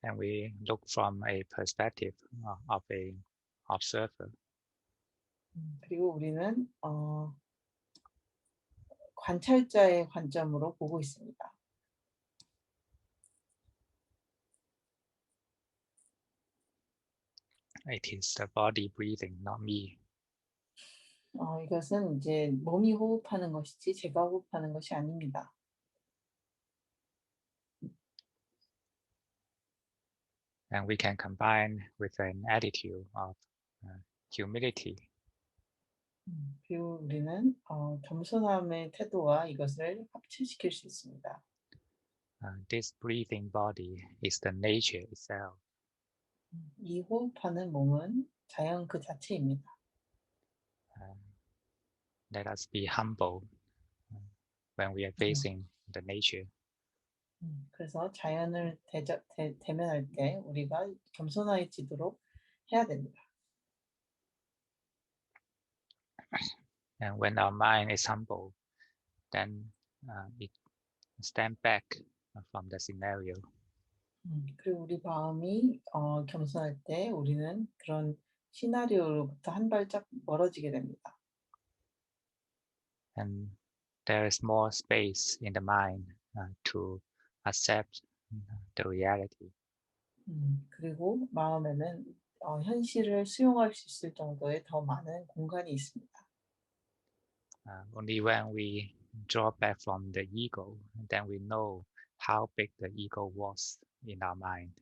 and we look from a perspective of a observer. 그리고 우리는 관찰자의 관점으로 보고 있습니다. It is the body breathing, not me. 이것은 이제 몸이 호흡하는 것이지 제가 호흡하는 것이 아닙니다. And we can combine with an attitude of humility. 그리고 우리는 겸손함의 태도와 이것을 합치시킬 수 있습니다. This breathing body is the nature itself. 이 호흡하는 몸은 자연 그 자체입니다. Let us be humble when we are facing the nature. 그래서 자연을 대면할 때 우리가 겸손해지도록 해야 됩니다. And when our mind is humble, then it stand back from the scenario. 그리고 우리 마음이 겸손할 때 우리는 그런 시나리오로부터 한 발짝 멀어지게 됩니다. And there is more space in the mind to accept the reality. 그리고 마음에는 현실을 수용할 수 있을 정도의 더 많은 공간이 있습니다. Only when we draw back from the ego, then we know how big the ego was in our mind.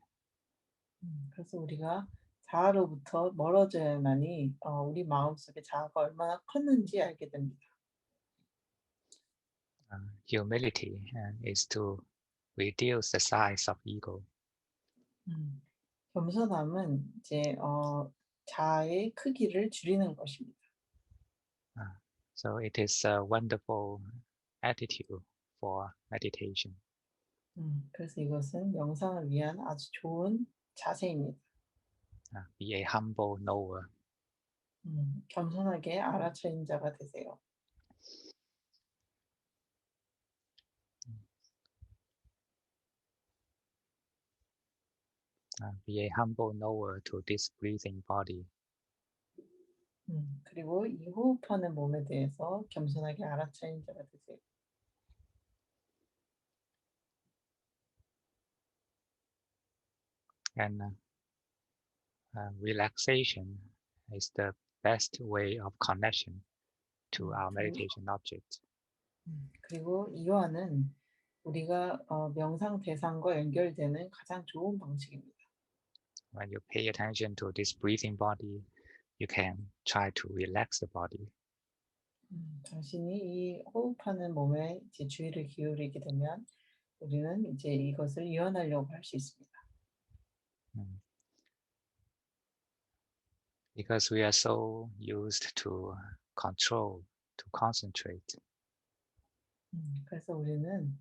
그래서 우리가 자아로부터 멀어져야만이 우리 마음속에 자아가 얼마나 컸는지 알게 됩니다. Humility is to reduce the size of ego. 겸손함은 이제 자아의 크기를 줄이는 것입니다. So it is a wonderful attitude for meditation. 그래서 이것은 명상을 위한 아주 좋은 자세입니다. Be a humble knower. 겸손하게 알아차린 자가 되세요. Be a humble knower to this breathing body. 그리고 이 호흡하는 몸에 대해서 겸손하게 알아차린 자가 되세요. And relaxation is the best way of connection to our meditation object. 그리고 이완은 우리가 명상 대상과 연결되는 가장 좋은 방식입니다. When you pay attention to this breathing body, you can try to relax the body. 당신이 이 호흡하는 몸에 이제 주의를 기울이게 되면 우리는 이제 이것을 이완하려고 할 수 있습니다. Because we are so used to control, to concentrate. 그래서 우리는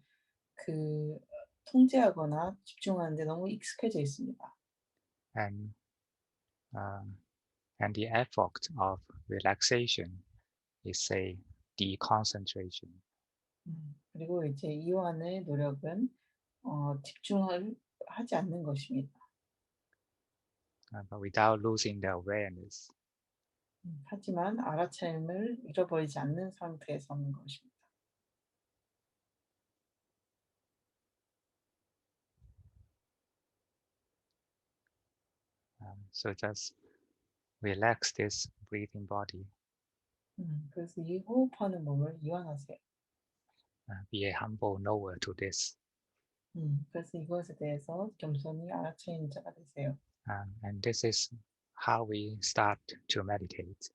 그 통제하거나 집중하는 데 너무 익숙해져 있습니다. And and the effort of relaxation is a deconcentration. 그리고 이제 이완의 노력은 집중을 하지 않는 것입니다. But without losing the awareness. 하지만 알아차림을 잃어버리지 않는 상태에서 하는 것입니다. So just relax this breathing body. 그래서 이 호흡하는 몸을 이완하세요. Be a humble knower to this. 그래서 이것에 대해서 겸손히 알아차리는 자가 되세요. And this is how we start to meditate.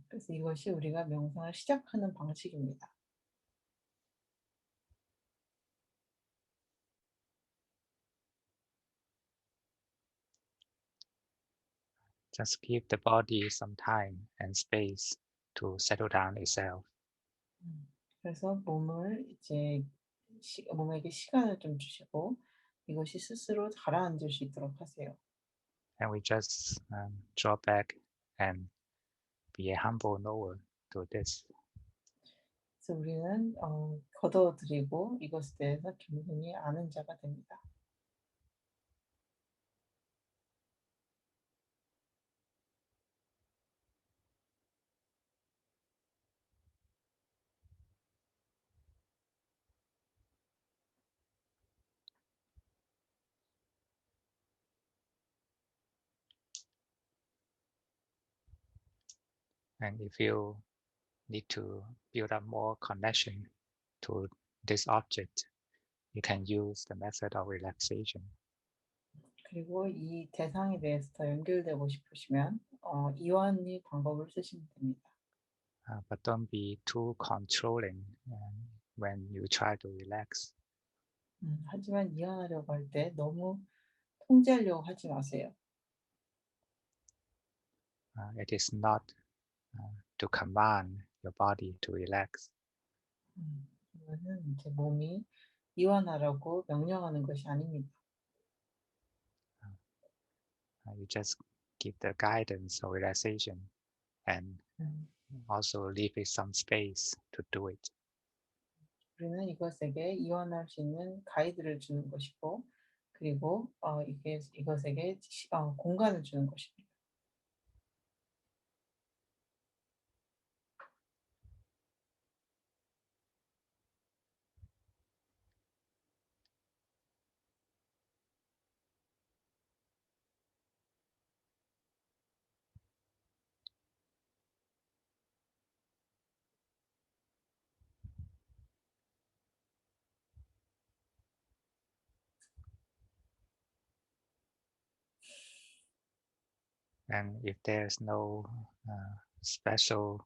그래서 이것이 우리가 명상을 시작하는 방식입니다. Just give the body some time and space to settle down itself. 그래서 몸을 이제 몸에게 시간을 좀 주시고 이것이 스스로 가라앉을 수 있도록 하세요. And we just draw back and be a humble knower to this. 그래서 우리는 걷어들이고 이것에 대해서 겸손히 아는 자가 됩니다. And if you need to build up more connection to this object, you can use the method of relaxation. 그리고 이 대상에 대해서 더 연결되고 싶으시면 이완의 방법을 쓰시면 됩니다. But don't be too controlling when you try to relax. 하지만 이완하려고 할 때 너무 통제하려고 하지 마세요. It is not to command your body to relax. 이거는 이제 몸이 이완하라고 명령하는 것이 아닙니다. You just give the guidance of relaxation and 음, also leave it some space to do it. 우리는 이것에게 이완할 수 있는 가이드를 주는 것이고, 그리고 이것에게 공간을 주는 것입니다. And if there's no special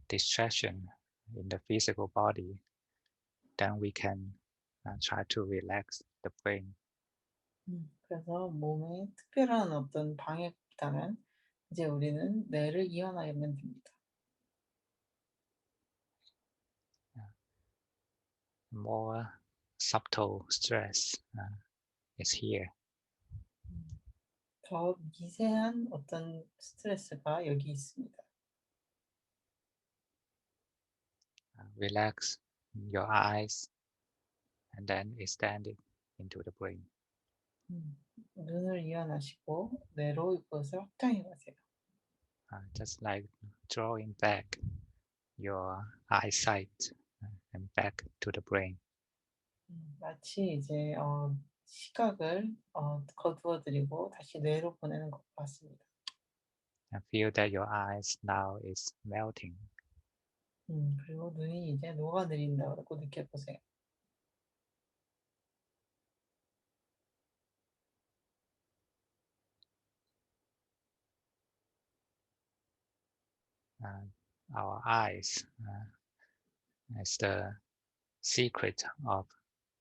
distraction in the physical body, then we can try to relax the brain. 그래서 몸에 특별한 어떤 방해가 없다면 이제 우리는 뇌를 이완하면 됩니다. More subtle stress is here. 더 미세한 어떤 스트레스가 여기 있습니다. Relax your eyes and then extend it into the brain. 눈을 이완하시고 뇌로 이것을 확장해 가세요. Just like drawing back your eyesight and back to the brain. 마치 이제 시각을 거두어 드리고 다시 뇌로 보내는 것 같습니다. And feel that your eyes now is melting. 그리고 눈이 이제 녹아내린다고 느껴보세요. Our eyes is the secret of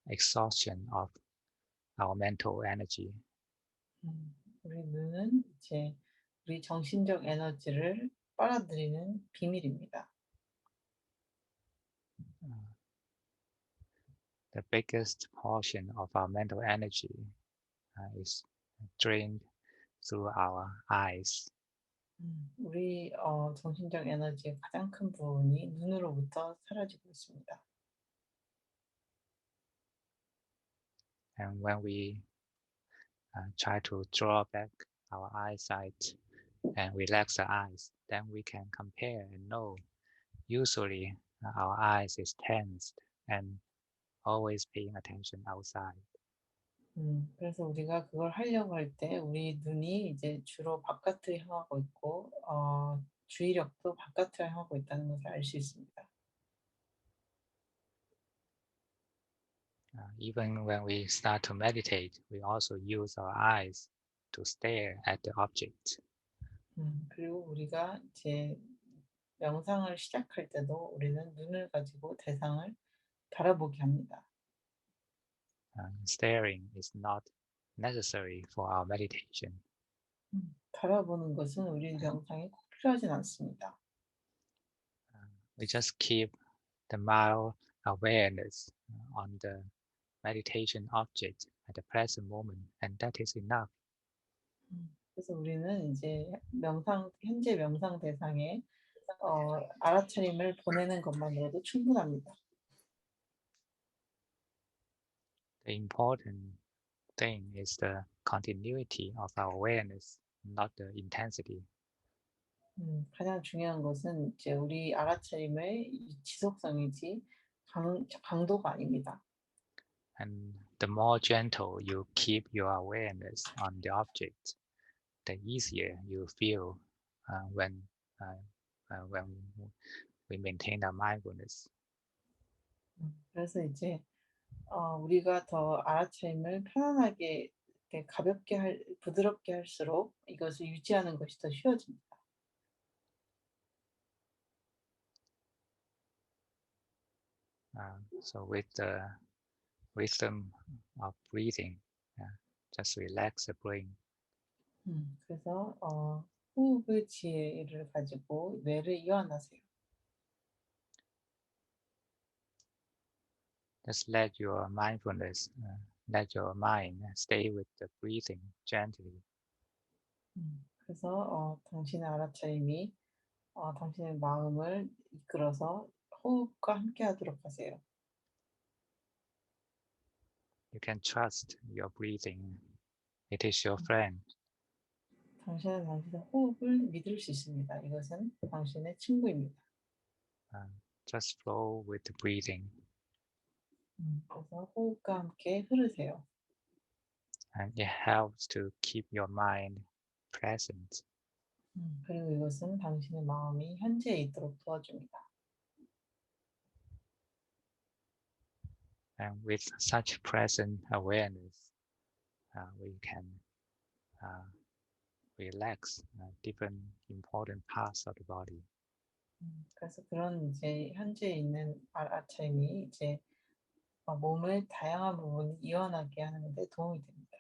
exhaustion of our mental energy. 우리 눈은 이제 우리 정신적 에너지를 빨아들이는 비밀입니다. The biggest portion of our mental energy is drained through our eyes. 우리 정신적 에너지의 가장 큰 부분이 눈으로부터 사라지고 있습니다. And when we try to draw back our eyesight and relax the eyes, then we can compare and know. Usually our eyes is tensed and always paying attention outside. 그래서 우리가 그걸 하려고 할 때 우리 눈이 이제 주로 바깥을 향하고 있고 주의력도 바깥을 향하고 있다는 것을 알 수 있습니다. Even when we start to meditate, we also use our eyes to stare at the object. 그리고 우리가 이제 명상을 시작할 때도 우리는 눈을 가지고 대상을 바라보게 합니다. Staring is not necessary for our meditation. 바라보는 것은 우리 명상에 꼭 필요하진 않습니다. We just keep the mild awareness on the meditation object at the present moment, and that is enough. 그래서 우리는 이제 현재 명상 대상에 알아차림을 보내는 것만으로도 충분합니다. The important thing is the continuity of our awareness, not the intensity. 가장 중요한 것은 이제 우리 알아차림의 이 지속성이지 강도가 아닙니다. And the more gentle you keep your awareness on the object, the easier you feel when when we maintain our mindfulness. 그래서 이제 우리가 더 알아차림을 편안하게 이렇게 가볍게 부드럽게 할수록 이것을 유지하는 것이 더 쉬워집니다. So with the rhythm of breathing, just relax the brain. 그래서 호흡의 지혜를 가지고 뇌를 이완하세요. Just let your mindfulness, let your mind stay with the breathing gently. 그래서 당신의 알아차림이 당신의 마음을 이끌어서 호흡과 함께하도록 하세요. You can trust your breathing. It is your friend. 당신은 당신의 호흡을 믿을 수 있습니다. 이것은 당신의 친구입니다. Just flow with the breathing. 그래서 호흡과 함께 흐르세요. And it helps to keep your mind present. 그리고 이것은 당신의 마음이 현재에 있도록 도와줍니다. And with such present awareness, we can relax different important parts of the body. 그래서 그런 이제 현재에 있는 알아차림이 이제 몸의 다양한 부분을 이완하게 하는 데 도움이 됩니다.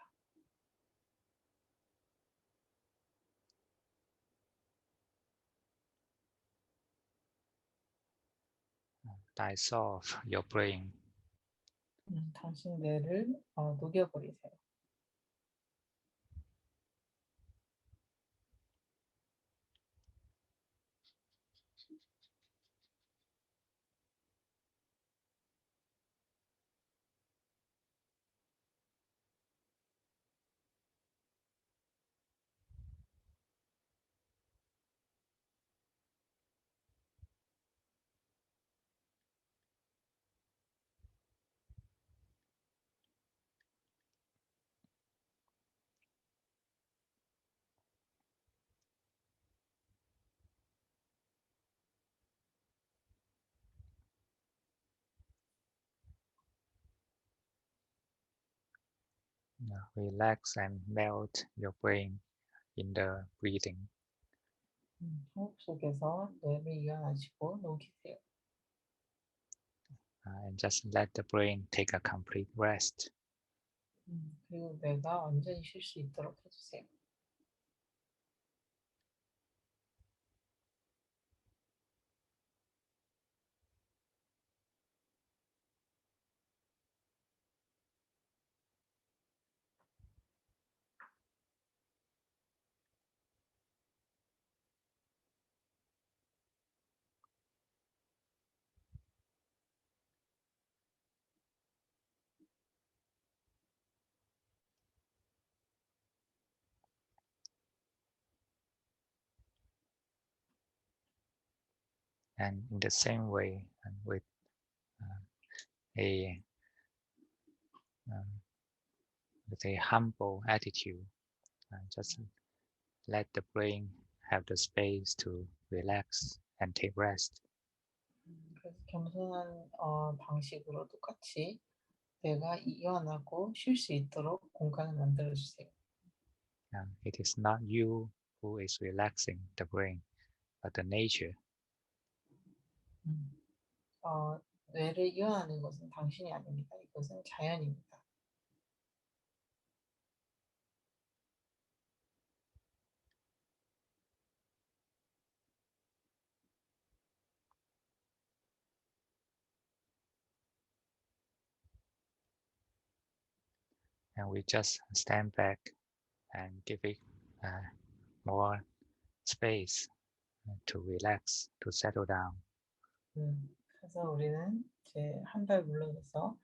Dissolve your brain. 당신 뇌를 녹여버리세요. Relax and melt your brain in the breathing. 호흡 속에서 뇌를 이완하시고 녹이세요. And just let the brain take a complete rest. 그리고 뇌가 완전히 쉴 수 있도록 해주세요. And in the same way, and with a humble attitude, just let the brain have the space to relax and take rest. 그래서 겸손한 방식으로 똑같이 뇌가 이완하고 쉴 수 있도록 공간을 만들어 주세요. It is not you who is relaxing the brain, but the nature. 뇌를 이완하는 것은 당신이 아닙니다. 이것은 자연입니다. And we just stand back and give it more space to relax, to settle down. 그래서 우리는 이제 한 발 물러서서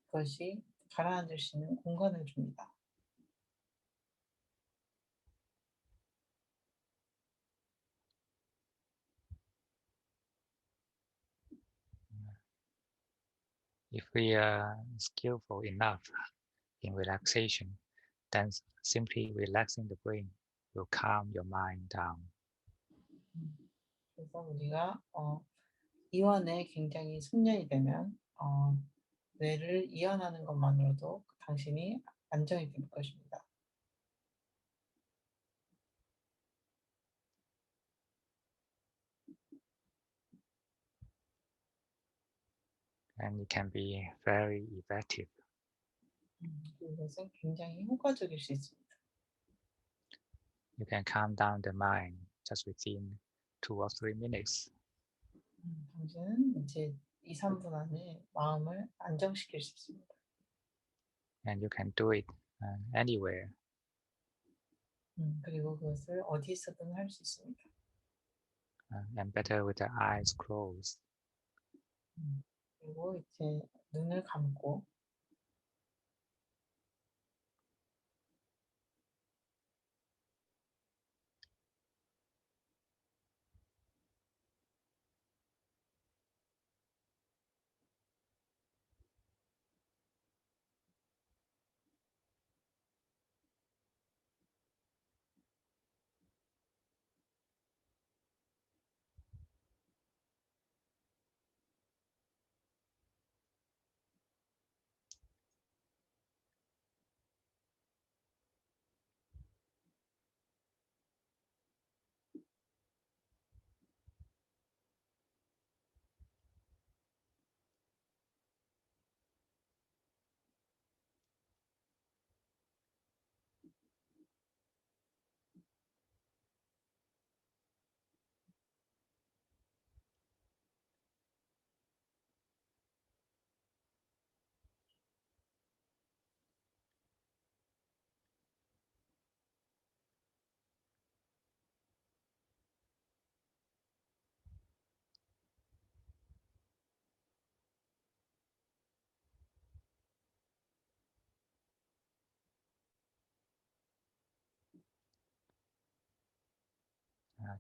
그것이 가라앉을 수 있는 공간을 줍니다. If we are skillful enough in relaxation, then simply relaxing the brain will calm your mind down. 그래서 우리가 이완에 굉장히 숙련이 되면 뇌를 이완하는 것만으로도 당신이 안정이 될 것입니다. and it can be very effective. 이것은 굉장히 효과적일 수 있습니다. You can calm down the mind just within 2 or 3 minutes. 당신은 이제 2-3분 안에 마음을 안정시킬 수 있습니다. And you can do it anywhere. 그리고 그것을 어디서든 할 수 있습니다. And better with the eyes closed. 그리고 이제 눈을 감고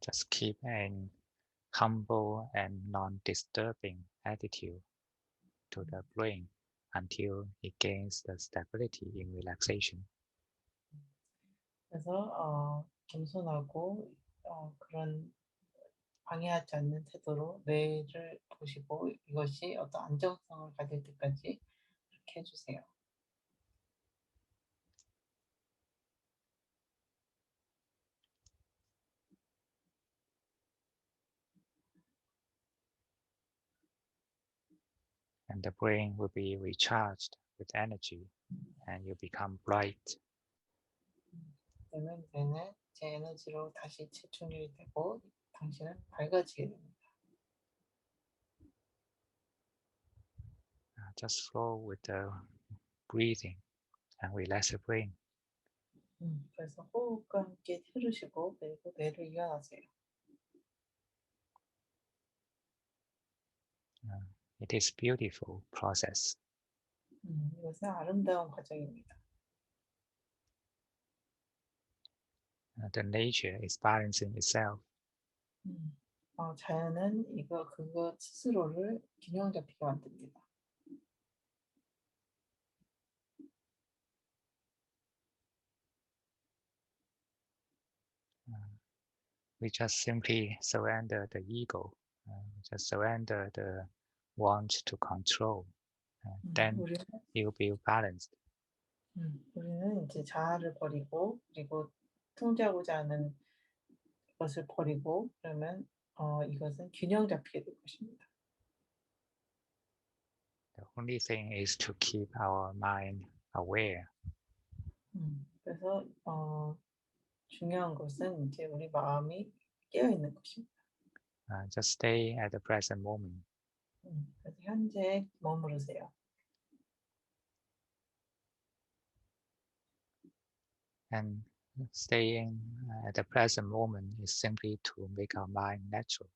Just keep an humble and non-disturbing attitude to the brain until it gains the stability in relaxation. 그래서 겸손하고 그런 방해하지 않는 태도로 뇌를 보시고 이것이 어떤 안정성을 가질 때까지 그렇게 해 주세요. And the brain will be recharged with energy and you become bright. 그러면 뇌는 제 에너지로 다시 재충전이 되고 당신은 밝아지게 됩니다. Just flow with the breathing and relax the brain. 그래서 호흡과 함께 흐르시고 그리고 뇌를 이완하세요. It is beautiful process. 이것은 아름다운 과정입니다. The nature is balancing itself. 자연은 그것 스스로를 균형 잡히게 만듭니다. We just simply surrender the ego, just surrender the want to control. Then 우리는 it will be balanced. 우리는 이제 자아를 버리고 그리고 통제하고자 하는 것을 버리고 그러면 이것은 균형 잡히게 될 것입니다. The only thing is to keep our mind aware. 그래서 중요한 것은 이제 우리 마음이 깨어 있는 것입니다. Just stay at the present moment. 그래서 현재에 머무르세요. And staying at the present moment is simply to make our mind natural.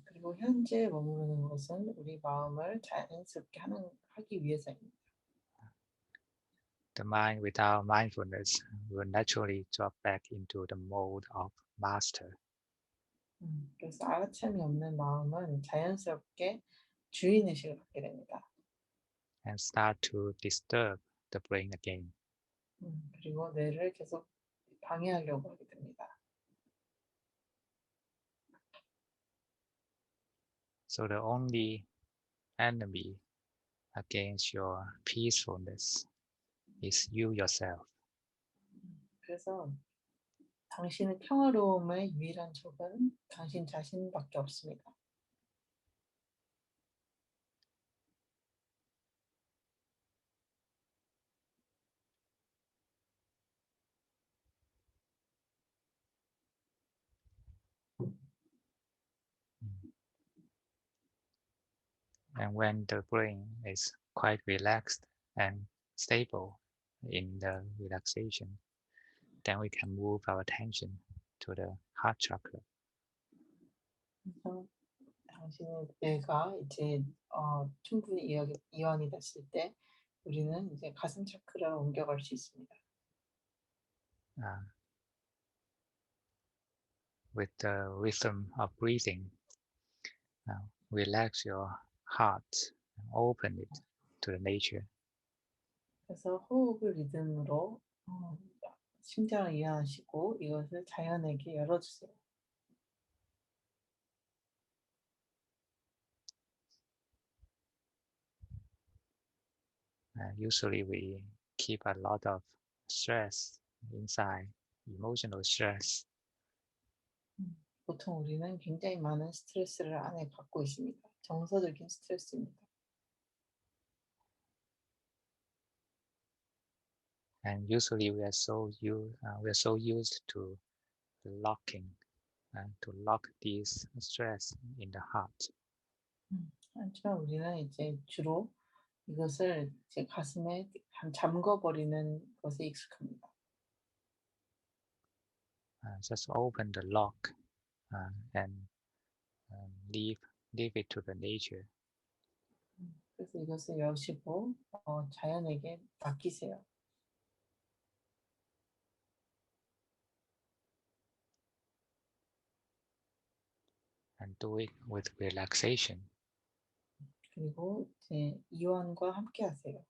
그리고 현재에 머무르는 것은 우리 마음을 자연스럽게 하기 위해서입니다. The mind without mindfulness will naturally drop back into the mode of master. 그래서 알아참이 없는 마음은 자연스럽게 주인의식을 갖게 됩니다. And start to disturb the brain again. 그리고 뇌를 계속 방해하려고 하게 됩니다. So the only enemy against your peacefulness is you yourself. 그래서 당신의 평화로움의 유일한 적은 당신 자신밖에 없습니다. And when the brain is quite relaxed and stable in the relaxation, then we can move our attention to the heart chakra. 그래서 당신의 뇌가 이제 충분히 이완이 됐을 때 우리는 이제 가슴 차크라로 옮겨갈 수 있습니다. Uh, with the rhythm of breathing, relax your heart, open it to the nature. 그래서 호흡을 리듬으로 심장을 이완하시고 이것을 자연에게 열어주세요. Usually we keep a lot of stress inside, emotional stress. 보통 우리는 굉장히 많은 스트레스를 안에 갖고 있습니다. 정서적인 스트레스입니다. And usually we are so used to locking, to lock this stress in the heart. 하지만 우리는 이제 주로 이것을 이제 가슴에 잠궈버리는 것에 익숙합니다. Just open the lock and leave it to the nature. 그래서 이것을 여시고 자연에게 맡기세요. And do it with relaxation. 그리고 이제 이완과 함께 하세요.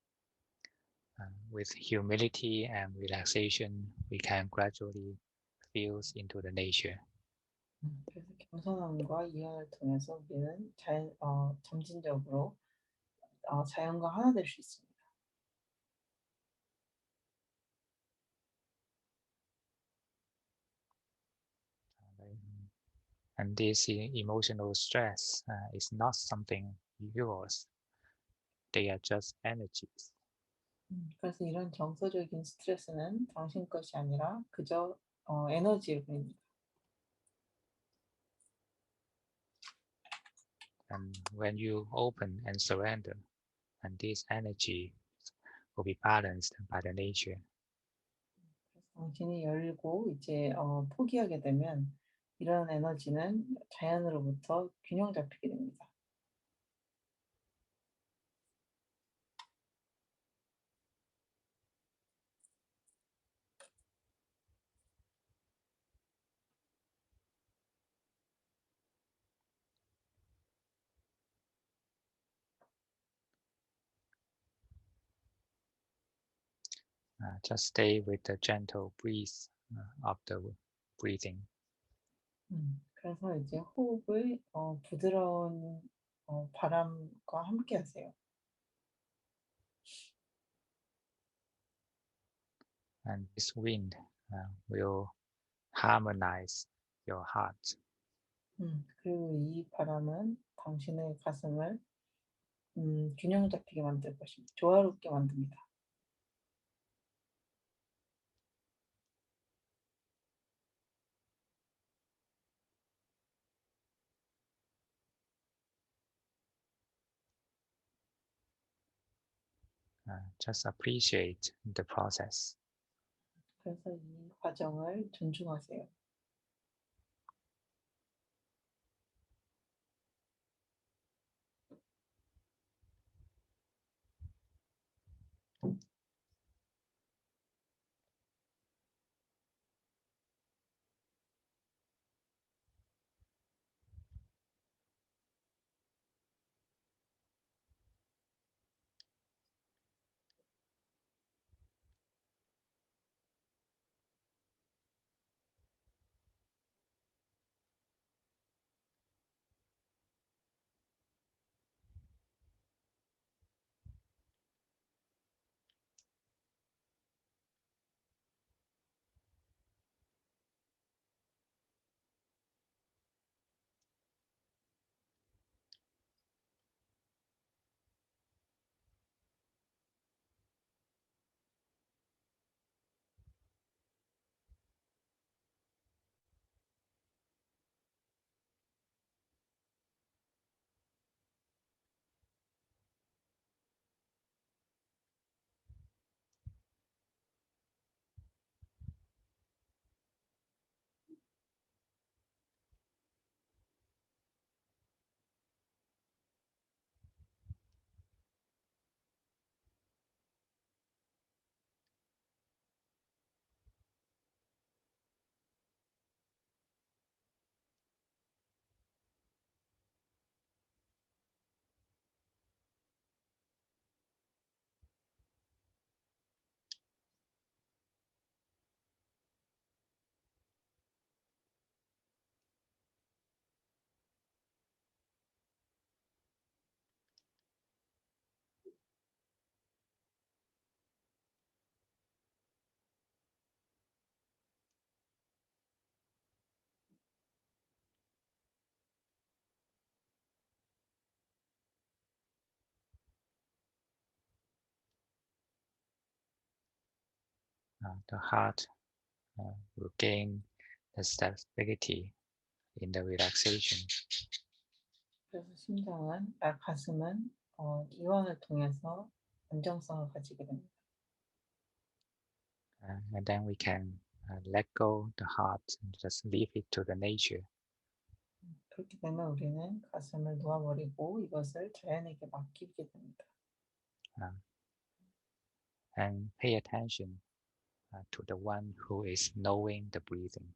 With humility and relaxation, we can gradually fuse into the nature. 그래서 겸손함과 이완을 통해서 우리는 점진적으로 자연과 하나 될 수 있습니다. And this emotional stress is not something yours. They are just energies. 그래서 이런 정서적인 스트레스는 당신 것이 아니라 그저 에너지일 뿐입니다. And when you open and surrender, and this energy will be balanced by the nature. 그래서 당신이 열고 이제 포기하게 되면 이런 에너지는 자연으로부터 균형 잡히게 됩니다. Just stay with the gentle breeze of the breathing. 그래서 이제 호흡을 부드러운 바람과 함께 하세요. And this wind will harmonize your heart. 그리고 이 바람은 당신의 가슴을 균형 잡히게 만들 것입니다. 조화롭게 만듭니다. Just appreciate the process. 그래서 이 과정을 존중하세요. the heart will gain the stability in the relaxation. 그래서 가슴은 이완을 통해서 안정성을 가지게 됩니다. And then we can let go the heart and just leave it to the nature. 그렇게 되면 우리는 가슴을 놓아버리고 이것을 자연에게 맡기게 됩니다. And pay attention to the one who is knowing the breathing.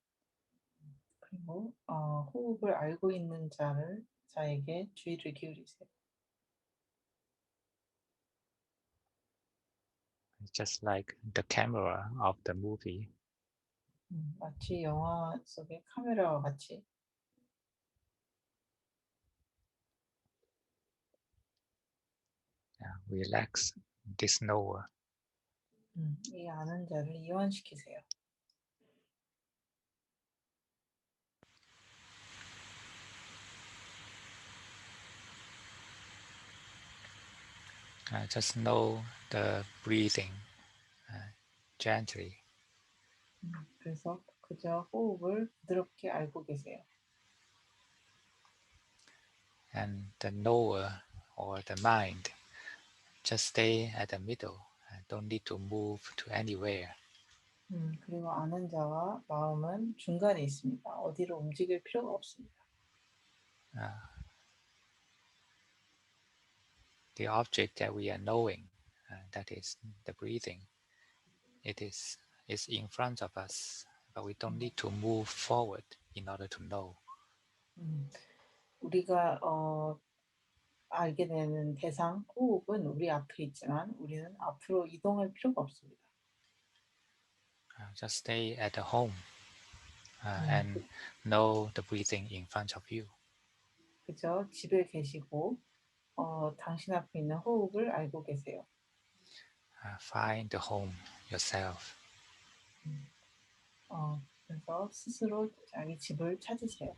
그리고 호흡을 알고 있는 자에게 주의를 기울이세요. It's just like the camera of the movie. 마치 영화 속의 카메라와 같이 Relax this knower. 이 아는 자를 이완시키세요. Just know the breathing gently. 그래서 그저 호흡을 부드럽게 알고 계세요. And the knower or the mind just stay at the middle. Don't need to move to anywhere. 그리고 아는 자와 마음은 중간에 있습니다. 어디로 움직일 필요가 없습니다. The object that we are knowing, that is the breathing, it is in front of us, but we don't need to move forward in order to know. 우리가 알게 되는 대상, 호흡은 우리 앞에 있지만 우리는 앞으로 이동할 필요가 없습니다. Just stay at the home and know the breathing in front of you. 그저 집에 계시고 당신 앞에 있는 호흡을 알고 계세요. Find the home yourself. 그래서 스스로 자기 집을 찾으세요.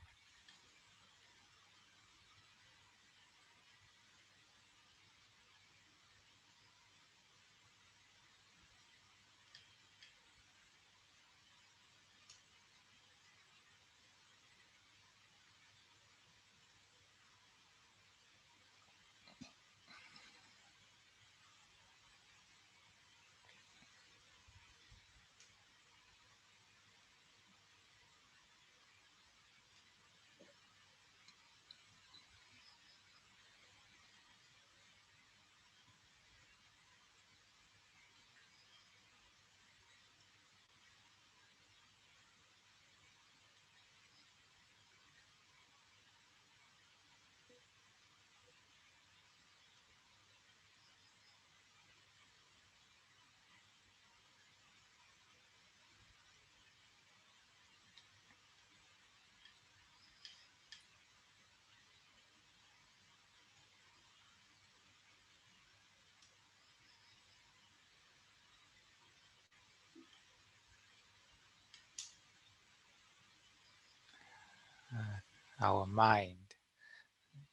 Our mind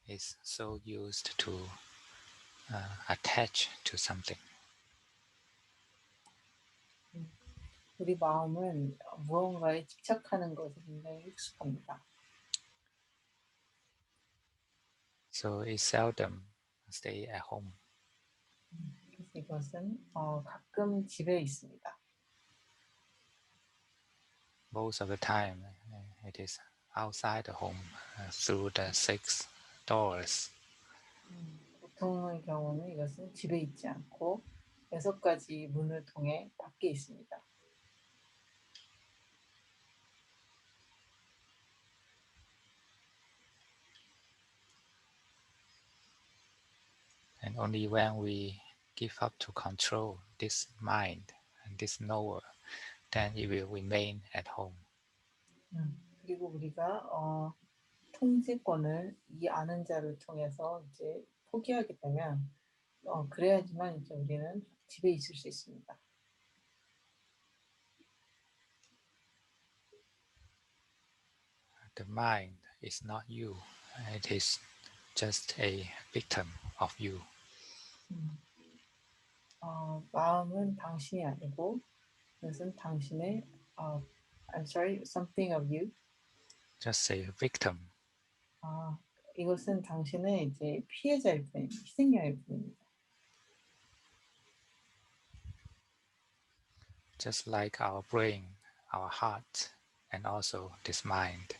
is so used to attach to something. 우리 마음은 무언가에 집착하는 것에 굉장히 익숙합니다. So it seldom stay at home. 그래서 이것은 가끔 집에 있습니다. Most of the time, it is outside the home through the 6 doors. 보통의 경우는 이것은 집에 있지 않고 6가지 문을 통해 밖에 있습니다. And only when we give up to control this mind and this knower, then it will remain at home. 그리고 우리가 통제권을 이 아는 자를 통해서 이제 포기하게 되면 그래야지만 이제 우리는 집에 있을 수 있습니다. The mind is not you. It is just a victim of you. 마음은 당신이 아니고 이것은 당신의 I'm sorry, something of you. Just say victim. 이것은 당신의 이제 피해자일 뿐입니다. 희생양일 뿐입니다. Just like our brain, our heart, and also this mind.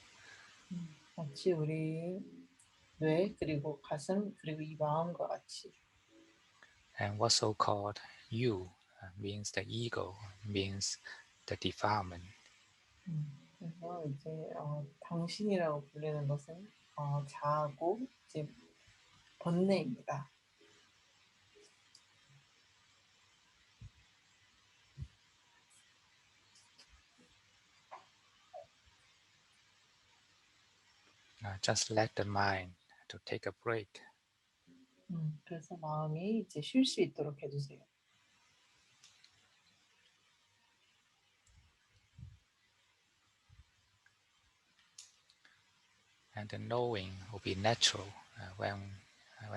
마치 우리 뇌 그리고 가슴 그리고 이 마음과 같이. And what's so called you means the ego, means the defilement. 그래서 이제 당신이라고 불리는 것은 자아고 이제 번뇌입니다. Just let the mind to take a break. 그래서 마음이 이제 쉴 수 있도록 해주세요. And the knowing will be natural when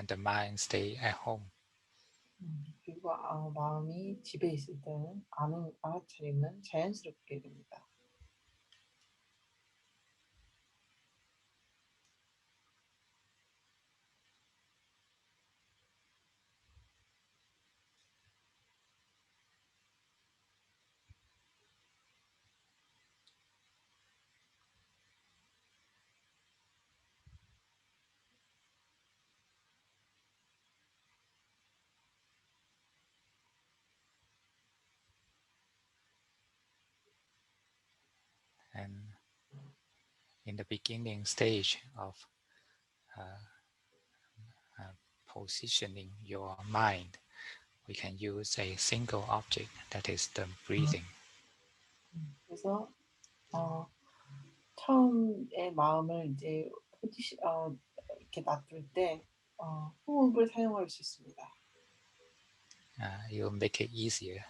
the mind stay at home. 그리고 마음이 집에 있을 때는 아는 알아차림은 자연스럽게 됩니다. And in the beginning stage of positioning your mind, we can use a single object, that is the breathing. 그래서 처음에 마음을 이제 이렇게 놔둘 때 호흡을 사용할 수 있습니다. It will make it easier.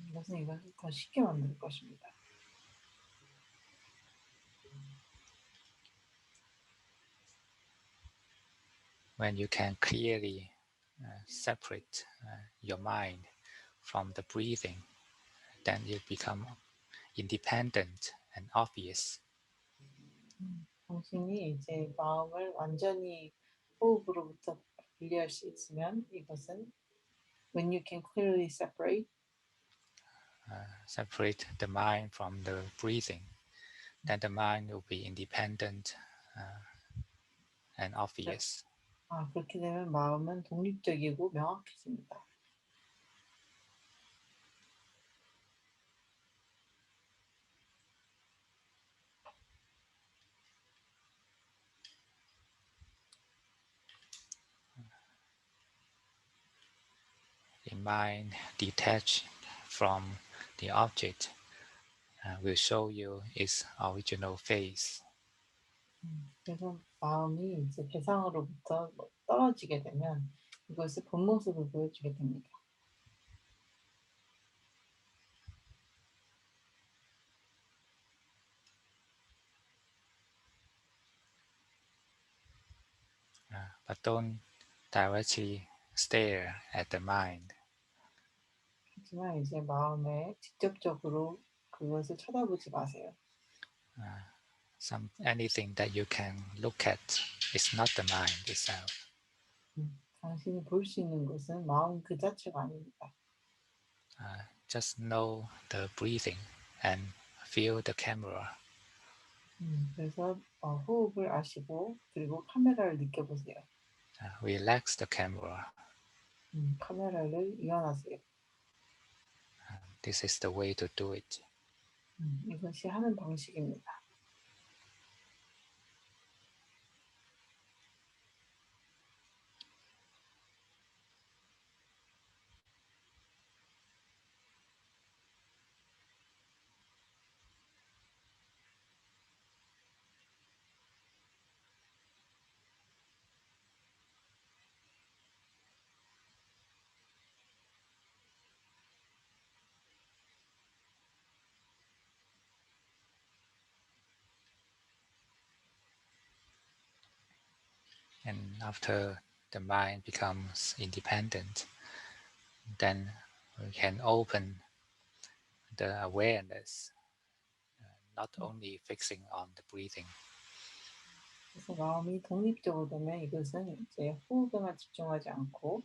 이것을 더 쉽게 만들 것입니다. When you can clearly separate your mind from the breathing, then it become independent and obvious. 당신이 이제 마음을 완전히 호흡으로부터 분리할 수 있으면 이것은 when you can clearly separate the mind from the breathing, then the mind will be independent and obvious. 그렇게 되면 마음은 독립적이고 명확해집니다. The mind detached from the object will show you its original face. 그래서 마음이 이제 대상으로부터 떨어지게 되면 이것을 본 모습을 보여주게 됩니다. But don't directly stare at the mind. 하지만 이제 마음에 직접적으로 그것을 쳐다보지 마세요. Anything that you can look at is not the mind itself. 당신이 볼 수 있는 것은 마음 그 자체가 아닙니다. Just know the breathing and feel the camera. 그래서 호흡을 아시고 그리고 카메라를 느껴보세요. Relax the camera. 카메라를 이완하세요. This is the way to do it. 이것이 하는 방식입니다. And after the mind becomes independent, then we can open the awareness, not only fixing on the breathing. 그래서 마음이 독립적으로 되면 이것은 이제 호흡에만 집중하지 않고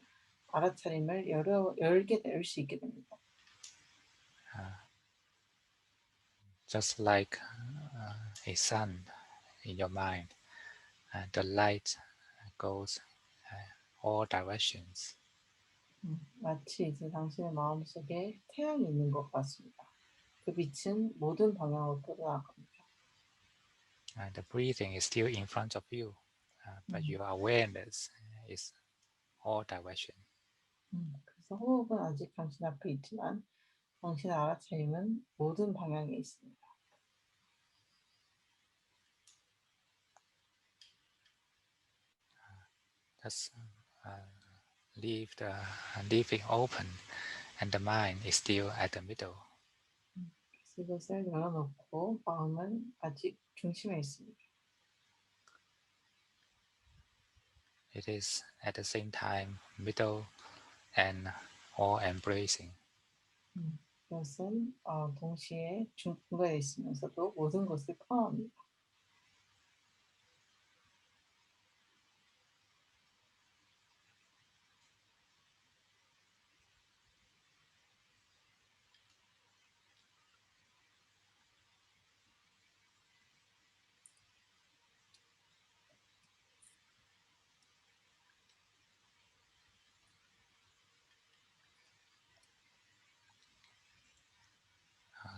알아차림을 열 수 있게 됩니다. Just like a sun in your mind, the light goes all directions. 마치 이제 당신의 마음속에 태양이 있는 것 같습니다. 그 빛은 모든 방향으로 뻗어나갑니다. The breathing is still in front of you, but your awareness is all direction. 그래서 호흡은 아직 당신 앞에 있지만 당신의 알아차림은 모든 방향에 있습니다. Just leave it open, and the mind is still at the middle. 그래서 이것을 열어놓고 마음은 아직 중심에 있습니다. It is at the same time middle and all embracing. 그것은 동시에 중간에 있으면서도 모든 것을 포함합니다.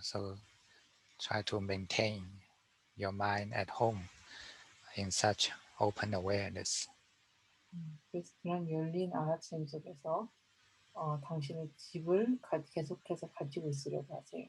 So try to maintain your mind at home in such open awareness. 그래서 그런 열린 알아차림 속에서 당신의 집을 계속해서 가지고 있으려고 하세요.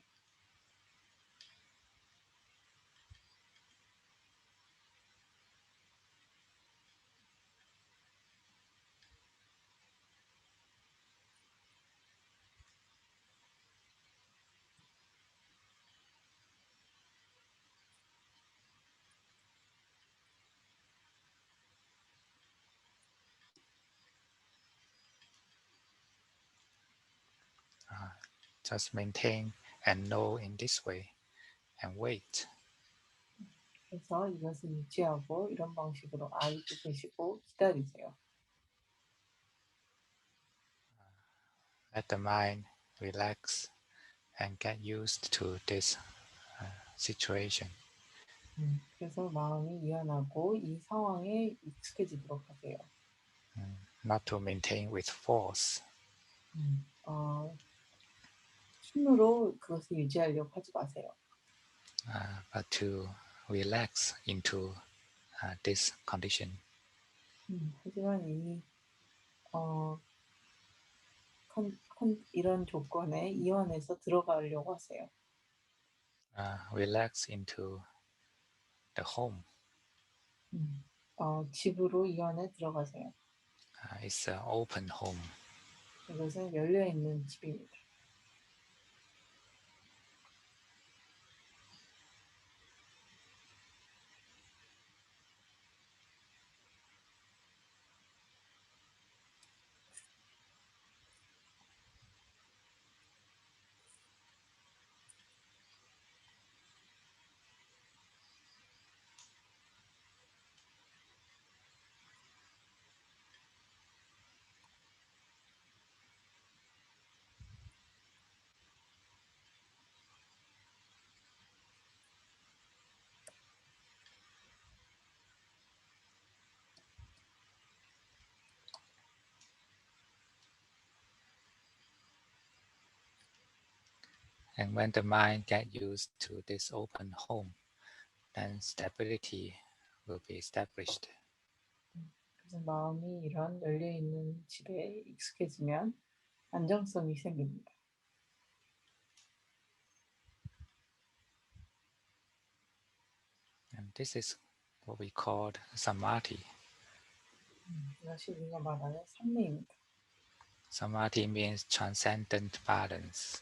Just maintain and know in this way and wait. 그래서 이것을 유지하고 이런 방식으로 알고 계시고 기다리세요. Let the mind relax and get used to this situation. 그래서 마음이 이완하고 이 상황에 익숙해지도록 하세요. Not to maintain with force. 힘으로 그것을 유지하려고 하지 마세요. But to relax into this condition. 하지만 이런 조건에 이완해서 들어가려고 하세요. Relax into the home. 집으로 이완해 들어가세요. It's an open home. 이것은 열려 있는 집입니다. And when the mind get used to this open home, then stability will be established. 그래서 마음이 이런 열려 있는 집에 익숙해지면 안정성이 생깁니다. And this is what we call samadhi. 이것이 우리가 말하는 삼매입니다. Samadhi means transcendent balance.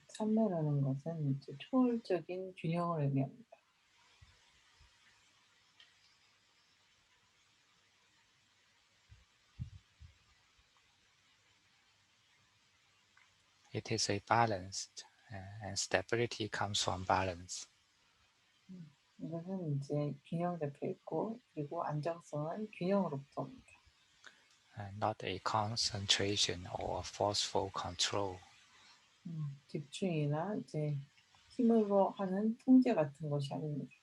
삼매라는 것은 이제 초월적인 균형을 의미합니다. It is a balanced and stability comes from balance. 이것은 이제 균형 잡혀 있고 그리고 안정성은 균형으로부터 옵니다. Not a concentration or forceful control. 집중이나 이제 힘으로 하는 통제 같은 것이 아닙니다.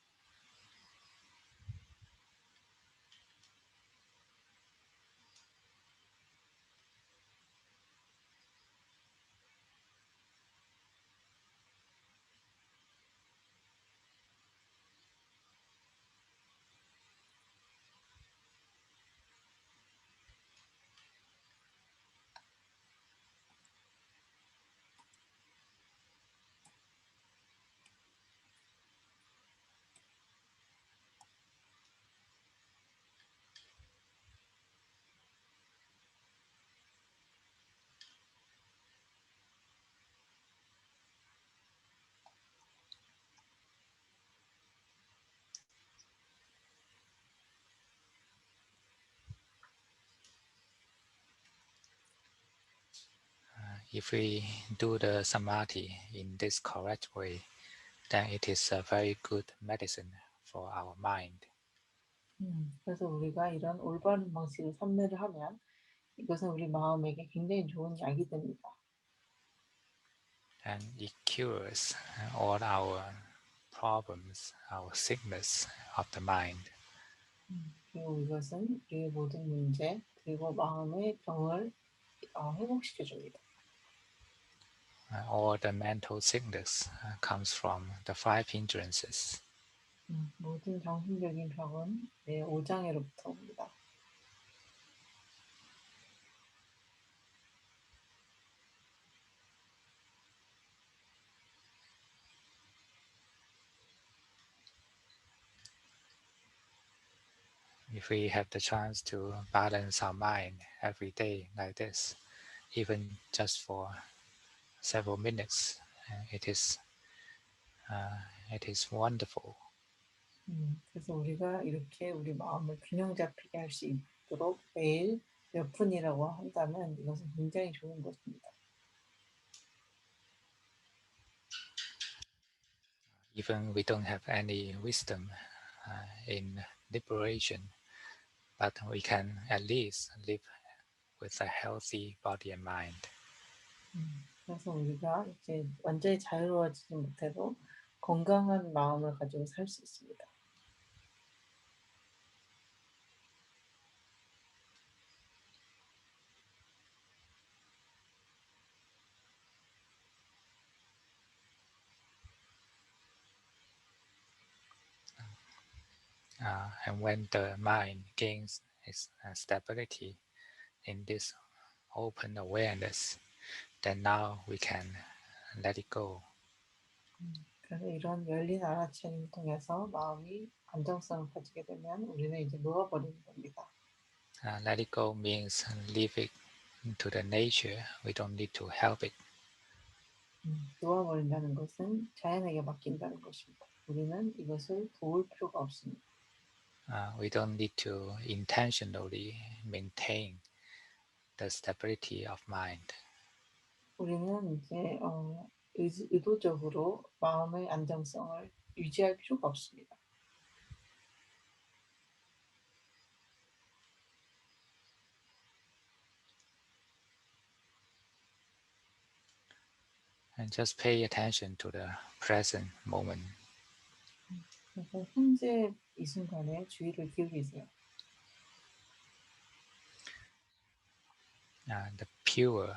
If we do the samadhi in this correct way, then it is a very good medicine for our mind. 그래서 우리가 이런 올바른 방식으로 삼매를 하면 이것은 우리 마음에게 굉장히 좋은 약이 됩니다. And it cures all our problems, our sickness of the mind. 그리고 이것은 우리의 모든 문제 그리고 마음의 병을 회복시켜 줍니다. All the mental sickness comes from the five hindrances. 모든 정신적인 병은 내 오장애로부터 옵니다. If we have the chance to balance our mind every day like this, even just for several minutes, it is wonderful. 그래서 우리가 이렇게 우리 마음을 균형 잡히게 할 수 있도록 매일 몇 분이라고 한다면 이것은 굉장히 좋은 것입니다. Even we don't have any wisdom in liberation, but we can at least live with a healthy body and mind. 그래서 우리가 이제 완전히 자유로워지지 못해도 건강한 마음을 가지고 살 수 있습니다. And when the mind gains its stability in this open awareness, then now we can let it go. 그래서 이런 열린 알아차림을 통해서 마음이 안정성을 가지게 되면 우리는 이제 놓아버리는 겁니다. Let it go means leave it to the nature. We don't need to help it. 놓아버린다는 것은 자연에게 맡긴다는 것입니다. 우리는 이것을 도울 필요가 없습니다. We don't need to intentionally maintain the stability of mind. 우리는 이제 의도적으로 마음의 안정성을 유지할 필요가 없습니다. And just pay attention to the present moment. 그래서 현재 이 순간에 주의를 기울이세요. The pure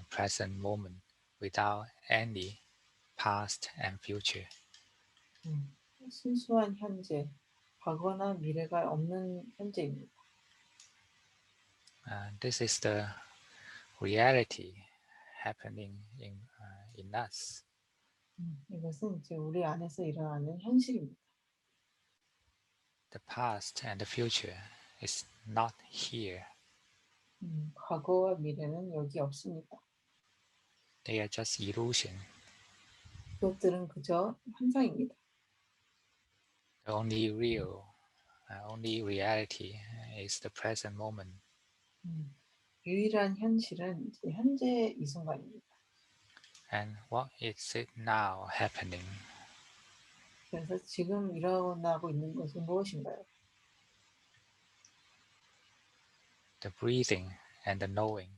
present moment without any past and future. 순수한 현재, 과거나 미래가 없는 현재입니다. This is the reality happening in us. 이것은 이제 우리 안에서 일어나는 현실입니다. The past and the future is not here. 과거와 미래는 여기 없습니다. They are just illusion. 그것들은 그저 환상입니다. The only reality is the present moment. 유일한 현실은 이제 현재 이 순간입니다. And what is it now happening? 그래서 지금 일어나고 있는 것은 무엇인가요? The breathing and the knowing.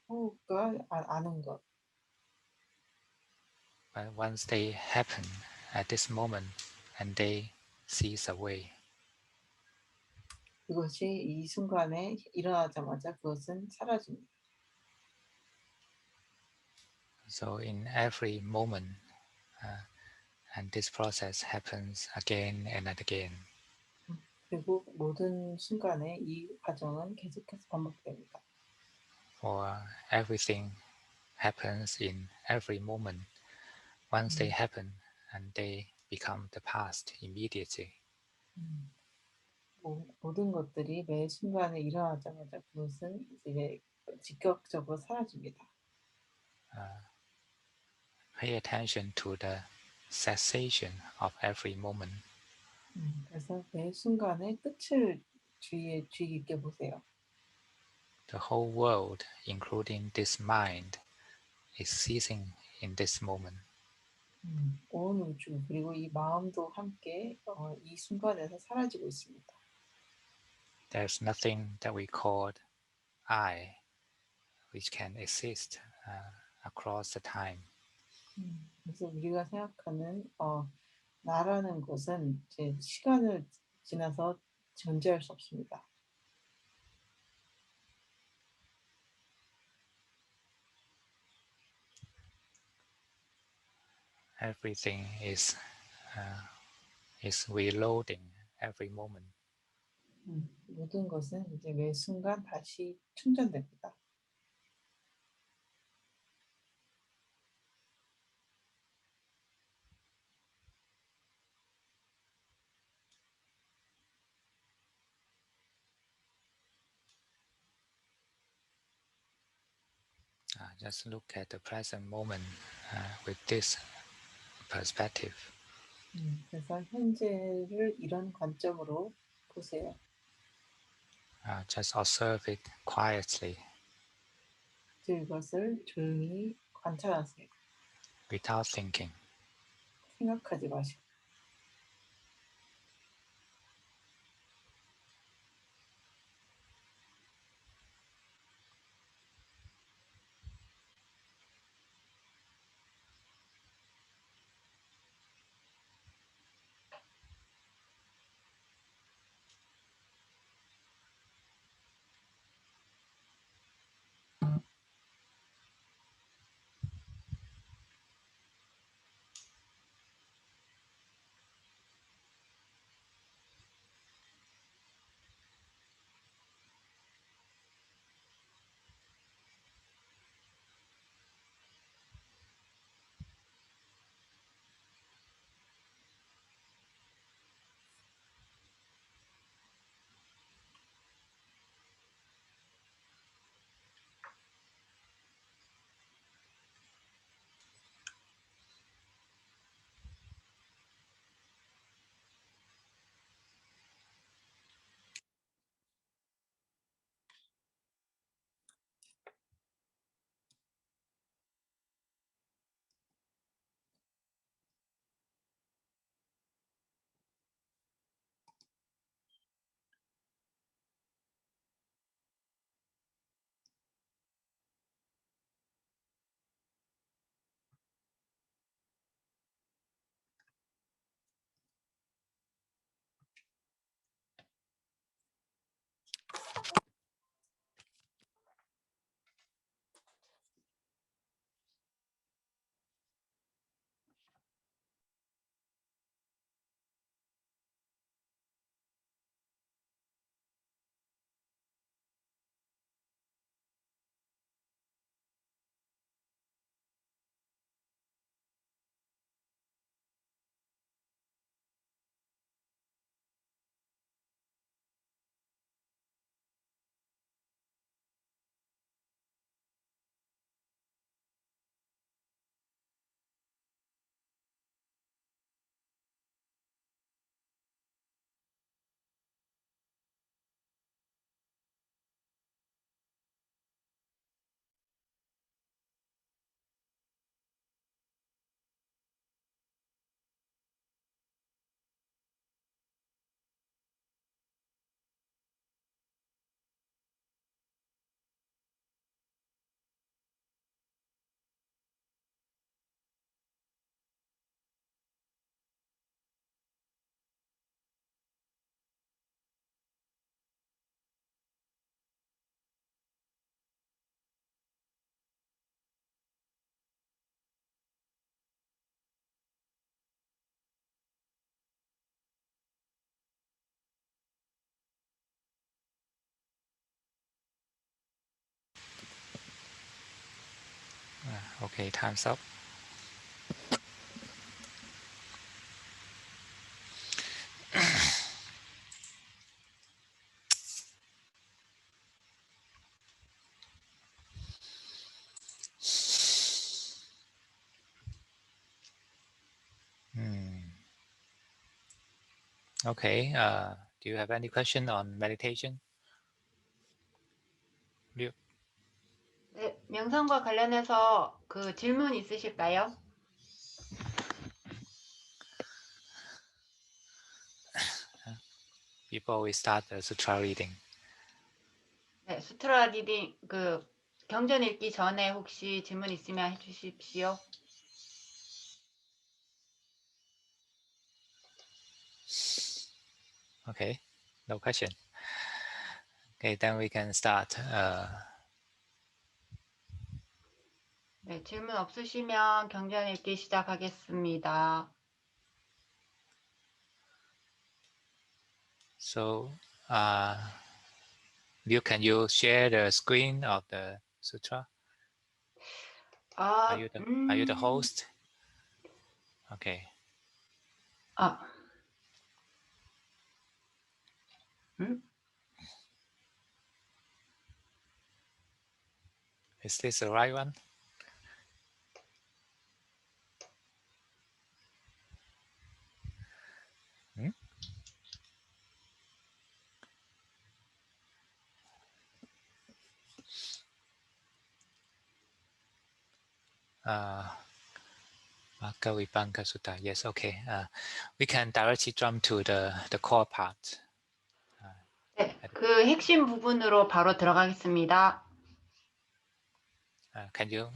호흡과 아는 것. But once they happen at this moment and they cease away, 그것이 이 순간에 일어나자마자 그것은 사라집니다. so in every moment, and this process happens again and again. 그리고 모든 순간에 이 과정은 계속해서 반복됩니다. For everything happens in every moment. Once they 음, happen and they become the past immediately. 음. 모든 것들이 매 순간에 일어나자마자 그것은 이제 직격적으로 사라집니다. Pay attention to the cessation of every moment. 그래서 매 순간의 끝을 주의 깊게 보세요. The whole world, including this mind, is ceasing in this moment. 온 우주 그리고 이 마음도 함께 이 순간에서 사라지고 있습니다. There's nothing that we call I, which can exist across the time. 그래서 우리가 생각하는 나라는 것은 이제 시간을 지나서 존재할 수 없습니다. Everything is reloading every moment. 모든 것은 이제 매 순간 다시 충전됩니다. Just look at the present moment with this perspective. 그래서 현재를 이런 관점으로 보세요. Just observe it quietly 이것을 조용히 관찰하세요. without thinking. 생각하지 마시고. Okay, time's up. Okay, do you have any question on meditation? Liu? 네, 명상과 관련해서 그 질문 있으실까요? Before we start the sutra reading. 네, 수트라 리딩 그 경전 읽기 전에 혹시 질문 있으면 해주십시오. Okay, no question. Okay, then we can start. 네, 질문 없으시면 경전 읽기 시작하겠습니다. So, Liu, can you share the screen of the sutra? Are you the host? Okay. Is this the right one? Magga Vibhanga Sutta. Yes, okay. We can directly jump to the core part. 네, 그 핵심 부분으로 바로 들어가겠습니다. Can you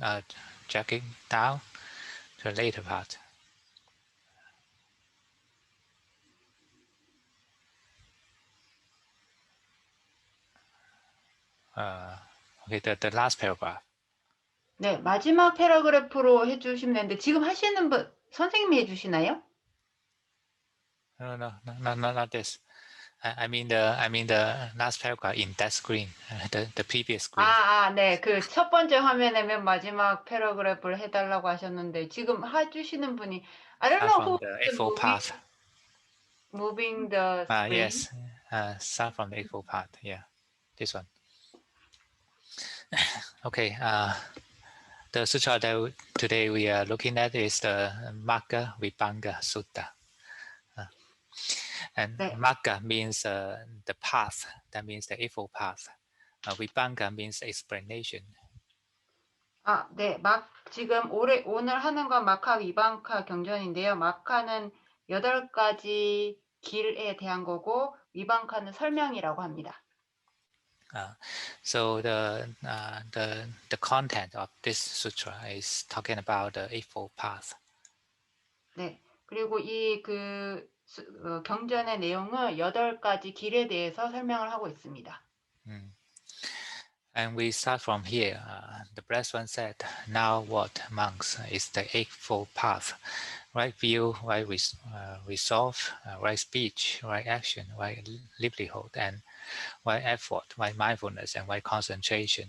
drag it down to the later part? Okay, the last paragraph. 네, 마지막 패러그래프로 해주시면 되는데 지금 하시는 분 선생님이 해주시나요? No, not this. I mean the last paragraph in that screen, the previous screen. 네, 그 첫 번째 화면에 맨 마지막 패러그래프를 해달라고 하셨는데 지금 해주시는 분이 I don't Start know from who the is Eightfold Path. moving the screen. Yes, start from the Eightfold Path. Yeah, this one. Okay. The sutra that today we are looking at is the Magga Vibhanga Sutta. And 네. Magga means the path. That means the Eightfold Path. Vibhanga means explanation. 네, 지금 오늘 하는 건 마카 위방카 경전인데요. 마카는 8가지 길에 대한 거고 위방카는 설명이라고 합니다. So the content of this sutra is talking about the Eightfold Path. 네, 그리고 이 경전의 내용은 8가지 길에 대해서 설명을 하고 있습니다. And we start from here. The Blessed One said, "Now what, monks, is the Eightfold Path? Right view, right resolve, right speech, right action, right livelihood, and right effort, right mindfulness, and right concentration."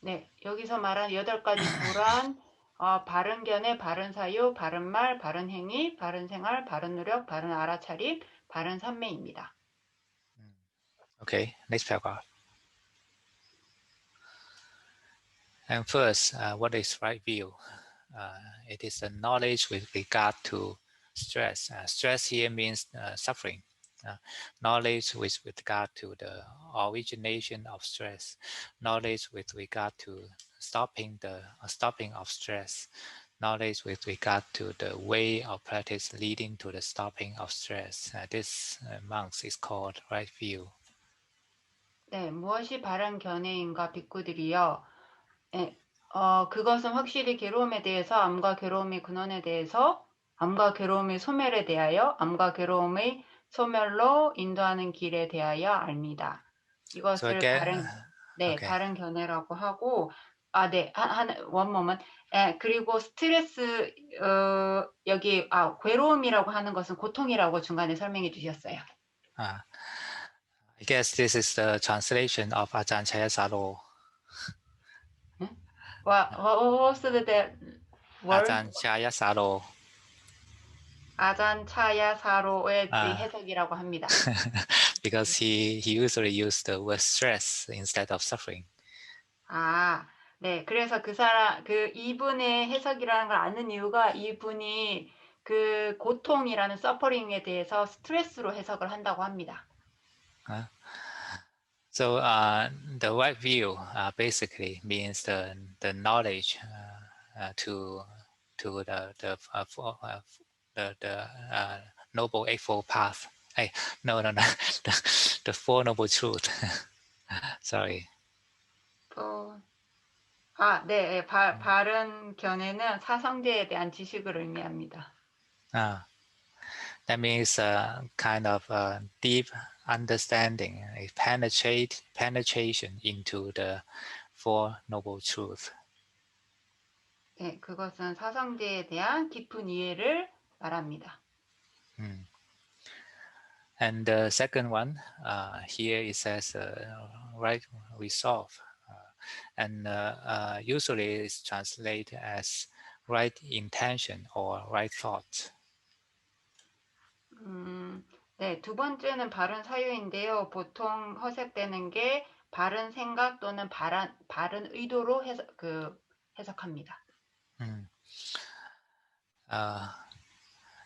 네, 여기서 말한 8가지 도란, 바른 견해, 바른 사유, 바른 말, 바른 행위, 바른 생활, 바른 노력, 바른 알아차림, 바른 삼매입니다. Okay, next paragraph. And first, what is right view? It is the knowledge with regard to stress. Stress here means suffering. Knowledge with regard to the origination of stress. Knowledge with regard to stopping of stress. Knowledge with regard to the way of practice leading to the stopping of stress. This monks is called right view. 네, 무엇이 바른 견해인가 빅구들이요. 네, 그것은 확실히 괴로움에 대해서, 암과 괴로움의 근원에 대해서, 암과 괴로움의 소멸에 대하여, 암과 괴로움의 소멸로 인도하는 길에 대하여 압니다. So 이것을 again, 바른 견해라고 하고, 네, one moment. 그리고 스트레스, 여기, 괴로움이라고 하는 것은 고통이라고 중간에 설명해 주셨어요. I guess this is the translation of Ajahn Chayasalo. what was that word? 아잔차야사로. 아잔차야사로의 아. 해석이라고 합니다. Because he usually used the word stress instead of suffering. 아, 네. 그래서 이분의 해석이라는 걸 아는 이유가 이분이 그 고통이라는 서퍼링에 대해서 스트레스로 해석을 한다고 합니다. So the right view basically means the knowledge to the noble eightfold path. Hey, no, the four noble truth. Sorry. 네. 바른 견해는 사성제에 대한 지식을 의미합니다. That means kind of deep understanding, a penetration into the four noble truths. 네, 그것은 사성제에 대한 깊은 이해를 말합니다. And the second one, here it says right resolve, and usually it's translated as right intention or right thought. 네, 두 번째는 바른 사유인데요. 보통 허색되는 게 바른 생각 또는 바른 의도로 해석합니다.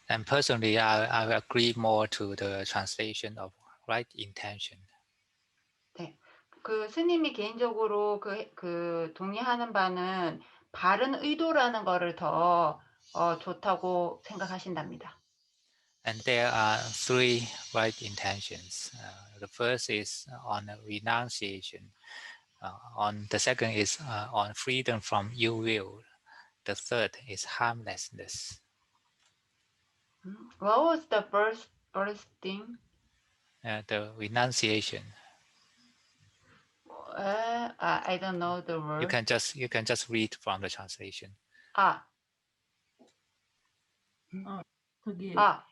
And personally, I agree more to the translation of right intention. 네, 그 스님이 개인적으로 동의하는 바는 바른 의도라는 거를 더 좋다고 생각하신답니다. And there are three right intentions. The first is on renunciation. The second is on freedom from ill will. The third is harmlessness. What was the first thing? The renunciation. I don't know the word. You can just read from the translation.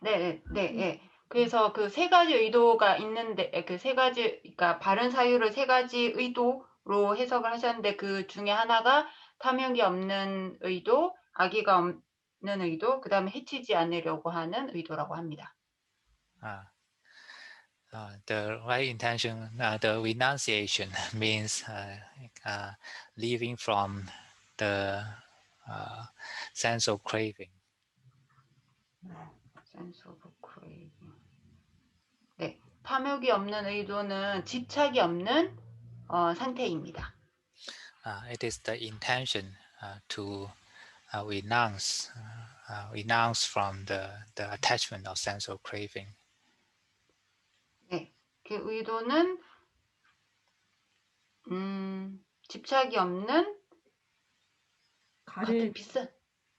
네. 그래서 그 세 가지 의도가 있는데 그 세 가지, 그러니까 바른 사유를 세 가지 의도로 해석을 하셨는데 그 중에 하나가 탐욕이 없는 의도, 악의가 없는 의도, 그 다음에 해치지 않으려고 하는 의도라고 합니다. The right intention, the renunciation means leaving from the sense of craving. Sense of craving. 네, 탐욕이 없는 의도는 집착이 없는 상태입니다. It is the intention to renounce from the attachment of sense of craving. 네, 그 의도는 집착이 없는 가래,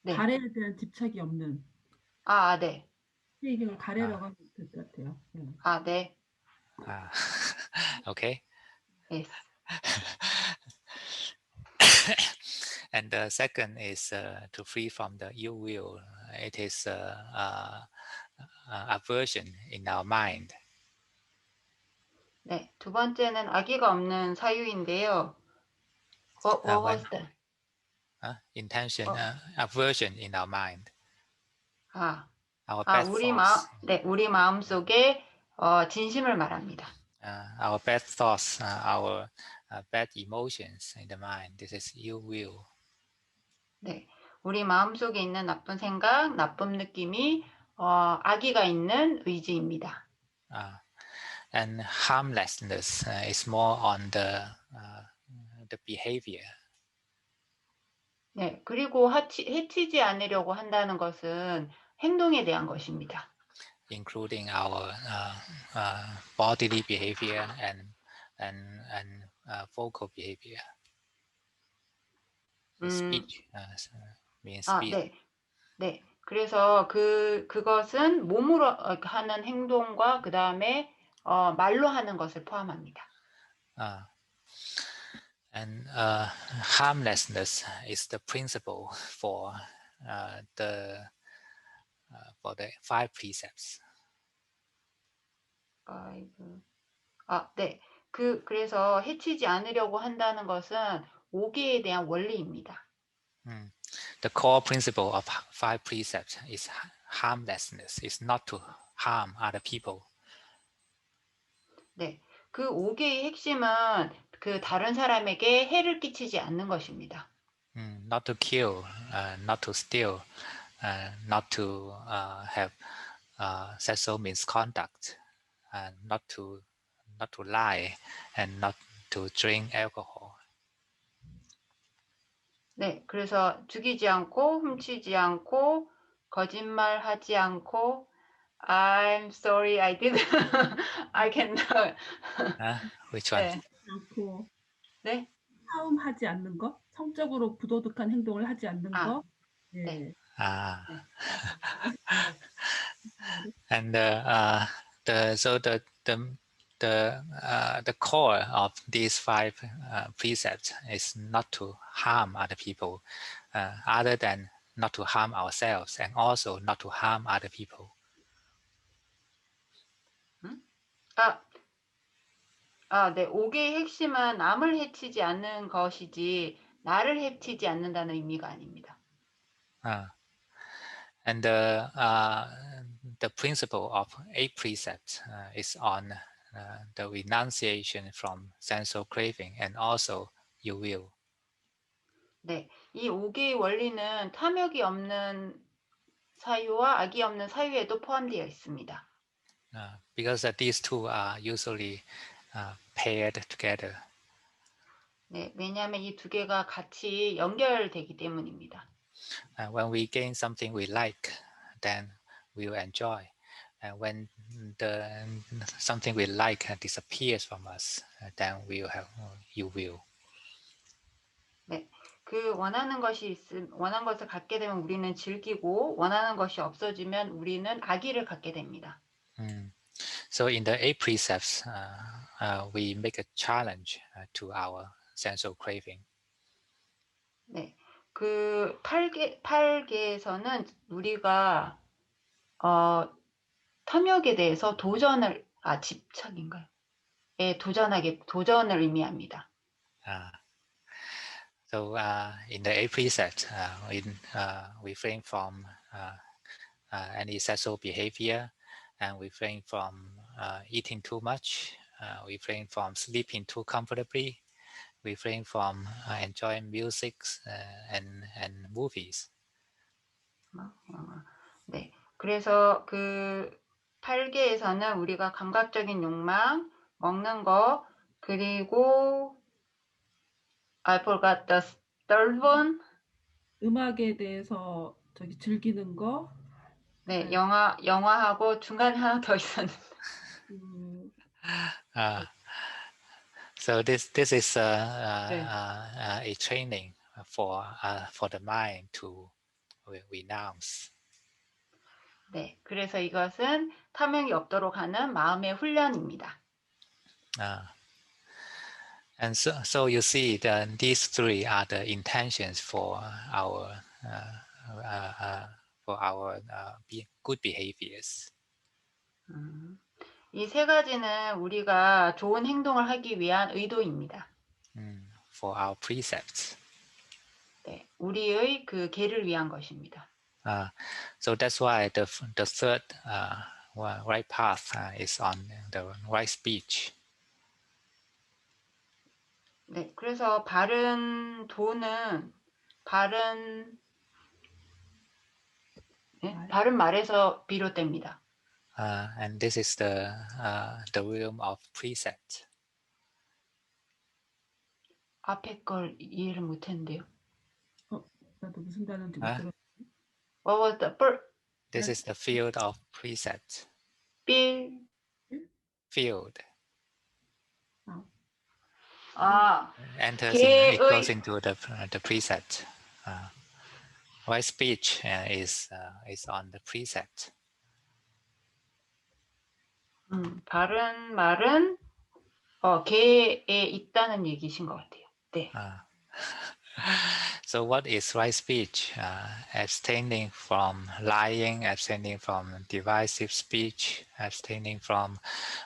네. 가래에 대한 집착이 없는. 네. 이걸 가래라고 하면 될 것 같아요. 네. Okay. Yes. And the second is to free from the ill will. It is aversion in our mind. 네, 두 번째는 악의가 없는 사유인데요. What was that? Intention, aversion in our mind. Our bad 우리 thoughts. 우리 마음 속에 진심을 말합니다. Our bad thoughts, our bad emotions in the mind. This is ill will. 네, 우리 마음 속에 있는 나쁜 생각, 나쁜 느낌이 악의가 있는 의지입니다. And harmlessness is more on the behavior. 네, 그리고 해치지 않으려고 한다는 것은 행동에 대한 것입니다. Including our bodily behavior and vocal behavior. Speech means speech. 네. 그래서 그것은 몸으로 하는 행동과 그 다음에 말로 하는 것을 포함합니다. And harmlessness is the principle for the five precepts. 네. 그래서 해치지 않으려고 한다는 것은 5개에 대한 원리입니다. The core principle of 5 precepts is harmlessness. It's not to harm other people. 네, 그 5개의 핵심은 그 다른 사람에게 해를 끼치지 않는 것입니다. Not to kill, not to steal, not to have sexual misconduct, not to lie, and not to drink alcohol. 네, 그래서 죽이지 않고 훔치지 않고 거짓말하지 않고 I'm sorry I didn't I cannot. Which one? 네. 않고 네. 사음하지 않는 거, 성적으로 부도덕한 행동을 하지 않는 거. 예. 네. And the core of these 5 precepts is not to harm other people, other than not to harm ourselves, and also not to harm other people. 네. 5개의 핵심은 남을 해치지 않는 것이지 나를 해치지 않는다는 의미가 아닙니다. And the principle of 8 precepts is on the renunciation from sensual craving, and also you will. 네, 이 5개의 원리는 탐욕이 없는 사유와 악이 없는 사유에도 포함되어 있습니다. Because these two are usually paired together. 네, 왜냐하면 이 두 개가 같이 연결되기 때문입니다. When we gain something we like, then we will enjoy. And when something we like disappears from us, then you will. 네, 그 원하는 것을 갖게 되면 우리는 즐기고 원하는 것이 없어지면 우리는 악의를 갖게 됩니다. So in the 8 precepts, we make a challenge to our sensual craving. 네, 그 8개에서는 우리가 탐욕에 대해서 집착인가요? 예, 도전을 의미합니다. So in the 8 precepts, we refrain from any sexual behavior, and we refrain from eating too much, we refrain from sleeping too comfortably, we refrain from enjoying music and movies. 네, 그래서 그 8개에서는 우리가 감각적인 욕망, 먹는 거, 그리고 I forgot the third one. 음악에 대해서 즐기는 거. 네, 영화하고 중간에 하나 더 있었는데. So this is a training for the mind to renounce. 네, 그래서 이것은 탐욕이 없도록 하는 마음의 훈련입니다. And so you see that these 3 are the intentions for our good behaviors. 이 3가지는 우리가 좋은 행동을 하기 위한 의도입니다. For our precepts. 네, 우리의 그 계를 위한 것입니다. So that's why the third right path is on the right speech. 네, 그래서 바른 도는 바른 말에서 비롯됩니다. And this is the realm of precept. 앞에 걸 이해를 못했는데요. 나도 무슨 단어인지 못 들었어. What was the first? This is the field of precept. Field. It goes into the precept. Right speech is on the precept. 바른 말은 개에 있다는 얘기신 것 같아요. 네. So what is right speech? Abstaining from lying, abstaining from divisive speech, abstaining from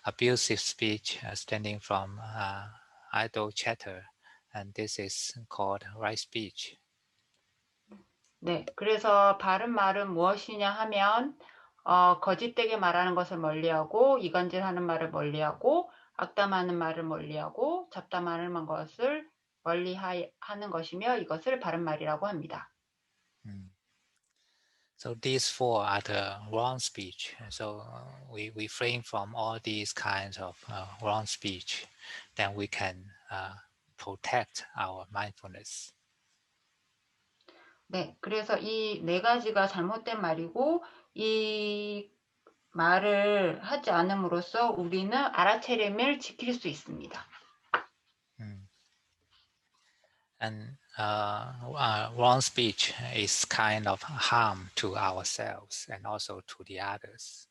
abusive speech, abstaining from idle chatter, and this is called right speech. 네, 그래서 바른 말은 무엇이냐 하면 거짓되게 말하는 것을 멀리하고 이간질하는 말을 멀리하고 악담하는 말을 멀리하고 잡담하는 것을 멀리하는 것이며 이것을 바른 말이라고 합니다. So these four are the wrong speech. So we refrain from all these kinds of wrong speech. Then we can protect our mindfulness. 네, 그래서 이 네 가지가 잘못된 말이고 이 말을 하지 않음으로써 우리는 알아차림을 지킬 수 있습니다. And wrong speech is kind of harm to ourselves and also to the others.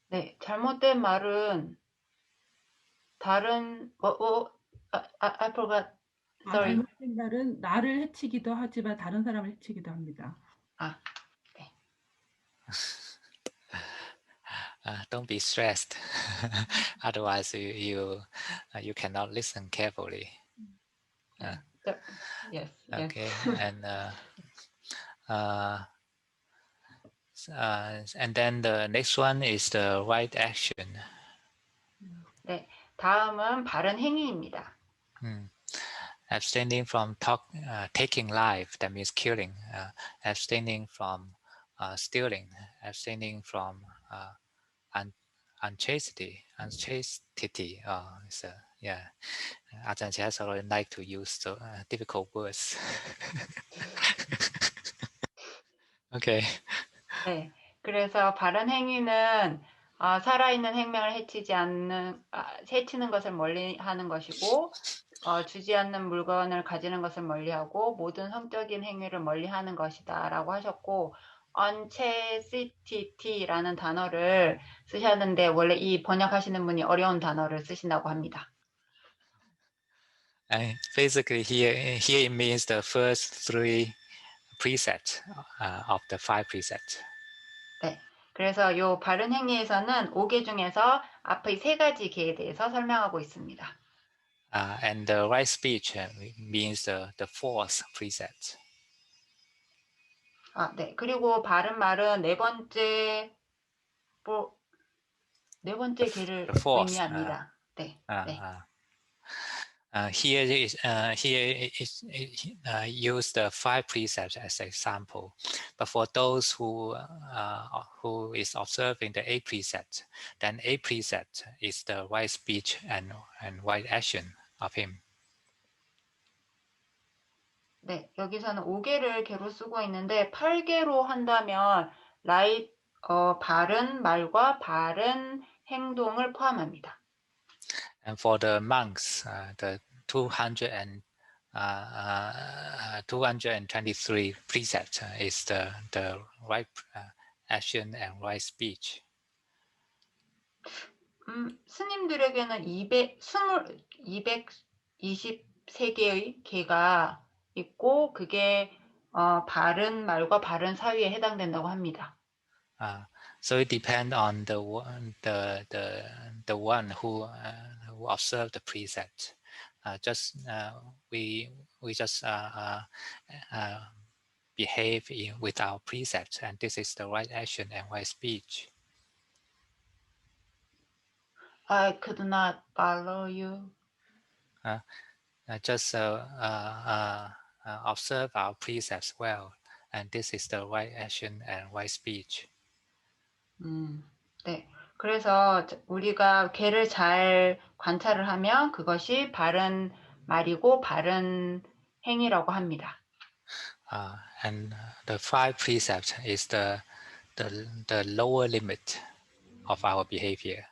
네, 잘못된 말은 다른 I forgot. Sorry. 잘못된 말은 나를 해치기도 하지만 다른 사람을 해치기도 합니다. 네. Don't be stressed. Otherwise, you cannot listen carefully. Yes. Okay, and then the next one is the right action. 네, 다음은 바른 행위입니다. Abstaining from taking life, that means killing. Abstaining from stealing. Abstaining from unchastity. Ajahn Chah like to use difficult words. Okay. 네, 그래서 바른 행위는 살아있는 생명을 해치는 것을 멀리하는 것이고 주지 않는 물건을 가지는 것을 멀리하고 모든 성적인 행위를 멀리하는 것이다라고 하셨고 unchastity라는 단어를 쓰셨는데 원래 이 번역하시는 분이 어려운 단어를 쓰신다고 합니다. Basically, here it means the first three precepts of the five precepts. 네, 그래서 요 바른 행위에서는 5개 중에서 앞의 3가지 계에 대해서 설명하고 있습니다. And the right speech means the fourth precept. 네, 그리고 바른 말은 네 번째 계를 의미합니다. 네. Here use the five precepts as example, but for those who is observing the 8 precepts, then 8 precept is the right speech and right action of him. 네, 여기서는 5개를 개로 쓰고 있는데 8개로 한다면 바른 말과 바른 행동을 포함합니다. And for the monks, the 223 precepts is the right action and right speech. 스님들에게는 223개의 계가 있고 그게 바른 말과 바른 사위에 해당된다고 합니다. So it depends on the one who observe the precept. We just behave with our precepts, and this is the right action and right speech. I could not follow you. Just observe our precepts well, and this is the right action and right speech. 네. 그래서 우리가 개를 잘 관찰을 하면 그것이 바른 말이고 바른 행위라고 합니다. And the five precepts is the lower limit of our behavior.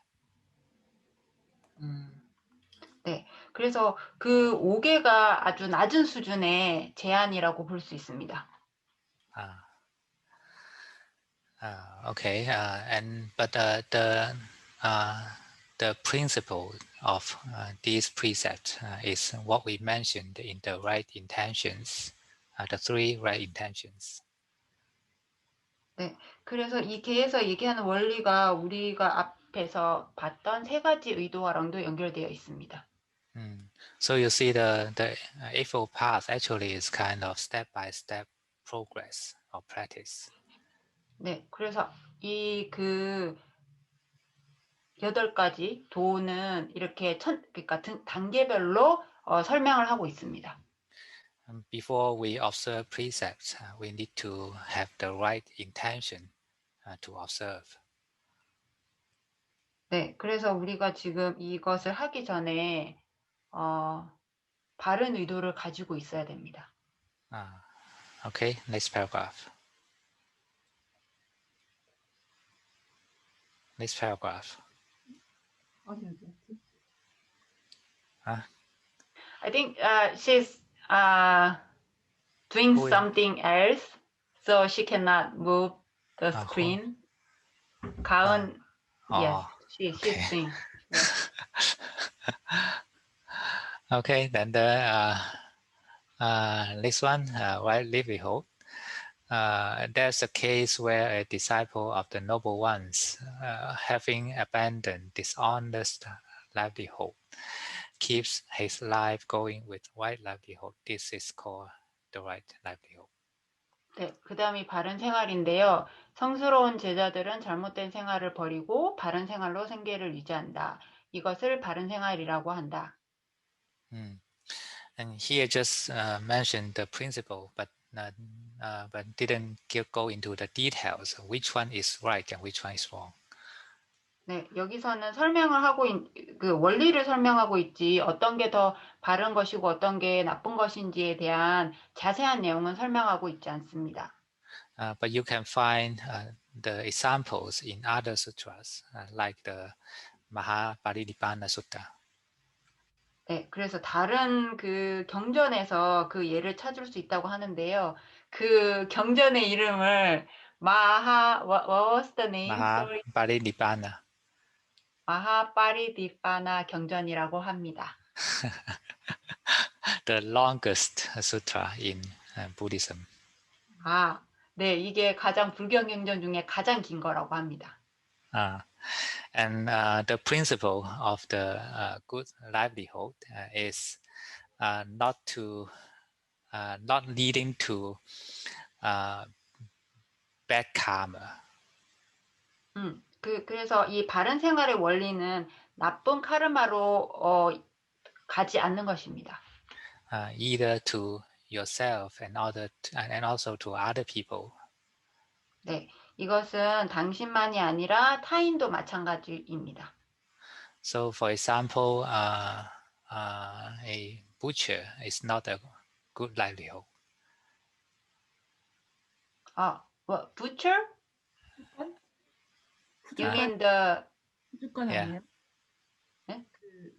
네. 그래서 그 5개가 아주 낮은 수준의 제한이라고 볼 수 있습니다. Okay. But the principle of these precepts is what we mentioned in the right intentions, the 3 right intentions. 네. 그래서 이 계에서 얘기하는 원리가 우리가 앞에서 봤던 3가지 의도와랑도 연결되어 있습니다. So you see the Eightfold Path actually is kind of step-by-step progress or practice. 네, 그래서 이 그 8가지 도는 이렇게 그러니까 단계별로 설명을 하고 있습니다. Before we observe precepts, we need to have the right intention to observe. 네, 그래서 우리가 지금 이것을 하기 전에 바른 의도를 가지고 있어야 됩니다. Okay, next paragraph. Next paragraph. I think she's doing something else, so she cannot move the screen. 가은, yes, she's doing. Yes. Okay, then the next one, right livelihood. There's a case where a disciple of the noble ones, having abandoned dishonest livelihood, keeps his life going with right livelihood. This is called the right livelihood. 네, 그 다음이 바른 생활인데요. 성스러운 제자들은 잘못된 생활을 버리고 바른 생활로 생계를 유지한다. 이것을 바른 생활이라고 한다. And here just mentioned the principle, but didn't go into the details. Which one is right and which one is wrong? 네, 여기서는 설명을 하고 그 원리를 설명하고 있지 어떤 게 더 바른 것이고 어떤 게 나쁜 것인지에 대한 자세한 내용은 설명하고 있지 않습니다. But you can find the examples in other sutras, like the Mahaparinibbana Sutta. 네, 그래서 다른 그 경전에서 그 예를 찾을 수 있다고 하는데요. 그 경전의 이름을 what was the name? Sorry. Mahaparinibbana. 마하파리디빠나 경전이라고 합니다. The longest sutra in Buddhism. 네, 이게 가장 불교 경전 중에 가장 긴 거라고 합니다. And the principle of the good livelihood is not leading to bad karma. 그래서 이 바른 생활의 원리는 나쁜 카르마로 가지 않는 것입니다. Either to yourself and also to other people. 네, 이것은 당신만이 아니라 타인도 마찬가지입니다. So, for example, a butcher is not a good livelihood. What, butcher? You mean the 푸주간 아니에요? 네?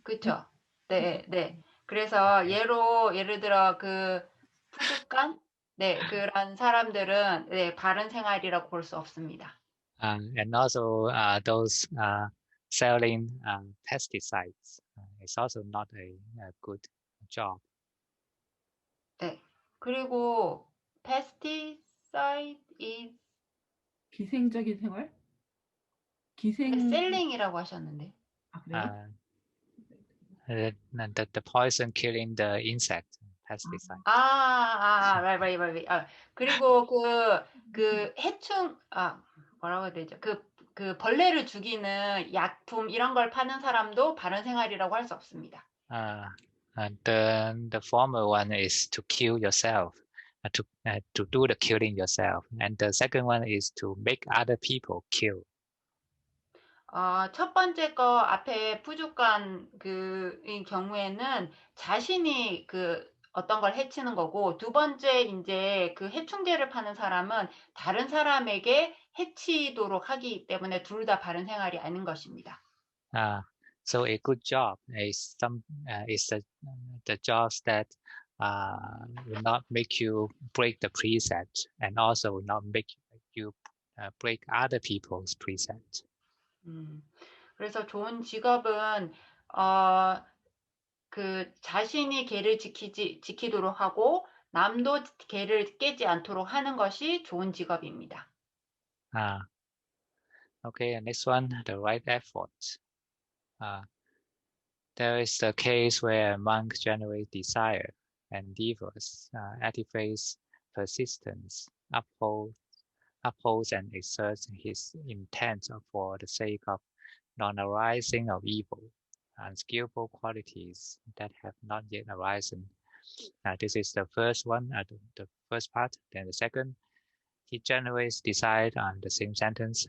그렇죠. 네, 네. 그래서 예를 들어 그 푸주간 네, 그런 사람들은 네, 바른 생활이라고 볼 수 없습니다. And also those selling pesticides is also not a good job. 네. 그리고 pesticide is 기생적인 생활? selling이라고 하셨는데. 그래요? The poison killing the insect pesticide. right. 그리고 그 해충 뭐라고 해야 되죠? 그 벌레를 죽이는 약품 이런 걸 파는 사람도 바른 생활이라고 할 수 없습니다. The former one is to kill yourself, to do the killing yourself, and the second one is to make other people kill. 첫 번째 거 앞에 푸주간 이 경우에는 자신이 그 어떤 걸 해치는 거고 두 번째 이제 그 해충제를 파는 사람은 다른 사람에게 해치도록 하기 때문에 둘 다 바른 생활이 아닌 것입니다. So a good job is the jobs that will not make you break the precept and also will not make you break other people's precept. 그래서 좋은 직업은 그 자신이 계를 지키도록 하고 남도 계를 깨지 않도록 하는 것이 좋은 직업입니다. Okay, next one, the right effort. There is the case where a monk generates desire, endeavors, activates persistence, upholds and exerts his intent for the sake of non-arising of evil, unskillful qualities that have not yet arisen. This is the first one, the first part. Then the second, he generates desire on the same sentence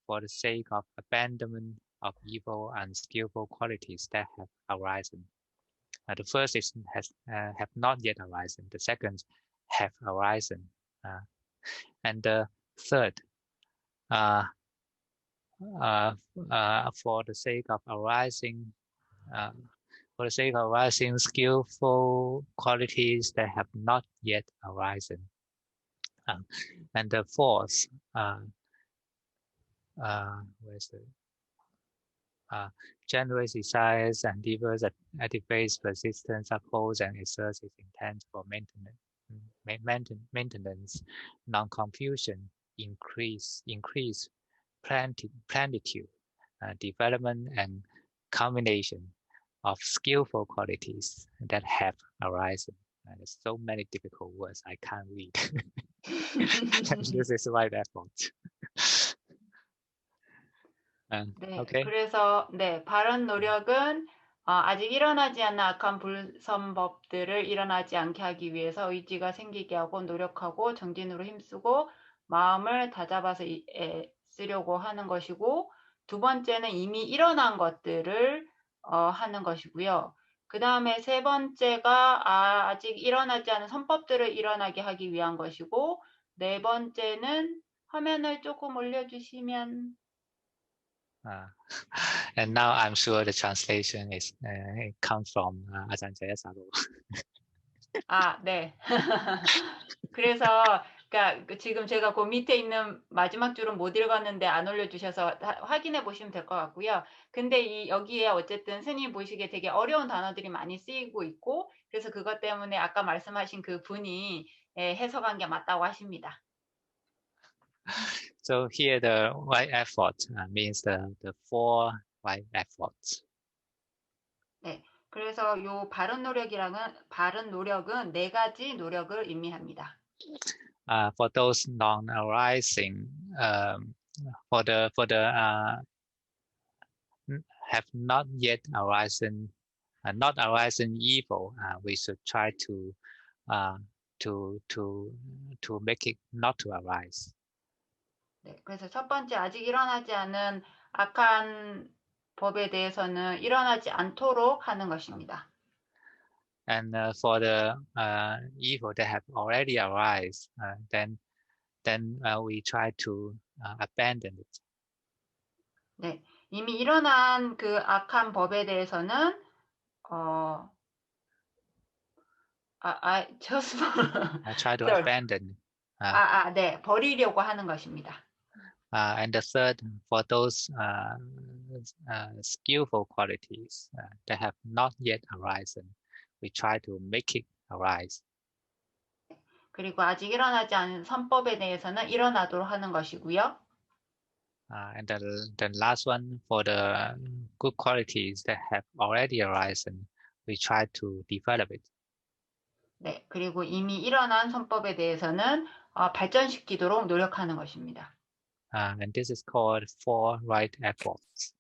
for the sake of abandonment of evil and skillful qualities that have arisen. The first is have not yet arisen. The second have arisen, and the third for the sake of arising. For the sake of arising skillful qualities that have not yet arisen. And the fourth, where's the generates desires and endeavors that activates persistence, upholds and exerts its intent for maintenance, non-confusion, increase, plenitude, development and culmination of skillful qualities that have arisen. There's so many difficult words I can't read. This is right effort. 네, okay. 그래서 네, 바른 노력은 아직 일어나지 않은 악한 불선법들을 일어나지 않게 하기 위해서 의지가 생기게 하고 노력하고 정진으로 힘쓰고 마음을 다잡아서 쓰려고 하는 것이고, 두 번째는 이미 일어난 것들을 하는 것이고요. 그 다음에 세 번째가 아직 일어나지 않은 선법들을 일어나게 하기 위한 것이고, 네 번째는 화면을 조금 올려주시면 And now I'm sure the translation is comes from Ajahn Jayasaro. 네. 그래서 그러니까 지금 제가 그 밑에 있는 마지막 줄은 못 읽었는데 안 올려주셔서 확인해 보시면 될 것 같고요. 근데 여기에 어쨌든 스님 보시기에 되게 어려운 단어들이 많이 쓰이고 있고, 그래서 그것 때문에 아까 말씀하신 그 분이 해석한 게 맞다고 하십니다. So here the right effort means the four right efforts. 네. 그래서 요 바른 노력은 네 가지 노력을 의미합니다. For those non-arising, for the have not yet arisen, not arisen evil, we should try to make it not to arise. 네, 그래서 첫 번째 아직 일어나지 않은 악한 법에 대해서는 일어나지 않도록 하는 것입니다. And for the evil that have already arisen, then we try to abandon it. 네, 이미 일어난 그 악한 법에 대해서는 just try to sorry. abandon. 네, 버리려고 하는 것입니다. And the third, for those skillful qualities that have not yet arisen, we try to make it arise. 그리고 아직 일어나지 않은 선법에 대해서는 일어나도록 하는 것이고요. And the last one, for the good qualities that have already arisen, we try to develop it. 네, 그리고 이미 일어난 선법에 대해서는 발전시키도록 노력하는 것입니다. And this is called four right efforts.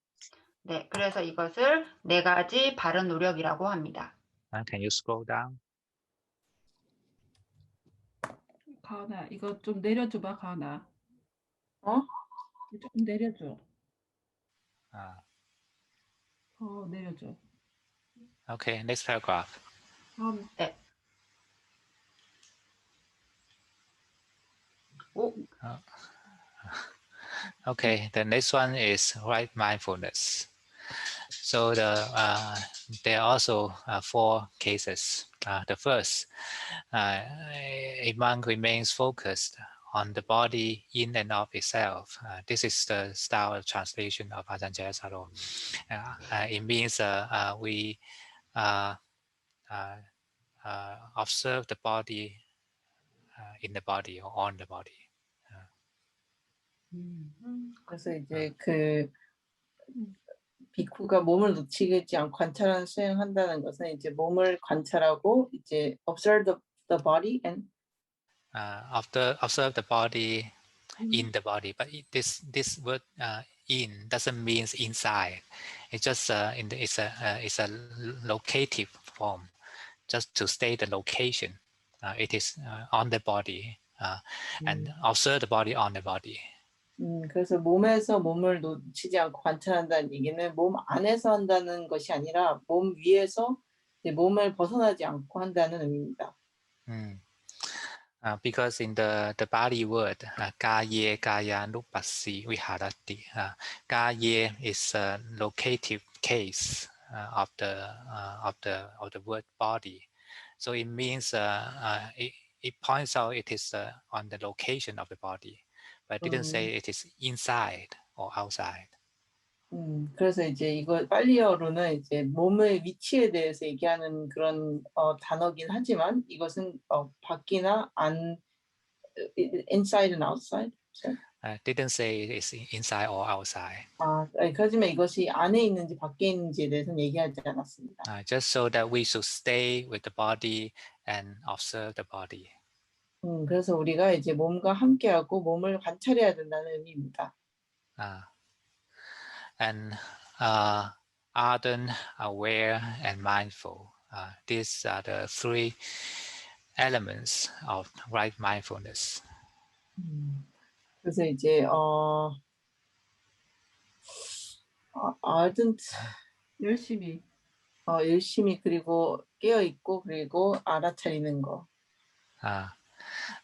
네, 그래서 이것을 네 가지 바른 노력이라고 합니다. Can you scroll down? 가은아, 이거 좀 내려줘봐, 가은아. 조금 내려줘. 내려줘. Okay, next paragraph. 네. Okay, the next one is right mindfulness. So there are also four cases. The first, a monk remains focused on the body in and of itself. This is the style of translation of Ajahn Jayasaro. It means we observe the body in the body or on the body. 그래서 이제 그 비쿠가 몸을 놓치지 않고 관찰하는 수행한다는 것은 이제 몸을 관찰하고 이제 observe the body and observe the body in the body, but this word in doesn't mean inside. It's just it's a locative form, just to state the location. It is on the body, and observe the body on the body. 그래서 몸에서 몸을 놓치지 않고 관찰한다는 얘기는 몸 안에서 한다는 것이 아니라 몸 위에서 이제 몸을 벗어나지 않고 한다는 의미입니다. Because in the Bali word, kaye kayanupassi viharati, kaye is a locative case of the word body, so it means it points out it is on the location of the body, but it didn't say it is inside or outside. 그래서 이제 이거 빨리어로는 이제 몸의 위치에 대해서 얘기하는 그런 단어긴 하지만 이것은 밖이나 안 inside and outside. Didn't say it is inside or outside. 하지만 이것이 안에 있는지 밖에 있는지에 대해서는 얘기하지 않았습니다. Just so that we should stay with the body and observe the body. 그래서 우리가 이제 몸과 함께하고 몸을 관찰해야 된다는 의미입니다. And ardent, aware, and mindful. These are the three elements of right mindfulness. 그래서 이제 ardent, 열심히. 열심히 그리고 깨어 있고 그리고 알아차리는 거.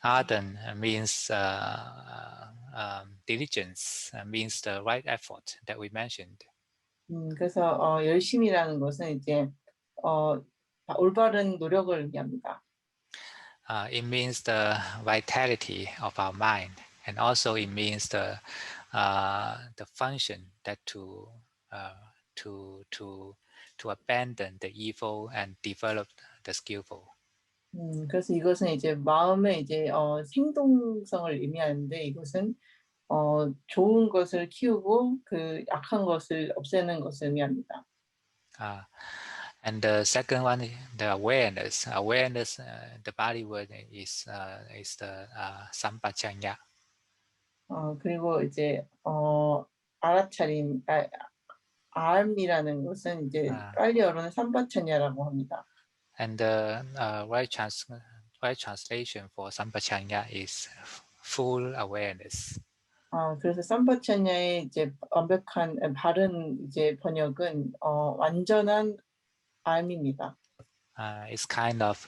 Ardent means diligence, means the right effort that we mentioned. 그래서 열심이라는 것은 이제 올바른 노력을 의미합니다. It means the vitality of our mind, and also it means the function that to abandon the evil and develop the skillful. 그래서 이것은 이제 마음의 이제 생동성을 의미하는데 이것은 좋은 것을 키우고 그 악한 것을 없애는 것을 의미합니다. And the second one, the awareness. Awareness, the Bali word is the sampajanya. 그리고 이제 알아차림, 알이라는 것은 이제 빨리어로는 삼바차냐라고 합니다. And the right translation for sampajanya is full awareness. 그래서 삼바차냐의 이제 완벽한 바른 이제 번역은 완전한 알입니다. It's kind of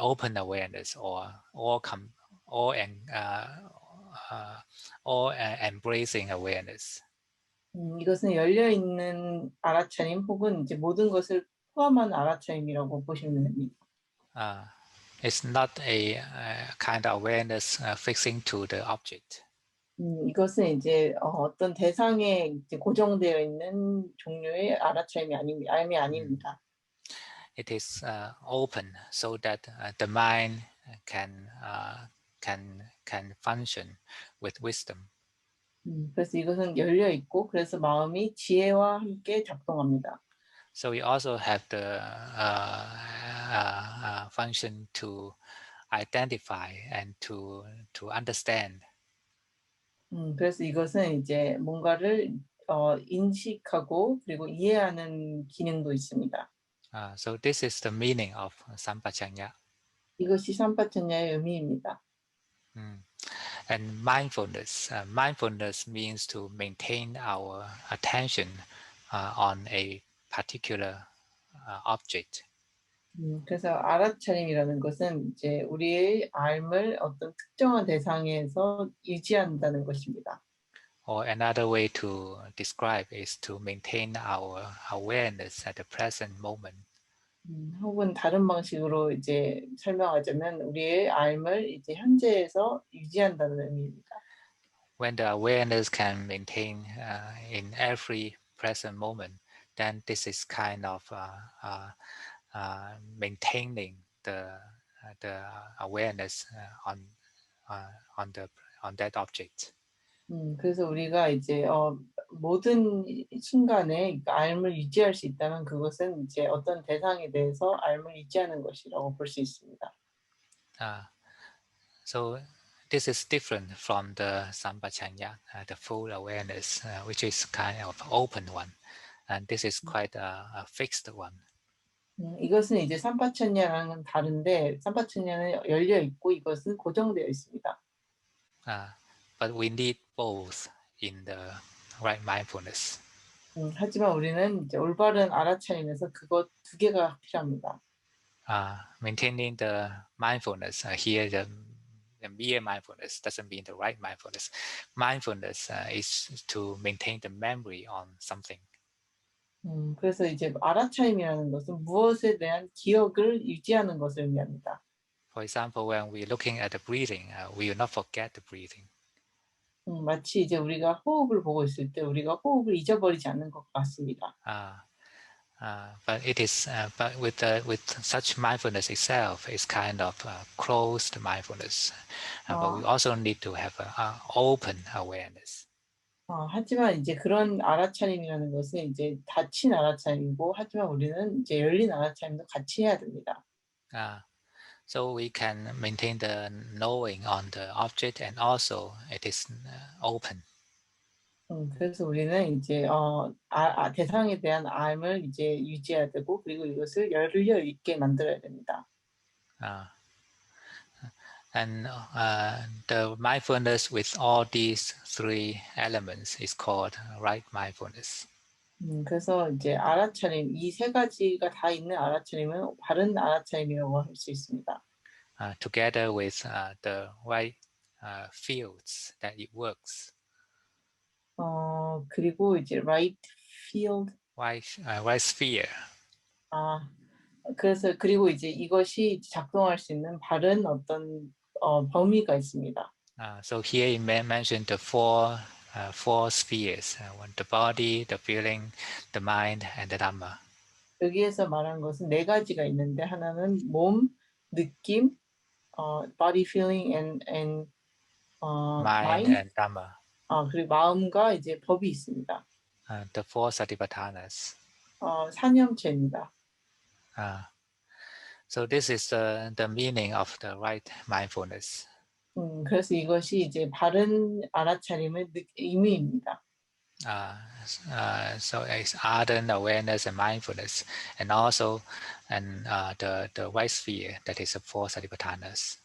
open awareness or all embracing awareness. 이것은 열려 있는 알아차림 혹은 이제 모든 것을 포함한 알아차림이라고 보시면 됩니다. It's not a kind of awareness fixing to the object. 이것은 이제 어떤 대상에 이제 고정되어 있는 종류의 알아차림이 알미 아닙니다. It is open so that the mind can function with wisdom. 그래서 이것은 열려 있고 그래서 마음이 지혜와 함께 작동합니다. So we also have the function to identify and to understand. 그래서 이것은 이제 뭔가를 인식하고 그리고 이해하는 기능도 있습니다. So this is the meaning of sampajanya. 이것이 삼파천야의 의미입니다. And mindfulness. Mindfulness means to maintain our attention on a particular object. 그래서 알아차림이라는 것은 이제 우리의 알을 어떤 특정한 대상에서 유지한다는 것입니다. Or another way to describe is to maintain our awareness at the present moment. 혹은 다른 방식으로 이제 설명하자면 우리의 알을 이제 현재에서 유지한다는 의미입니다. When the awareness can maintain in every present moment, then this is kind of maintaining the awareness on that object. 그래서 우리가 이제 모든 순간에 알을 유지할 수 있다면 그것은 이제 어떤 대상에 대해서 알을 유지하는 것이라고 볼 수 있습니다. So this is different from the sampajanya, the full awareness, which is kind of open one, and this is quite a fixed one. 이것은 이제 삼파천냐랑은 다른데 삼파천냐는 열려 있고 이것은 고정되어 있습니다. But we need both in the right mindfulness. 하지만 우리는 이제 올바른 알아차림에서 그것 두 개가 필요합니다. Maintaining the mindfulness here, the mere mindfulness doesn't mean the right mindfulness. Mindfulness is to maintain the memory on something. 그래서 이제 알아차림이라는 것은 무엇에 대한 기억을 유지하는 것을 의미합니다. For example, when we're looking at the breathing, we will not forget the breathing. 마치 이제 우리가 호흡을 보고 있을 때 우리가 호흡을 잊어버리지 않는 것 같습니다. But it is, but with such mindfulness itself, it's kind of closed mindfulness. But we also need to have an open awareness. 하지만 이제 그런 알아차림이라는 것은 이제 닫힌 알아차림이고, 하지만 우리는 이제 열린 알아차림도 같이 해야 됩니다. So we can maintain the knowing on the object, and also it is open. 그래서 우리는 이제 대상에 대한 암을 이제 유지해야 되고, 그리고 이것을 열려 있게 만들어야 됩니다. And the mindfulness with all these three elements is called right mindfulness. 그래서 이제 알아차림, 이 세 가지가 다 있는 알아차림은 바른 알아차림이라고 할 수 있습니다. Together with the right fields that it works. 그리고 이제 right field, right sphere. 그래서 그리고 이제 이것이 작동할 수 있는 바른 어떤 범위가 있습니다. So here he mentioned the four spheres: the body, the feeling, the mind, and the Dhamma. 여기에서 말한 것은 네 가지가 있는데, 하나는 몸, 느낌, body feeling and mind and Dhamma. 그리고 마음과 이제 법이 있습니다. The four Satipatthanas. 사념체입니다. So this is the meaning of the right mindfulness. 그래서 이것이 이제 바른 알아차림의 의미입니다. So it's ardent awareness and mindfulness, and also the right sphere, that is the four Satipatthanas.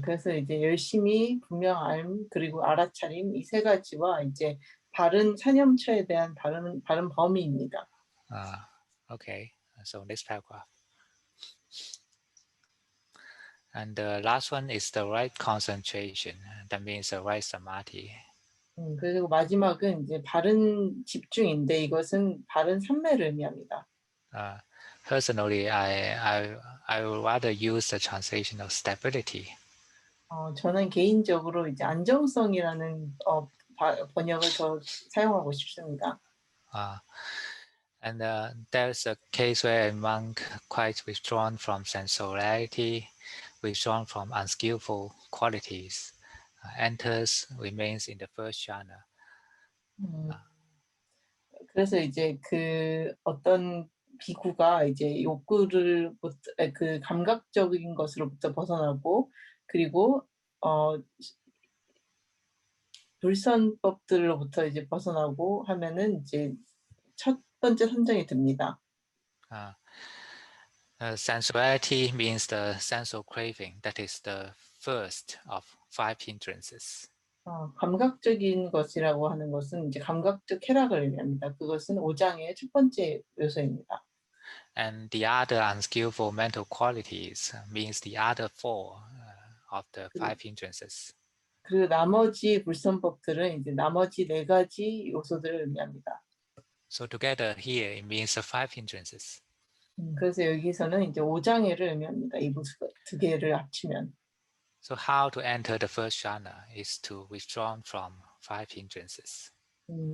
그래서 이제 열심히 분명함 그리고 알아차림 이 세 가지와 이제 바른 사념처에 대한 바른 범위입니다. Okay, so next paragraph. And the last one is the right concentration. That means the right samadhi. 그리고 마지막은 이제 바른 집중인데 이것은 바른 삼매를 의미합니다. Personally, I would rather use the translation of stability. 저는 개인적으로 이제 안정성이라는 번역을 더 사용하고 싶습니다. And there's a case where a monk, quite withdrawn from sensuality, withdrawn from unskillful qualities, enters, remains in the first jhana. 그래서 이제 그 어떤 비구가 이제 욕구를 그 감각적인 것으로부터 벗어나고, 그리고 불선법들로부터 이제 벗어나고 하면은 이제 첫 번째 선정이 듭니다. Sensuality means the sensual craving. That is the first of five hindrances. 감각적인 것이라고 하는 것은 이제 감각적 쾌락을 의미합니다. 그것은 5장의 첫 번째 요소입니다. And the other unskillful mental qualities means the other four of the five hindrances. 그리고 나머지 불선법들은 이제 나머지 네 가지 요소들을 의미합니다. So together here it means the five hindrances. 그래서 여기서는 이제 5장애를 의미합니다. 이 두 개를 합치면. So how to enter the first jhana is to withdraw from five hindrances.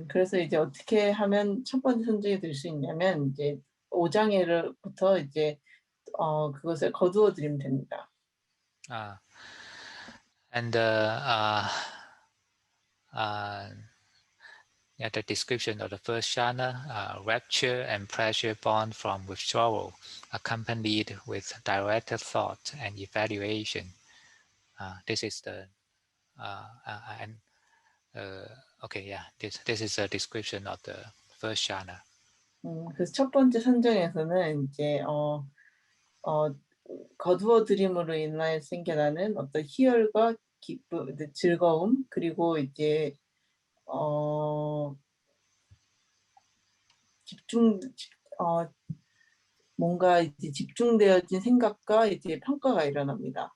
그래서 이제 어떻게 하면 첫 번째 선정이 될 수 있냐면 이제 5장애를부터 이제 그것을 거두어 드리면 됩니다. And the description of the first jhana, rapture and pleasure born from withdrawal, accompanied with directed thought and evaluation. This is the okay, yeah. This is a description of the first jhana. 그래서 첫 번째 선정에서는 이제 거두어들임으로 인하여 생겨나는 어떤 희열과 기쁨, 즐거움, 그리고 이제 뭔가 이제 집중되어진 생각과 이제 평가가 일어납니다.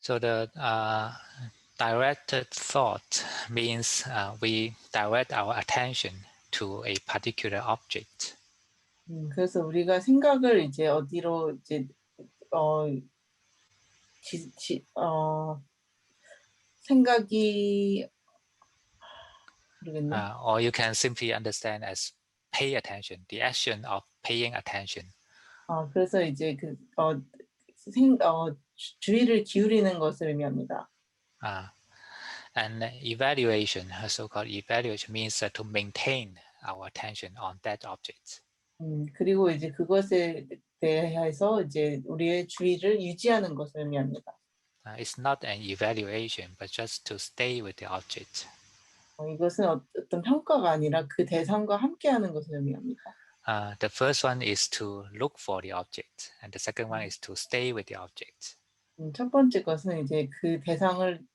So the directed thought means we direct our attention to a particular object. 그래서 우리가 생각을 이제 어디로 이제 생각이 모르겠네. Or you can simply understand as pay attention, the action of paying attention. 그래서 이제 주의를 기울이는 것을 의미합니다. And evaluation, so-called evaluation, means to maintain our attention on that object. 그리고 이제 그것에 대해서 이제 우리의 주의를 유지하는 것을 의미합니다. It's not an evaluation, but just to stay with the object. 이것은 어떤 평가가 아니라 그 대상과 함께하는 것을 의미합니다. The first one is to look for the object, and the second one is to stay with the object. 첫 번째 것은 이제 그 대상을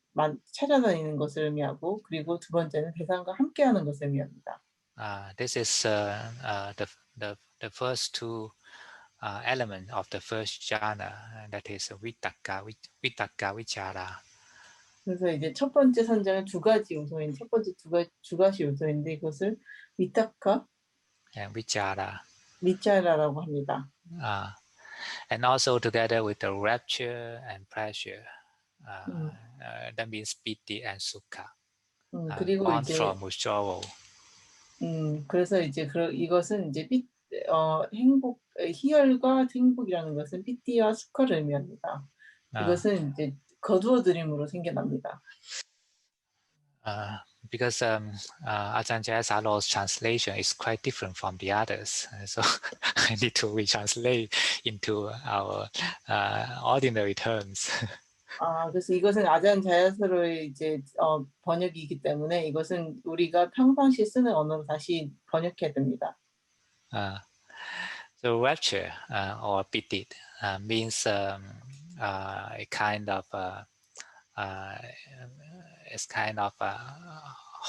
찾아다니는 것을 의미하고, 그리고 두 번째는 대상과 함께하는 것을 의미합니다. This is the first two element of the first jhana, that is vitakka, vichara. 그래서 이제 첫 번째 선정은 두 가지 요소인, 첫 번째 두 가지 요소인데 이것을 위타카, and 위차라라고 합니다. And also together with the rapture and pleasure, that means piti and sukha, 그리고 born 이제 from withdrawal. 그래서 이제 이것은 이제 행복, 희열과 행복이라는 것은 피티와 수카를 의미합니다. 이것은 이제 거두어들임으로 생겨납니다. Because Ajahn Jayasalo's translation is quite different from the others, so I need to retranslate into our ordinary terms. 그래서 이것은 아잔 자야스로의 이제 번역이기 때문에 이것은 우리가 평상시 쓰는 언어로 다시 번역해야 됩니다. So rapture or piti means a kind of it's kind of a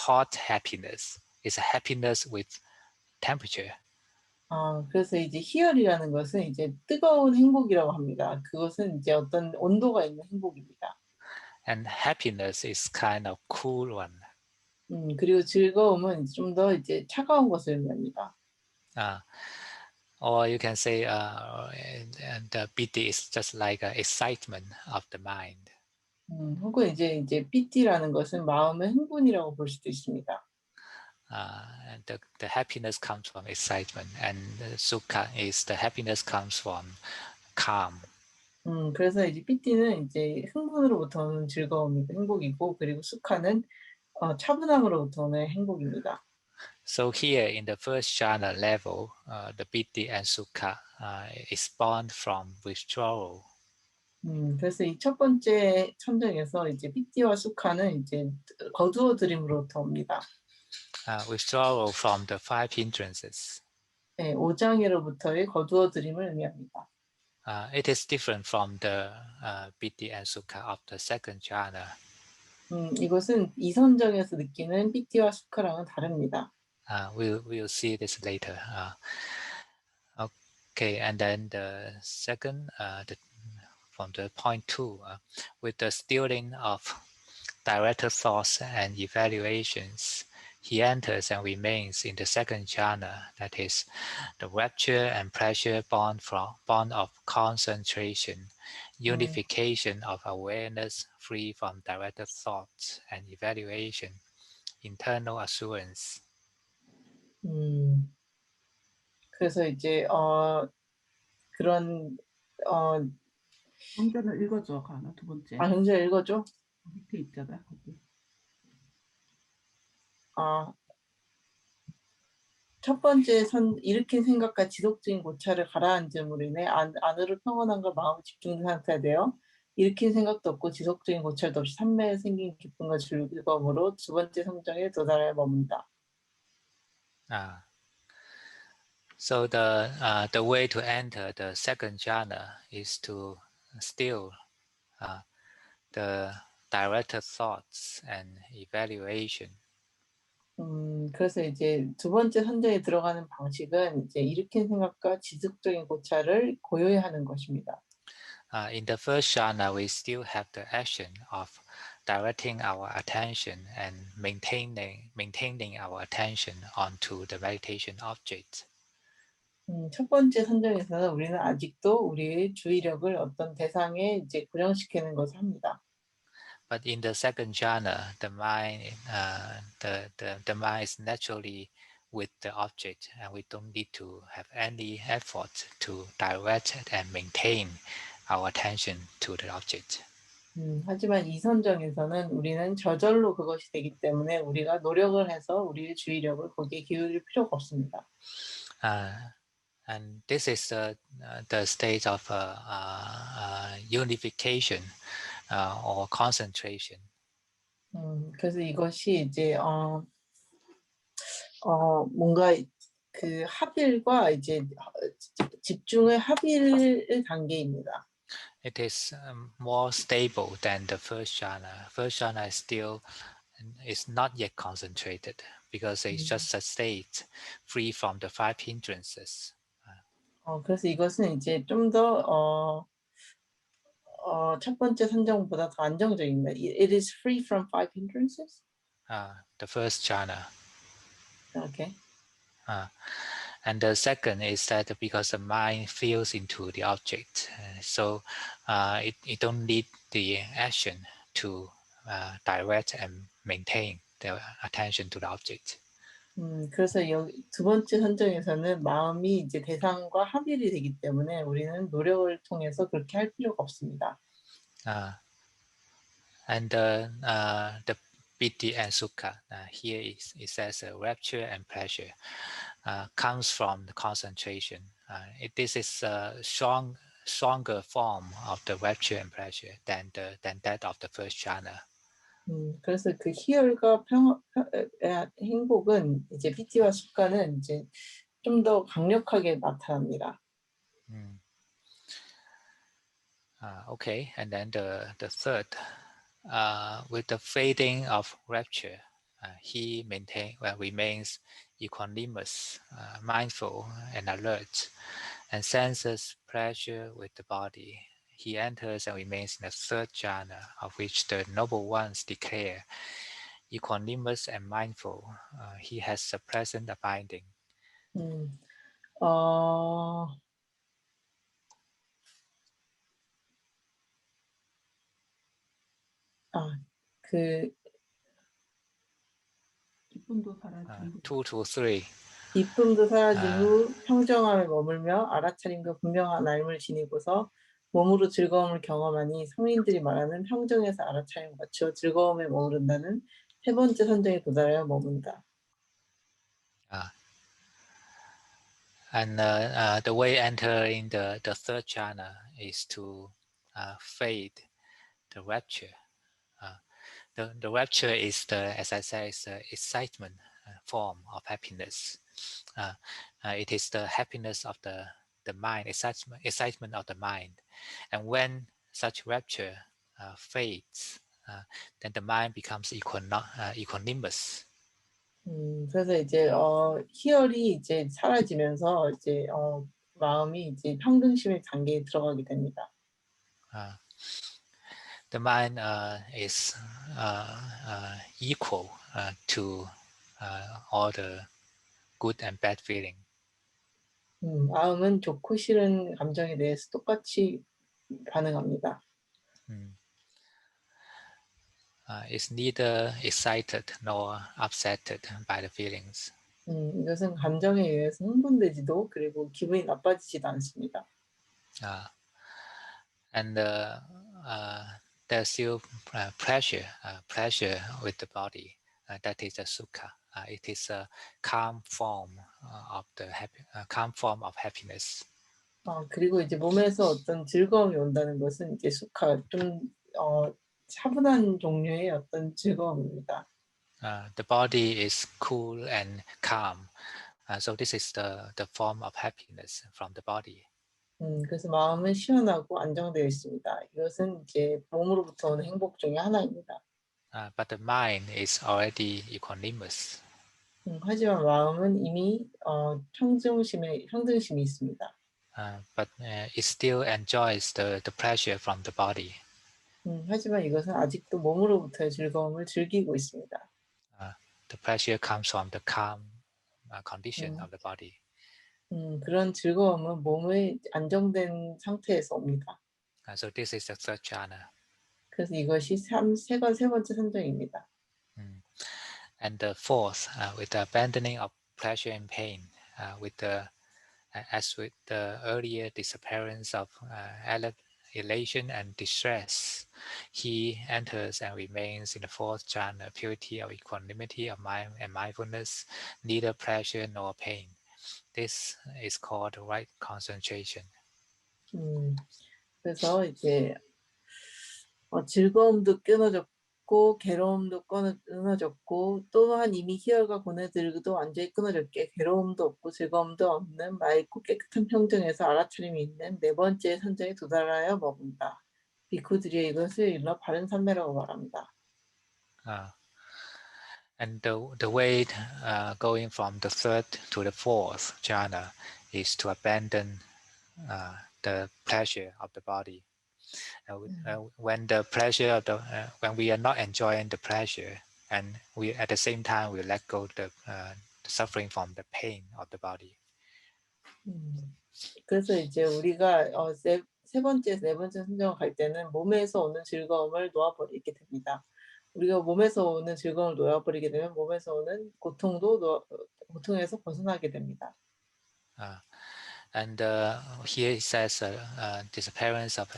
hot happiness. It's a happiness with temperature. 그래서 이제 희열이라는 것은 이제 뜨거운 행복이라고 합니다. 그것은 이제 어떤 온도가 있는 행복입니다. And happiness is kind of cool one. 그리고 즐거움은 좀 더 이제 차가운 것을 의미합니다. Or you can say the piti is just like an excitement of the mind. 혹은 이제 피티라는 것은 마음의 흥분이라고 볼 수도 있습니다. The happiness comes from excitement, and the sukha is the happiness comes from calm. 그래서 이제 피티는 이제 흥분으로부터 오는 즐거움이고 행복이고, 그리고 수카는 차분함으로부터 오는 행복입니다. So here in the first jhana level, the piti and sukha is born from withdrawal. 그래서 이 첫 번째 천정에서 이제 피티와 수카는 이제 거두어들임으로부터 옵니다. Withdrawal from the five hindrances. 네, 오장애로부터의 거두어들임을 의미합니다. It is different from the piti and sukha of the second jhana. 이것은 이 선정에서 느끼는 피티와 수카랑은 다릅니다. We'll see this later. Okay, and then the second, from the point 2, with the stilling of directed thoughts and evaluations, he enters and remains in the second jhana, that is, the rapture and pleasure born of concentration, unification of awareness free from directed thoughts and evaluation, internal assurance. 그래서 이제 그런 경전을 읽어줘, 가나 두 번째. 경전 읽어줘. 밑에 있잖아, 거기. 첫 번째 일으킨 생각과 지속적인 고찰을 가라앉음으로 인해 안으로 평온함과 마음을 집중된 상태가 되어 일으킨 생각도 없고 지속적인 고찰도 없이 삼매에 생긴 기쁨과 즐거움으로 두 번째 성정에 도달하여 머문다. So the way to enter the second jhana is to still the directed thoughts and evaluation. 그래서 이제 두 번째 선정에 들어가는 방식은 이제 일으킨 생각과 지속적인 고찰을 고요히 하는 것입니다. In the first jhana, we still have the action of directing our attention and maintaining our attention onto the meditation object. 첫 번째 선정에서는 우리는 아직도 우리의 주의력을 어떤 대상에 이제 고정시키는 것을 합니다. But in the second jhana, the mind is naturally with the object, and we don't need to have any effort to direct and maintain our attention to the object. 하지만 이 선정에서는 우리는 저절로 그것이 되기 때문에 우리가 노력을 해서 우리의 주의력을 거기에 기울일 필요가 없습니다. And this is the state of unification or concentration. 그래서 이것이 이제 뭔가 그 합일과 이제 집중의 합일 단계입니다. It is more stable than the first jhana. First jhana is not yet concentrated because it's just a state free from the five hindrances. 그래서 이것은 이제 좀 더 첫 번째 선정보다 더 안정적입니다. It is free from five hindrances. The first jhana. Okay. And the second is that because the mind feels into the object, so it don't need the action to direct and maintain the attention to the object. 그래서 여기 두 번째 선정에서는 마음이 이제 대상과 합일이 되기 때문에 우리는 노력을 통해서 그렇게 할 필요가 없습니다. And the piti and sukha, here it says rapture and pleasure comes from the concentration. This is a stronger form of the rapture and pleasure than that of the first jhana. 그래서 그 희열과 행복은 이제 피티와 숙가는 이제 좀 더 강력하게 나타납니다. Okay, and then the third, with the fading of rapture, he remains equanimous, mindful, and alert, and senses pleasure with the body. He enters and remains in the third jhana, of which the noble ones declare, equanimous and mindful, he has a present abiding. 기쁨도 사라진 후. 2 to 3. 기쁨도 사라진 후 평정함에 머물며 알아차림과 분명한 알을 지니고서 몸으로 즐거움을 경험하니 성인들이 말하는 평정에서 알아차림을 갖추어 즐거움에 머무른다는 세 번째 선정에 도달하여 머문다. And the way entering the third jhana is to fade the rapture. The rapture is as I said, is the excitement form of happiness. It is the happiness of the mind, excitement of the mind. And when such rapture fades, then the mind becomes equanimous. 그래서 이제 희열이 이제 사라지면서 이제 마음이 이제 평등심의 단계에 들어가게 됩니다. The mind is equal to all the good and bad feeling. 마음은 좋고 싫은 감정에 대해서 똑같이 반응합니다. It's neither excited nor upset by the feelings. 이것은 감정에 의해서 흥분되지도 그리고 기분이 나빠지지도 않습니다. And there's still pleasure with the body. That is the sukha. it is a calm form calm form of happiness. 그리고 이제 몸에서 어떤 즐거움이 온다는 것은 이제 수카 좀 차분한 종류의 어떤 즐거움입니다. The body is cool and calm, so this is the form of happiness from the body. 그래서 마음은 시원하고 안정되어 있습니다. 이것은 이제 몸으로부터 오는 행복 중에 하나입니다. But the mind is already equanimous. 하지만 마음은 이미 평등심이 있습니다. But it still enjoys the pleasure from the body. 하지만 이것은 아직도 몸으로부터의 즐거움을 즐기고 있습니다. The pleasure comes from the calm condition of the body. 그런 즐거움은 몸의 안정된 상태에서 옵니다. So this is the third jhana. 그래서 이것이 세 번째 선정입니다. And the fourth, with the abandoning of pleasure and pain, as with the earlier disappearance of elation and distress, he enters and remains in the fourth jhana, purity of equanimity of mind and mindfulness, neither pleasure nor pain. This is called right concentration. 그래서 이제 즐거움도 끊어졌고 괴로움도 끊어졌고 또한 이미 희열과 고뇌들도 완전히 끊어졌기에 괴로움도 없고 즐거움도 없는 맑고 깨끗한 평정에서 알아차림이 있는 네 번째 선정에 도달하여 머문다. 비쿠들이 이것을 일러 바른 삼매라고 말합니다. And the way going from the third to the fourth jhana is to abandon the pleasure of the body. When the pleasure of when we are not enjoying the pleasure, and we at the same time we let go the suffering from the pain of the body. 그래서 이제 우리가 네 번째 선정을 갈 때는 몸에서 오는 즐거움을 놓아버리게 됩니다. 우리가 몸에서 오는 즐거움을 놓아버리게 되면 몸에서 오는 고통에서 벗어나게 됩니다. And here it says disappearance of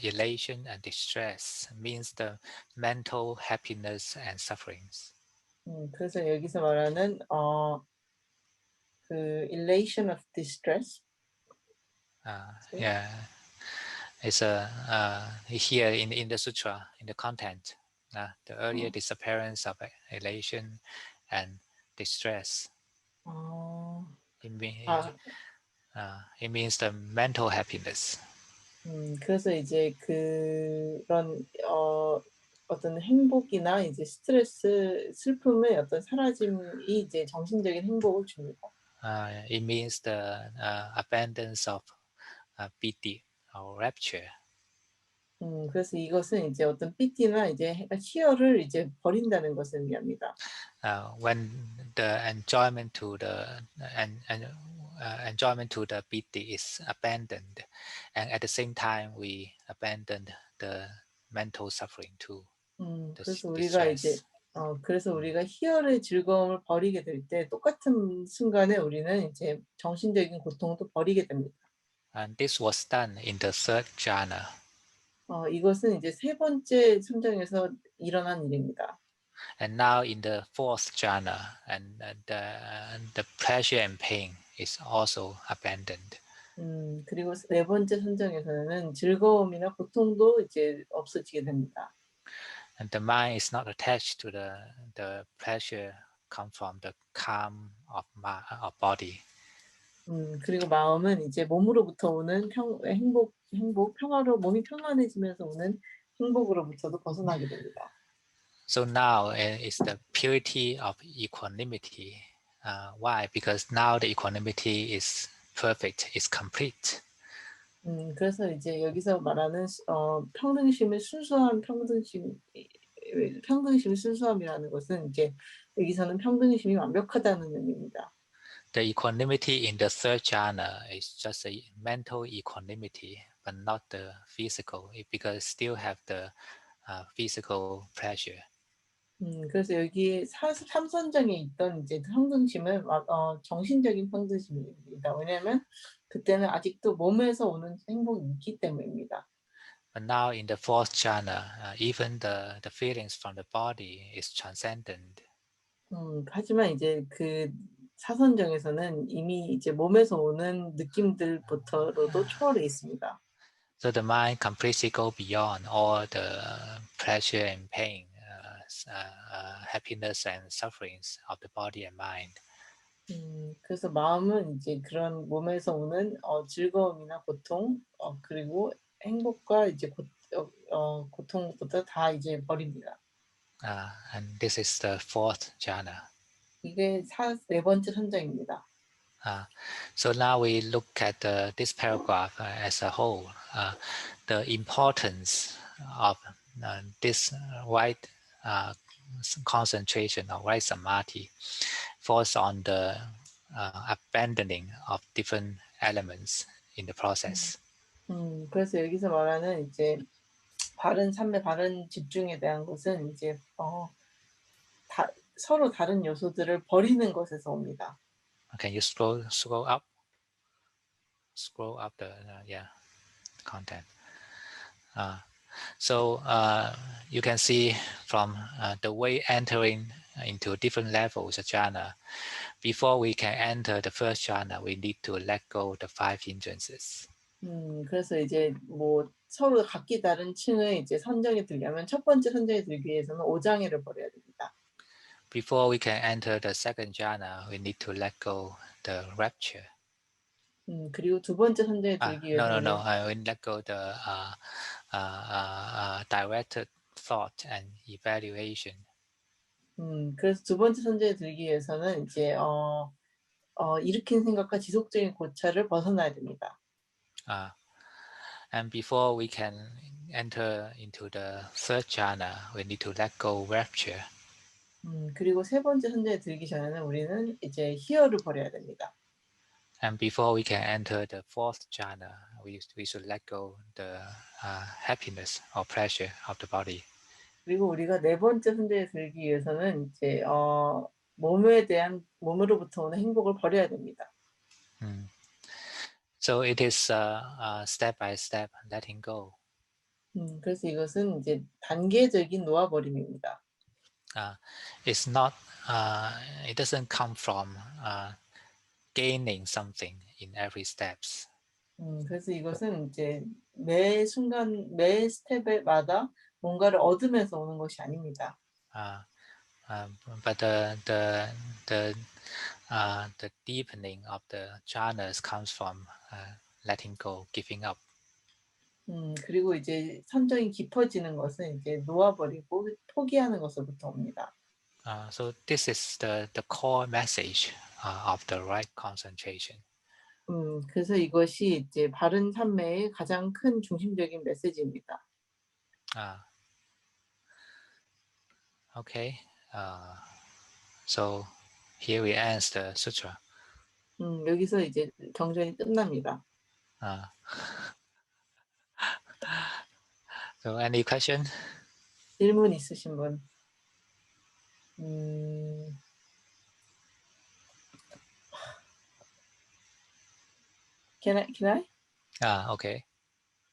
elation and distress means the mental happiness and sufferings. 그래서 여기서 말하는 그 elation of distress. Yeah, it's here in the sutra, in the content, the earlier disappearance of elation and distress. It means the mental happiness. 그래서 이제 그런 어떤 행복이나 이제 스트레스, 슬픔의 어떤 사라짐이 이제 정신적인 행복을 줍니다. It means the abundance of piti or rapture. 그래서 이것은 이제 어떤 삐띠나 이제 희열을 이제 버린다는 것을 의미합니다. When the enjoyment to the piti is abandoned, and at the same time we abandon the mental suffering too. 그래서 우리가 이제 그래서 우리가 희열의 즐거움을 버리게 될 때 똑같은 순간에 우리는 이제 정신적인 고통도 버리게 됩니다. And this was done in the third jhana. 이것은 이제 세 번째 선정에서 일어난 일입니다. And now in the fourth jhana, and the pleasure and pain is also abandoned. 그리고 네 번째 선정에서는 즐거움이나 고통도 이제 없어지게 됩니다. And the mind is not attached to the pleasure come from the calm of body. 그리고 마음은 이제 몸으로부터 오는 행복, 몸이 평안해지면서 오는 행복으로부터도 벗어나게 됩니다. So now it's the purity of equanimity. Why? Because now the equanimity is perfect, is complete. 그래서 이제 여기서 말하는 평등심의 순수함이라는 것은 이제 여기서는 평등심이 완벽하다는 의미입니다. The equanimity in the third jhana is just a mental equanimity, but not the physical, because it still have the physical pleasure. 그래서 여기 삼선정에 있던 이제 평등심은 정신적인 평등심입니다. 왜냐하면 그때는 아직도 몸에서 오는 행복이 있기 때문입니다. But now in the fourth jhana, even the feelings from the body is transcendent. 하지만 이제 그 사선정에서는 이미 이제 몸에서 오는 느낌들부터로도 초월해 있습니다. So the mind completely go beyond all the pleasure and pain, happiness and sufferings of the body and mind. 그래서 마음은 이제 그런 몸에서 오는 즐거움이나 고통, 그리고 행복과 이제 고통부터 다 이제 버립니다. And this is the fourth jhana. 이게 네 번째 선정입니다. So now we look at this paragraph as a whole. The importance of this right concentration or right samadhi falls on the abandoning of different elements in the process. 그래서 여기서 말하는 이제 바른 삶의 바른 집중에 대한 것은 이제 서로 다른 요소들을 버리는 것에서 옵니다. Can you scroll up? Scroll up the content. So you can see from the way entering into different levels of jhana. Before we can enter the first jhana, we need to let go the 5 hindrances. 그래서 이제 뭐 서로 각기 다른 층의 이제 선정에 들려면 첫 번째 선정에 들기 위해서는 5장애를 버려야 됩니다. Before we can enter the second jhana, we need to let go the rapture. 그리고 두 번째 선정에 들기 위해서는 No. We let go the directed thought and evaluation. 그래서 두 번째 선정에 들기 위해서는 이제 일으킨 생각과 지속적인 고찰을 벗어나야 됩니다. And before we can enter into the third jhana, we need to let go rapture. 그리고 세 번째 선정에 들기 전에는 우리는 이제 희열을 버려야 됩니다. And before we can enter the fourth jhana, we should let go the happiness or pleasure of the body. 그리고 우리가 네 번째 선정에 들기 위해서는 이제 몸으로부터 오는 행복을 버려야 됩니다. So it is step by step letting go. 그래서 이것은 이제 단계적인 놓아버림입니다. It's not. It doesn't come from gaining something in every steps. 그래서 이것은 이제 매 순간 매 스텝마다 뭔가를 얻으면서 오는 것이 아닙니다. But the deepening of the jhanas comes from letting go, giving up. 그리고 이제 선정이 깊어지는 것은 이제 놓아버리고 포기하는 것으로부터 옵니다. So this is the core message of the right concentration. 그래서 이것이 이제 바른 삶의 가장 큰 중심적인 메시지입니다. Okay. So here we end the sutra. 여기서 이제 경전이 끝납니다. So any question? 질문 있으신 분? Can I? Okay.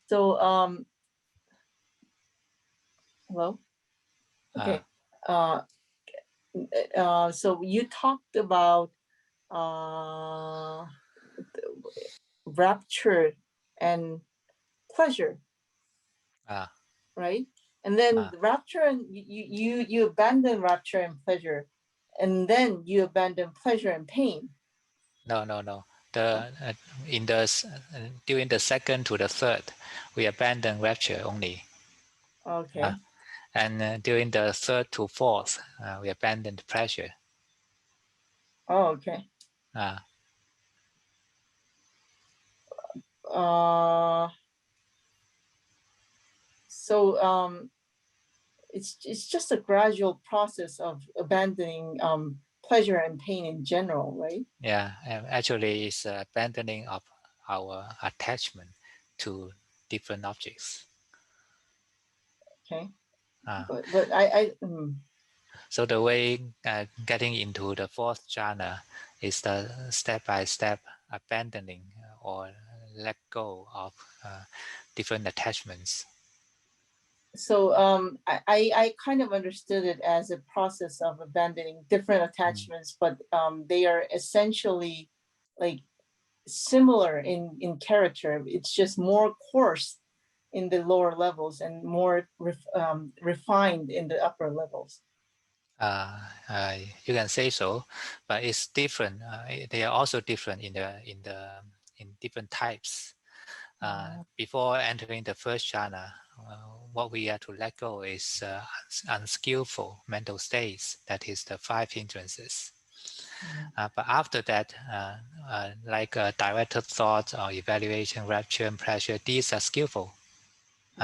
So hello. Okay. So you talked about rapture and pleasure, right? And then rapture and you abandon rapture and pleasure, and then you abandon pleasure and pain. No. During the second to the third, we abandon rapture only. Okay. And during the third to fourth, we abandon pleasure. Oh, okay. So it's just a gradual process of abandoning pleasure and pain in general, right? Yeah, actually, it's abandoning of our attachment to different objects. Okay. But I So the way getting into the fourth jhana is the step-by-step abandoning or let go of different attachments. So I kind of understood it as a process of abandoning different attachments, but they are essentially like similar in character. It's just more coarse in the lower levels and more refined in the upper levels. You can say so, but it's different. They are also different in different types. Before entering the first jhana, what we are to let go is unskillful mental states. That is the 5 hindrances. But after that, like directed thoughts or evaluation, rapture, and pleasure, these are skillful.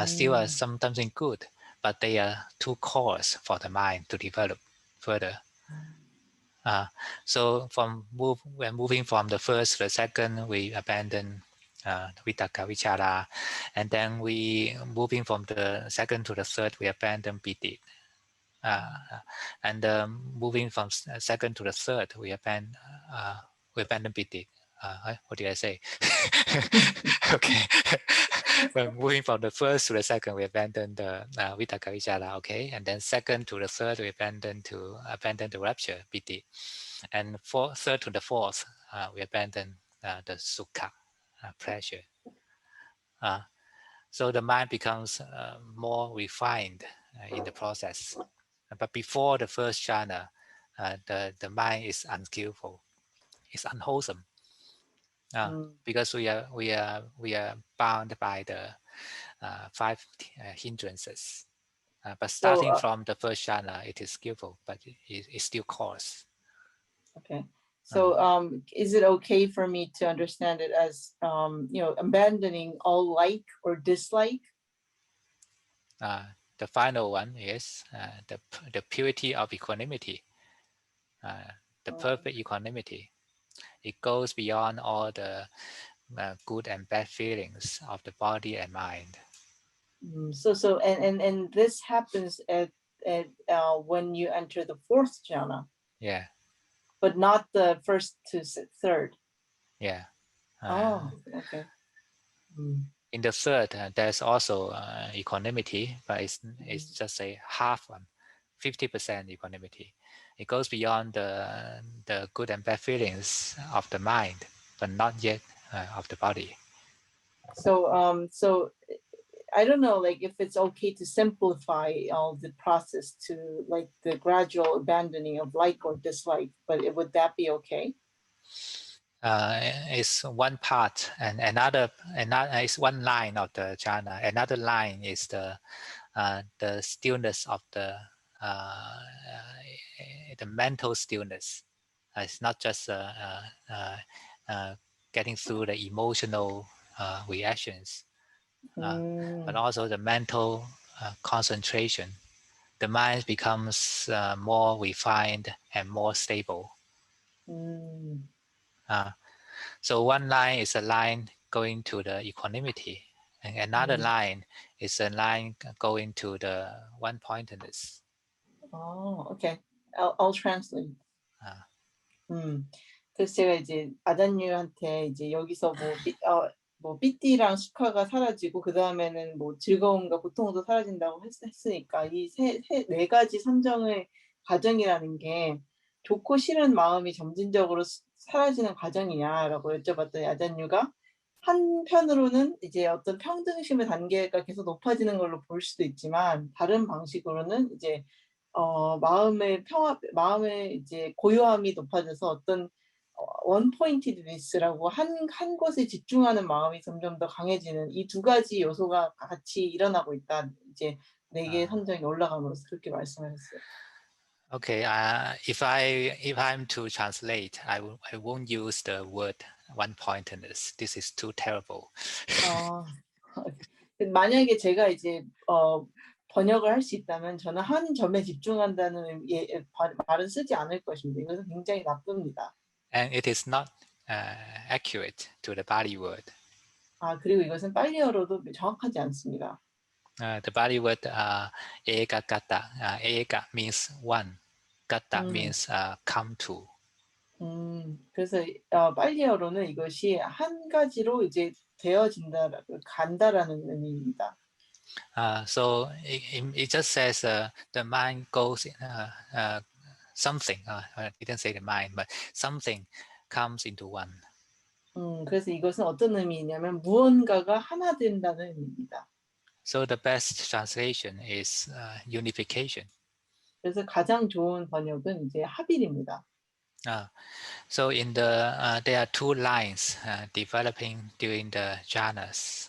Still are something good, but they are too coarse for the mind to develop further. So when moving from the first to the second, we abandon Vitaka Vichara, and then we moving from the second to the third, we abandon Piti. And moving from second to the third, we abandon Piti. What did I say? Okay. When moving from the first to the second, we abandon the Vitaka Vichara, okay, and then second to the third, we abandon the rapture, Piti, and third to the fourth, we abandon the Sukha, pleasure. So the mind becomes more refined in the process. But before the first jhana, the mind is unskillful, it's unwholesome, because we are bound by the 5 hindrances. But starting from the first jhana, it is skillful, but it's still coarse. Okay. So is it okay for me to understand it as abandoning all like or dislike? The final one is the purity of equanimity, the perfect equanimity. It goes beyond all the good and bad feelings of the body and mind. So and this happens at when you enter the fourth jhana. Yeah. But not the first to third. Yeah. Okay. In the third, there's also equanimity, but it's just a half one, 50% equanimity. It goes beyond the good and bad feelings of the mind, but not yet of the body. So so I don't know, like if it's okay to simplify all the process to like the gradual abandoning of like or dislike, but would that be okay? Is one part, and another is one line of the jhana. Another line is the stillness of the mental stillness. It's not just getting through the emotional reactions, but also the mental concentration. The mind becomes more refined and more stable. So one line is a line going to the equanimity, and another line is a line going to the one-pointedness. Okay. I'll translate. 그래서 제가 이제 아잔류한테 이제 여기서 뭐 삐띠랑 수카가 사라지고 그 다음에는 뭐 즐거움과 고통도 사라진다고 했으니까 이 네 가지 삼정의 과정이라는 게 좋고 싫은 마음이 점진적으로 사라지는 과정이냐라고 여쭤봤더니 아잔류가 한편으로는 이제 어떤 평등심의 단계가 계속 높아지는 걸로 볼 수도 있지만 다른 방식으로는 이제 마음의 이제 고요함이 높아져서 어떤 원포인티드니스라고 한 곳에 집중하는 마음이 점점 더 강해지는 이 두 가지 요소가 같이 일어나고 있다. 이제 네 개의 선정이 올라감으로써 그렇게 말씀하셨어요. Okay, if I'm to translate, I won't use the word one-pointedness. This is too terrible. 만약에 제가 이제 번역을 할 수 있다면 저는 한 점에 집중한다는 말은 쓰지 않을 것입니다. 이것은 굉장히 나쁩니다. And it is not accurate to the Pali word. 그리고 이것은 빨리어로도 정확하지 않습니다. The Pali word eka kata. Eka means one. Kata means come to. 그래서 빨리어로는 이것이 한 가지로 이제 되어진다, 간다라는 의미입니다. So it just says the mind goes something. It didn't say the mind, but something comes into one. 그래서 이것은 어떤 의미냐면 무언가가 하나 된다는 의미입니다. So the best translation is unification. 그래서 가장 좋은 번역은 이제 합일입니다. So in the there are two lines developing during the jhanas.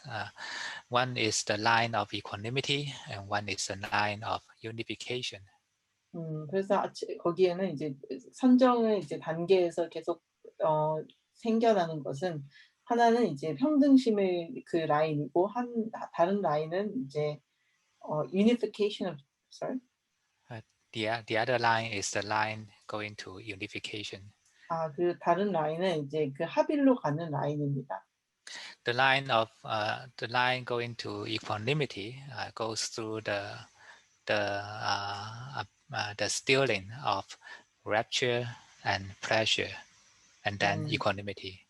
One is the line of equanimity, and one is the line of unification. 그래서 거기에는 이제 선정의 이제 단계에서 계속 생겨나는 것은 하나는 이제 평등심의 그 라인이고 다른 라인은 이제 unification of sorry. The other line is the line going to unification. 그 다른 라인은 이제 그 합일로 가는 라인입니다. The line going to equanimity goes through the stilling of rapture and pleasure, and then equanimity.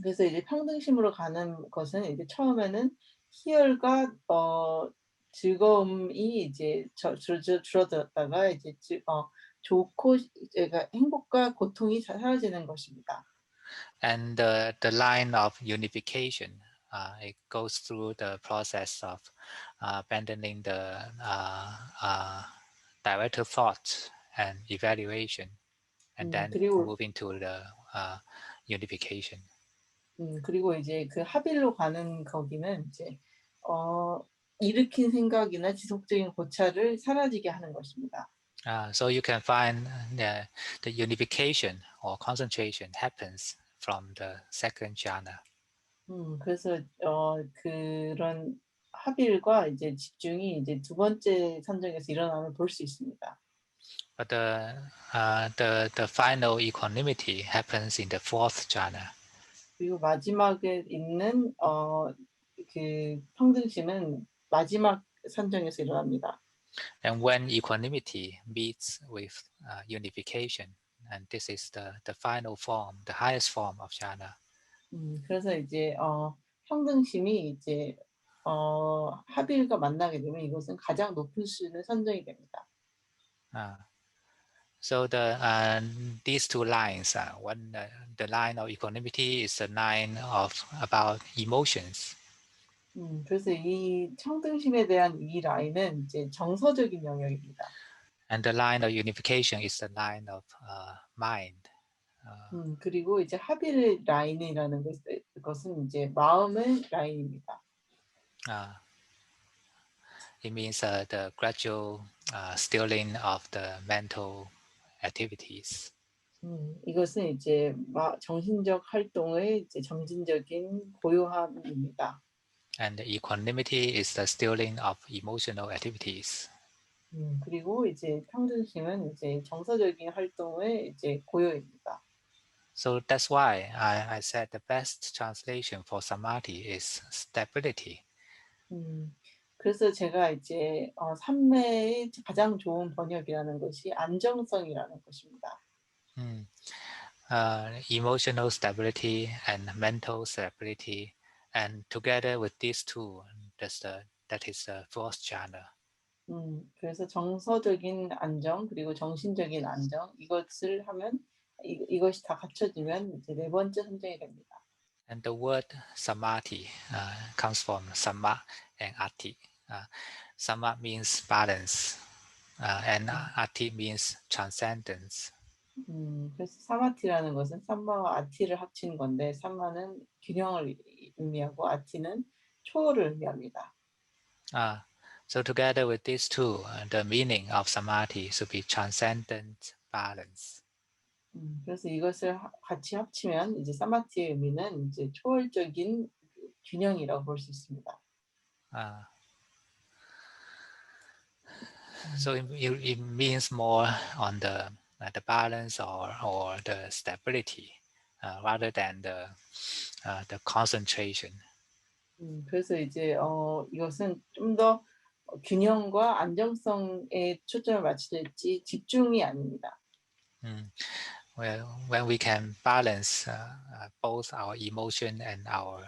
그래서 이제 평등심으로 가는 것은 이제 처음에는 희열과 즐거움이 이제 줄어들었다가 이제 좋고 그러니까 행복과 고통이 사라지는 것입니다. And the line of unification, it goes through the process of abandoning the directed thought and evaluation, and then 그리고 moving to the unification. 그리고 이제 그 합일로 가는 거기는 이제 일으킨 생각이나 지속적인 고찰을 사라지게 하는 것입니다. So you can find the unification or concentration happens from the second jhana. 그래서 그런 합일과 이제 집중이 이제 두 번째 선정에서 일어나면 볼 수 있습니다. But the final equanimity happens in the fourth jhana. 그리고 마지막에 있는 그 평등심은 마지막 선정에서 일어납니다. And when equanimity meets with unification, and this is the final form, the highest form of jhana. 그래서 이제 평등심이 이제 합일과 만나게 되면 이것은 가장 높은 수준의 선정이 됩니다. So these two lines, the line of equanimity is the line of about emotions. 그래서 이 평등심에 대한 이 라인은 이제 정서적인 영역입니다. And the line of unification is the line of mind. 그리고 이제 합일 라인이라는 것은 이제 마음의 라인입니다. It means the gradual stilling of the mental activities. 이것은 이제 정신적 활동의 이제 점진적인 고요함입니다. And the equanimity is the stilling of emotional activities. 그리고 이제 평등심은 이제 정서적인 활동의 이제 고요입니다. So that's why I said the best translation for samadhi is stability. 그래서 제가 이제 삼매의 가장 좋은 번역이라는 것이 안정성이라는 것입니다. Emotional stability and mental stability, and together with these two, that is the fourth jhana. 그래서 정서적인 안정 그리고 정신적인 안정 이것을 하면 이것이 다 갖춰지면 이제 네 번째 선정이 됩니다. And the word samadhi comes from samma and ati. Samma means balance, and ati means transcendence. 그래서 사마티라는 것은 삼마와 아티를 합친 건데 삼마는 균형을 의미하고 아티는 초월을 의미합니다. So together with these two, the meaning of samadhi should be transcendent balance. 그래서 이것을 같이 합치면 이제 사마티의 의미는 이제 초월적인 균형이라고 볼 수 있습니다. So it means more on the balance or the stability rather than the concentration. 그래서 이제 이것은 좀 더 균형과 안정성에 초점을 맞추지 집중이 아닙니다. Well, when we can balance both our emotion and our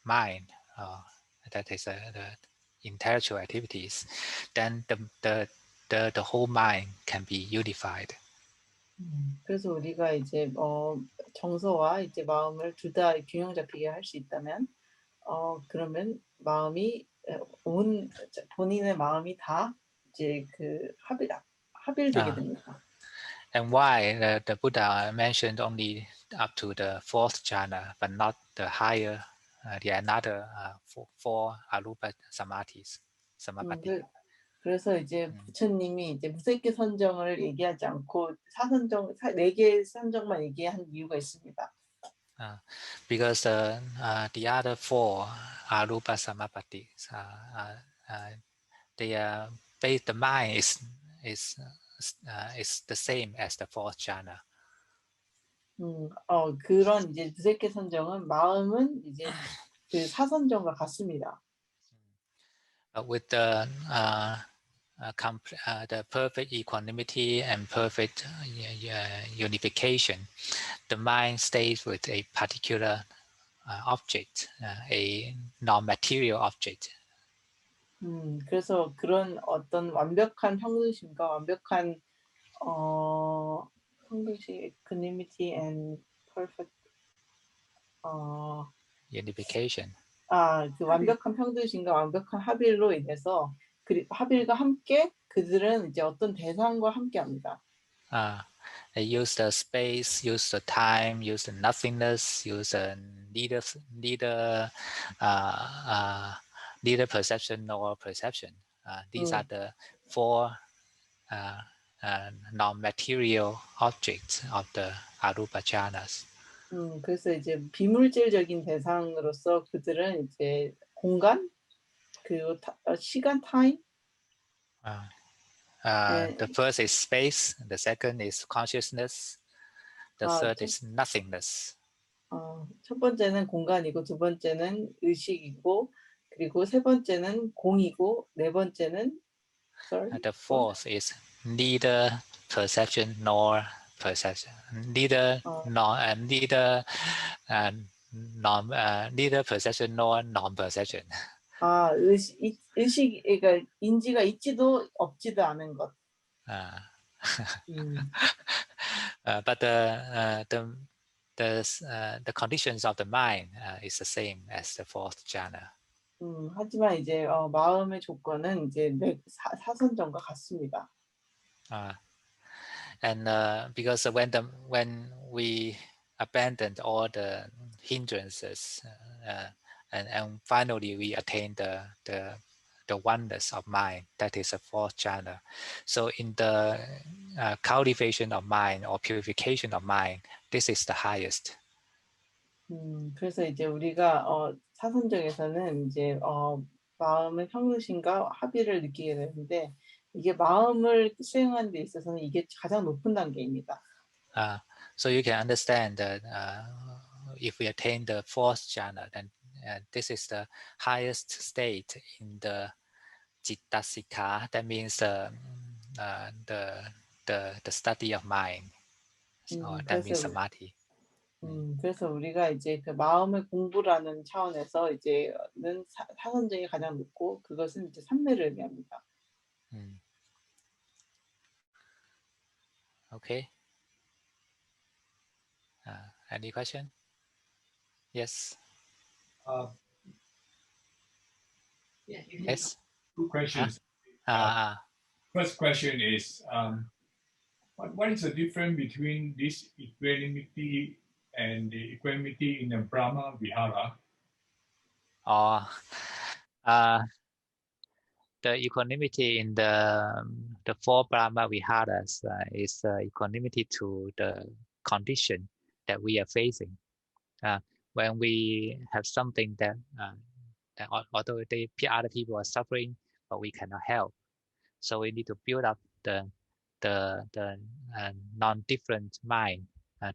mind, that is the intellectual activities, then the whole mind can be unified. 그래서 우리가 이제 정서와 이제 마음을 둘 다 균형 잡히게 할 수 있다면 그러면 마음이 본인의 마음이 다 이제 합일되게 됩니다. And why the Buddha mentioned only up to the fourth jhana, but not the higher, the another four arupa samadhis, samapatti. 그래서 이제 부처님이 이제 무색계 선정을 얘기하지 않고 네 개의 선정만 얘기한 이유가 있습니다. Because the other four arupa samapattis, the mind is the same as the fourth jhana. 그런 이제 무색계 선정은 마음은 이제 그 사선정과 같습니다. With the perfect equanimity and perfect unification, the mind stays with a particular object, a non-material object. 그래서 그런 어떤 완벽한 평등심과 완벽한 평등심, equanimity and perfect unification. 그 완벽한 평등심과 완벽한 합일로 인해서 합일과 함께 그들은 이제 어떤 대상과 함께합니다. They use the space, use the time, use the nothingness, use neither perception nor perception. These are the four non-material objects of the arupa jhanas. 그래서 이제 비물질적인 대상으로서 그들은 이제 공간, 그리고 시간, time. The first is space, the second is consciousness, the third is nothingness. 첫 번째는 공간이고, 두 번째는 의식이고, 그리고 세 번째는 공이고, 네 번째는 the fourth is neither perception nor perception, neither perception nor non-perception. 의식, 그러니까 인지가 있지도 없지도 않은 것. But the conditions of the mind is the same as the fourth jhana. 하지만 이제 마음의 조건은 이제 사선정과 같습니다. And because when we abandon all the hindrances and finally we attain the oneness of mind, that is a fourth jhana. So in the cultivation of mind or purification of mind, this is the highest. 그래서 이제 우리가 사선정에서는 이제 마음의 평등심과 합의를 느끼게 되는데 이게 마음을 수행하는 데 있어서는 이게 가장 높은 단계입니다. So you can understand that if we attain the fourth jhana, then this is the highest state in the Cittasika. That means the study of mind. That means samadhi. 그래서 우리가 이제 그 마음의 공부라는 차원에서 이제는 사선정이 가장 높고 그것은 이제 삼매를 의미합니다. Okay. Any question? Yes. Yes. Two questions. First question is, what is the difference between this equanimity and the equanimity in the Brahma Vihara? The equanimity in the four Brahma Viharas is equanimity to the condition that we are facing. When we have something that although other people are suffering, but we cannot help, so we need to build up the non-different mind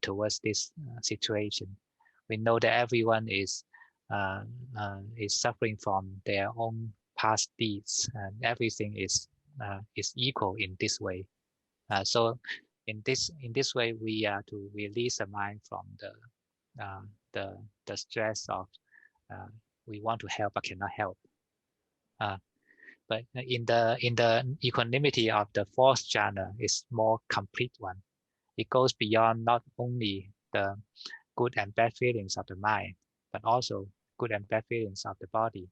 towards this situation. We know that everyone is suffering from their own past deeds, and everything is equal in this way. So in this way, we are to release the mind from the stress of we want to help but cannot help. But in the equanimity of the fourth jhana is more complete one. It goes beyond not only the good and bad feelings of the mind, but also good and bad feelings of the body.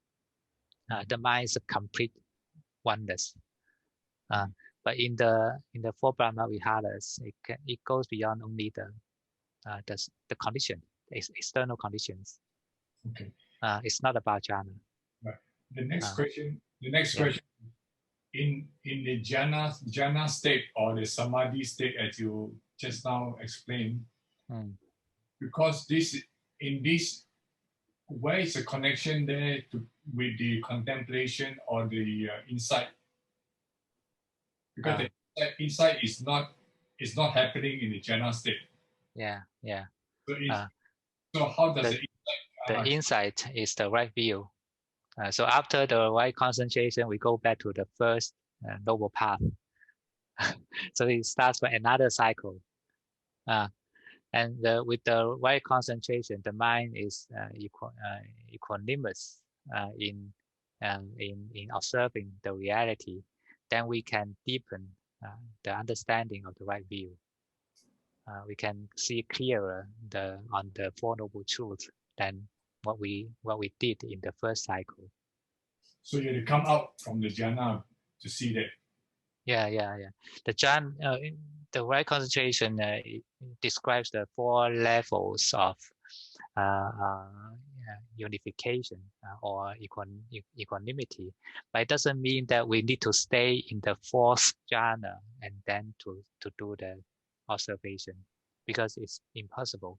The mind is a complete oneness. But in the four Brahma Viharas, it goes beyond only the condition, external conditions. Okay. It's not about jhana. Right. The next question. In the jhana state or the samadhi state, as you just now explained, because in this, where is the connection there with the contemplation or the insight? Because the insight is not happening in the jhana state. Yeah. So how does the insight is the right view? So after the right concentration, we go back to the first noble path. So it starts with another cycle. And with the right concentration, the mind is equanimous in observing the reality. Then we can deepen the understanding of the right view. We can see clearer on the Four Noble Truths than what we did in the first cycle. So you have to come out from the jhana to see that. Yeah. The jhana, the right concentration describes the four levels of unification or equanimity, but it doesn't mean that we need to stay in the fourth jhana and then to do the observation, because it's impossible.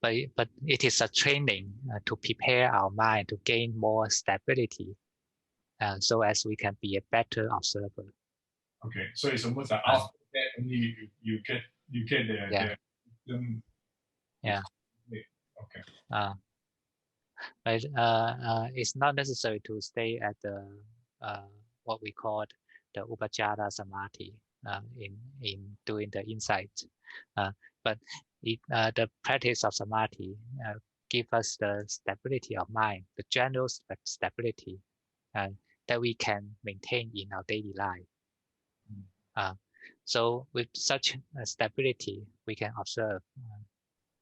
But it is a training to prepare our mind to gain more stability, so as we can be a better observer. Okay, so it's almost like after that only you get the yeah. Okay. But it's not necessary to stay at the what we call the upajjhara samadhi in doing the insight, but the practice of samadhi gives us the stability of mind, the general stability that we can maintain in our daily life. So with such stability, we can observe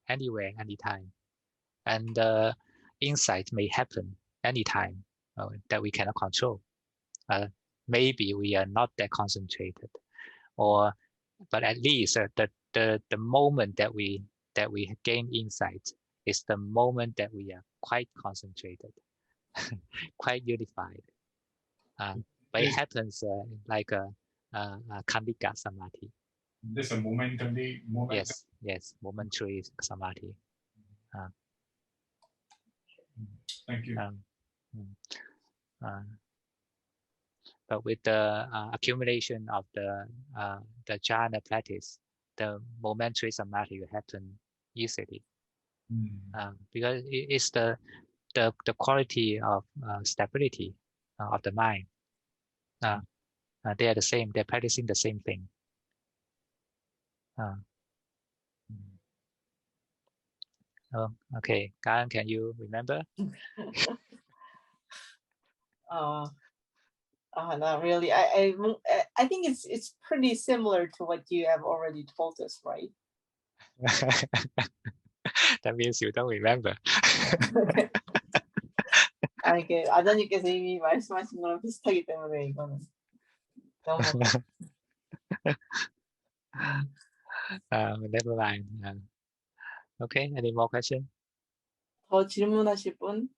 anywhere, anytime, and insight may happen anytime that we cannot control. Maybe we are not that concentrated, but at least the moment that we gain insight is the moment that we are quite concentrated, quite unified. But it happens like a kandika samadhi. This is a momentary. Yes, momentary samadhi. Thank you. But with the accumulation of the jhana practice, the momentary samadhi will happen easily, because it is the quality of stability of the mind. They are the same. They're practicing the same thing. Okay, Karen, can you remember? Not really. I think it's pretty similar to what you have already told us, right? That means you don't remember. 이게 아자님께서 이미 말씀하신 거랑 비슷하기 때문에 이거는 너무. Never mind. Okay, any more questions? 더 질문하실 분?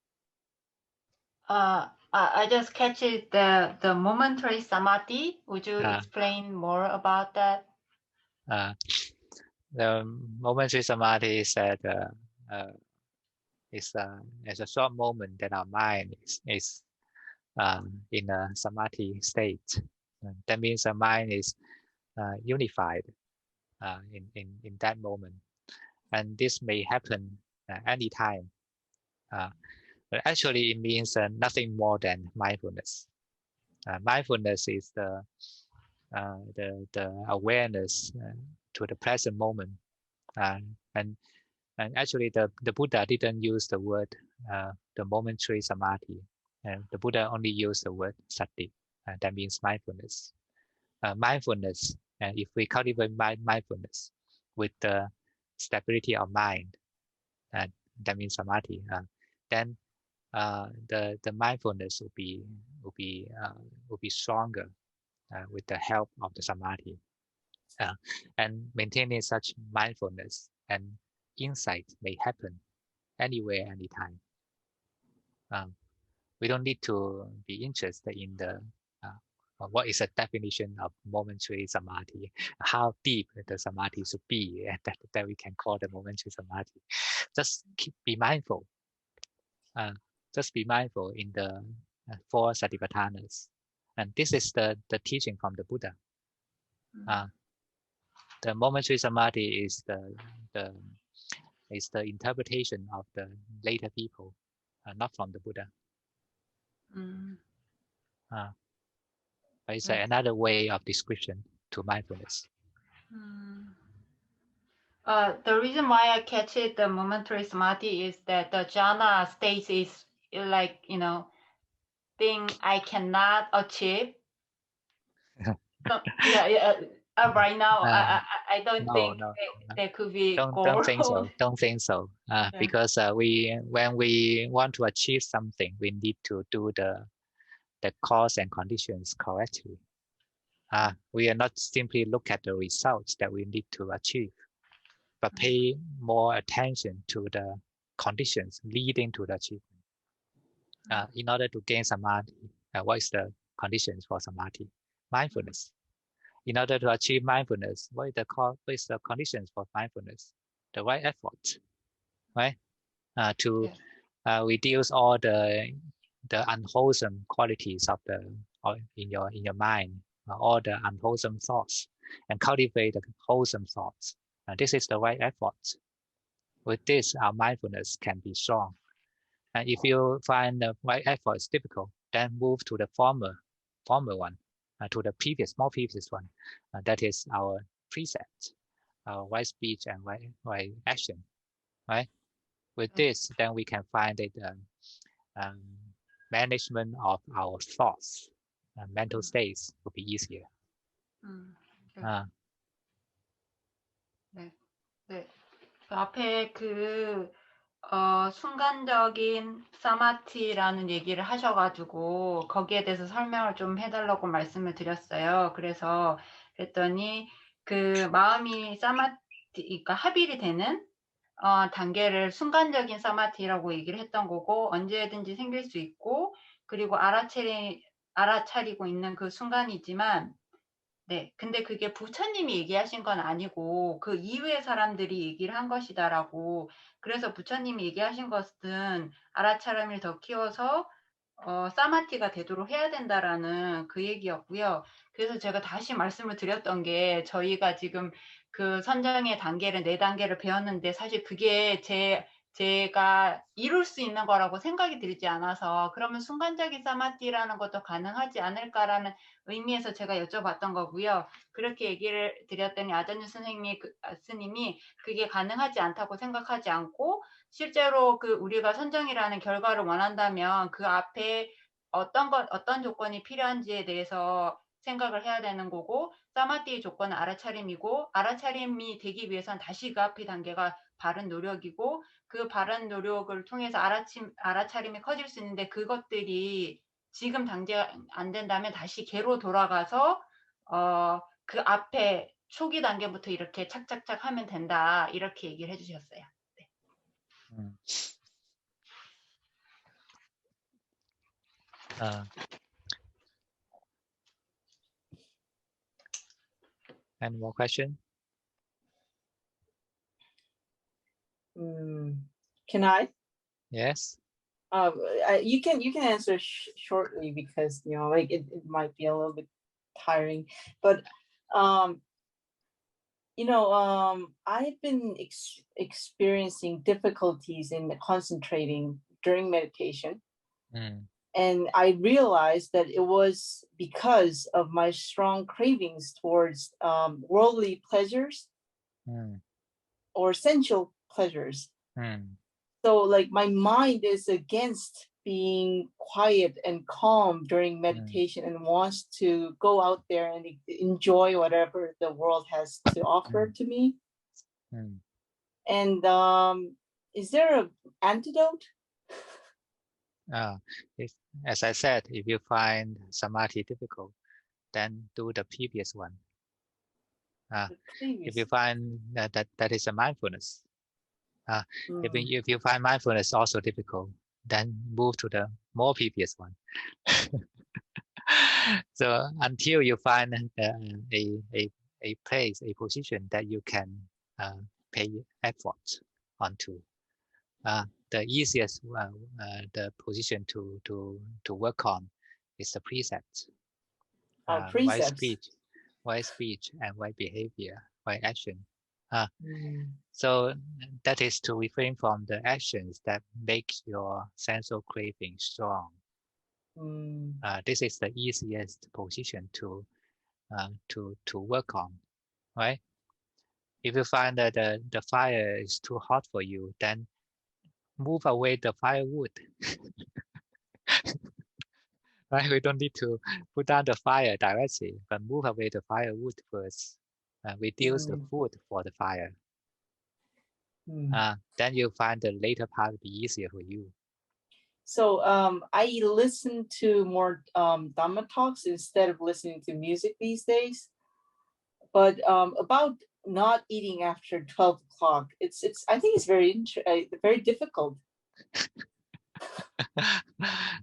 I just catch it, the momentary samadhi. Would you explain more about that? The momentary samadhi is that it's a short moment that our mind is in a samadhi state. That means the mind is unified in that moment, and this may happen anytime. But actually, it means nothing more than mindfulness. Mindfulness is the awareness to the present moment, and actually the Buddha didn't use the word the momentary samadhi. And the Buddha only used the word sati, that means mindfulness. Mindfulness, and if we cultivate mindfulness with the stability of mind, that means samadhi, then the mindfulness will be stronger with the help of the samadhi, and maintaining such mindfulness and insight may happen anywhere, anytime. We don't need to be interested in the what is the definition of momentary samadhi, how deep the samadhi should be, that we can call the momentary samadhi. Just be mindful. Just be mindful in the four satipatthanas, and this is the teaching from the Buddha. The momentary samadhi is the interpretation of the later people, not from the Buddha. But it's another way of description to mindfulness. The reason why I catch it, the momentary samadhi, is that the jhana state is like, thing I cannot achieve. So, right now, I don't think there could be goal. Don't think so. Don't think so. Because when we want to achieve something, we need to do the cause and conditions correctly. We are not simply look at the results that we need to achieve, but pay more attention to the conditions leading to the achievement. In order to gain samadhi, what is the conditions for samadhi? Mindfulness. In order to achieve mindfulness, what is the conditions for mindfulness? The right effort, right? To reduce all the unwholesome qualities of in your mind, all the unwholesome thoughts, and cultivate the wholesome thoughts. This is the right effort. With this, our mindfulness can be strong. And if you find the right effort is difficult, then move to the former one, to the more previous one. That is our precept, our right speech and right action, right? With this, then we can find the management of our thoughts, mental states will be easier. 네. 앞에 순간적인 사마티라는 얘기를 하셔가지고 거기에 대해서 설명을 좀 해달라고 말씀을 드렸어요. 그랬더니 그 마음이 그러니까 합일이 되는 단계를 순간적인 사마티라고 얘기를 했던 거고, 언제든지 생길 수 있고, 그리고 알아차리고 있는 그 순간이지만, 네, 근데 그게 부처님이 얘기하신 건 아니고 그 이후의 사람들이 얘기를 한 것이다라고. 그래서 부처님이 얘기하신 것은 알아차림을 더 키워서 사마티가 되도록 해야 된다라는 그 얘기였고요. 그래서 제가 다시 말씀을 드렸던 게, 저희가 지금 그 선정의 단계를 4단계를 배웠는데 사실 그게 제가 이룰 수 있는 거라고 생각이 들지 않아서, 그러면 순간적인 사마티라는 것도 가능하지 않을까라는 의미에서 제가 여쭤봤던 거고요. 그렇게 얘기를 드렸더니 아자뉴 스님이 그게 가능하지 않다고 생각하지 않고, 실제로 우리가 선정이라는 결과를 원한다면 그 앞에 어떤 조건이 필요한지에 대해서 생각을 해야 되는 거고, 사마티의 조건은 알아차림이고, 알아차림이 되기 위해선 다시 그 앞의 단계가 바른 노력이고, 그 바른 노력을 통해서 알아차림이 커질 수 있는데, 그것들이 지금 당장 안 된다면 다시 개로 돌아가서 그 앞에 초기 단계부터 이렇게 착착착 하면 된다, 이렇게 얘기를 해주셨어요. 네. Any more question? Can I? Yes. You can answer shortly, because like it might be a little bit tiring, but I've been experiencing difficulties in concentrating during meditation. And I realized that it was because of my strong cravings towards worldly pleasures or sensual pleasures. So like my mind is against being quiet and calm during meditation and wants to go out there and enjoy whatever the world has to offer to me. And is there an antidote? As I said, if you find samadhi difficult, then do the previous one. If you find that is a mindfulness, if you find mindfulness also difficult, then move to the more previous one. So until you find a place, a position that you can pay effort onto, the easiest the position to work on is the precepts. Right speech and right behavior, right action. So that is to refrain from the actions that make your sensual craving strong. This is the easiest position to work on, right? If you find that the fire is too hot for you, then move away the firewood. Right? We don't need to put down the fire directly, but move away the firewood first. Reduce the food for the fire. Then you'll find the later part will be easier for you. So I listen to more Dhamma talks instead of listening to music these days. But about not eating after 12 o'clock, it's I think it's very difficult.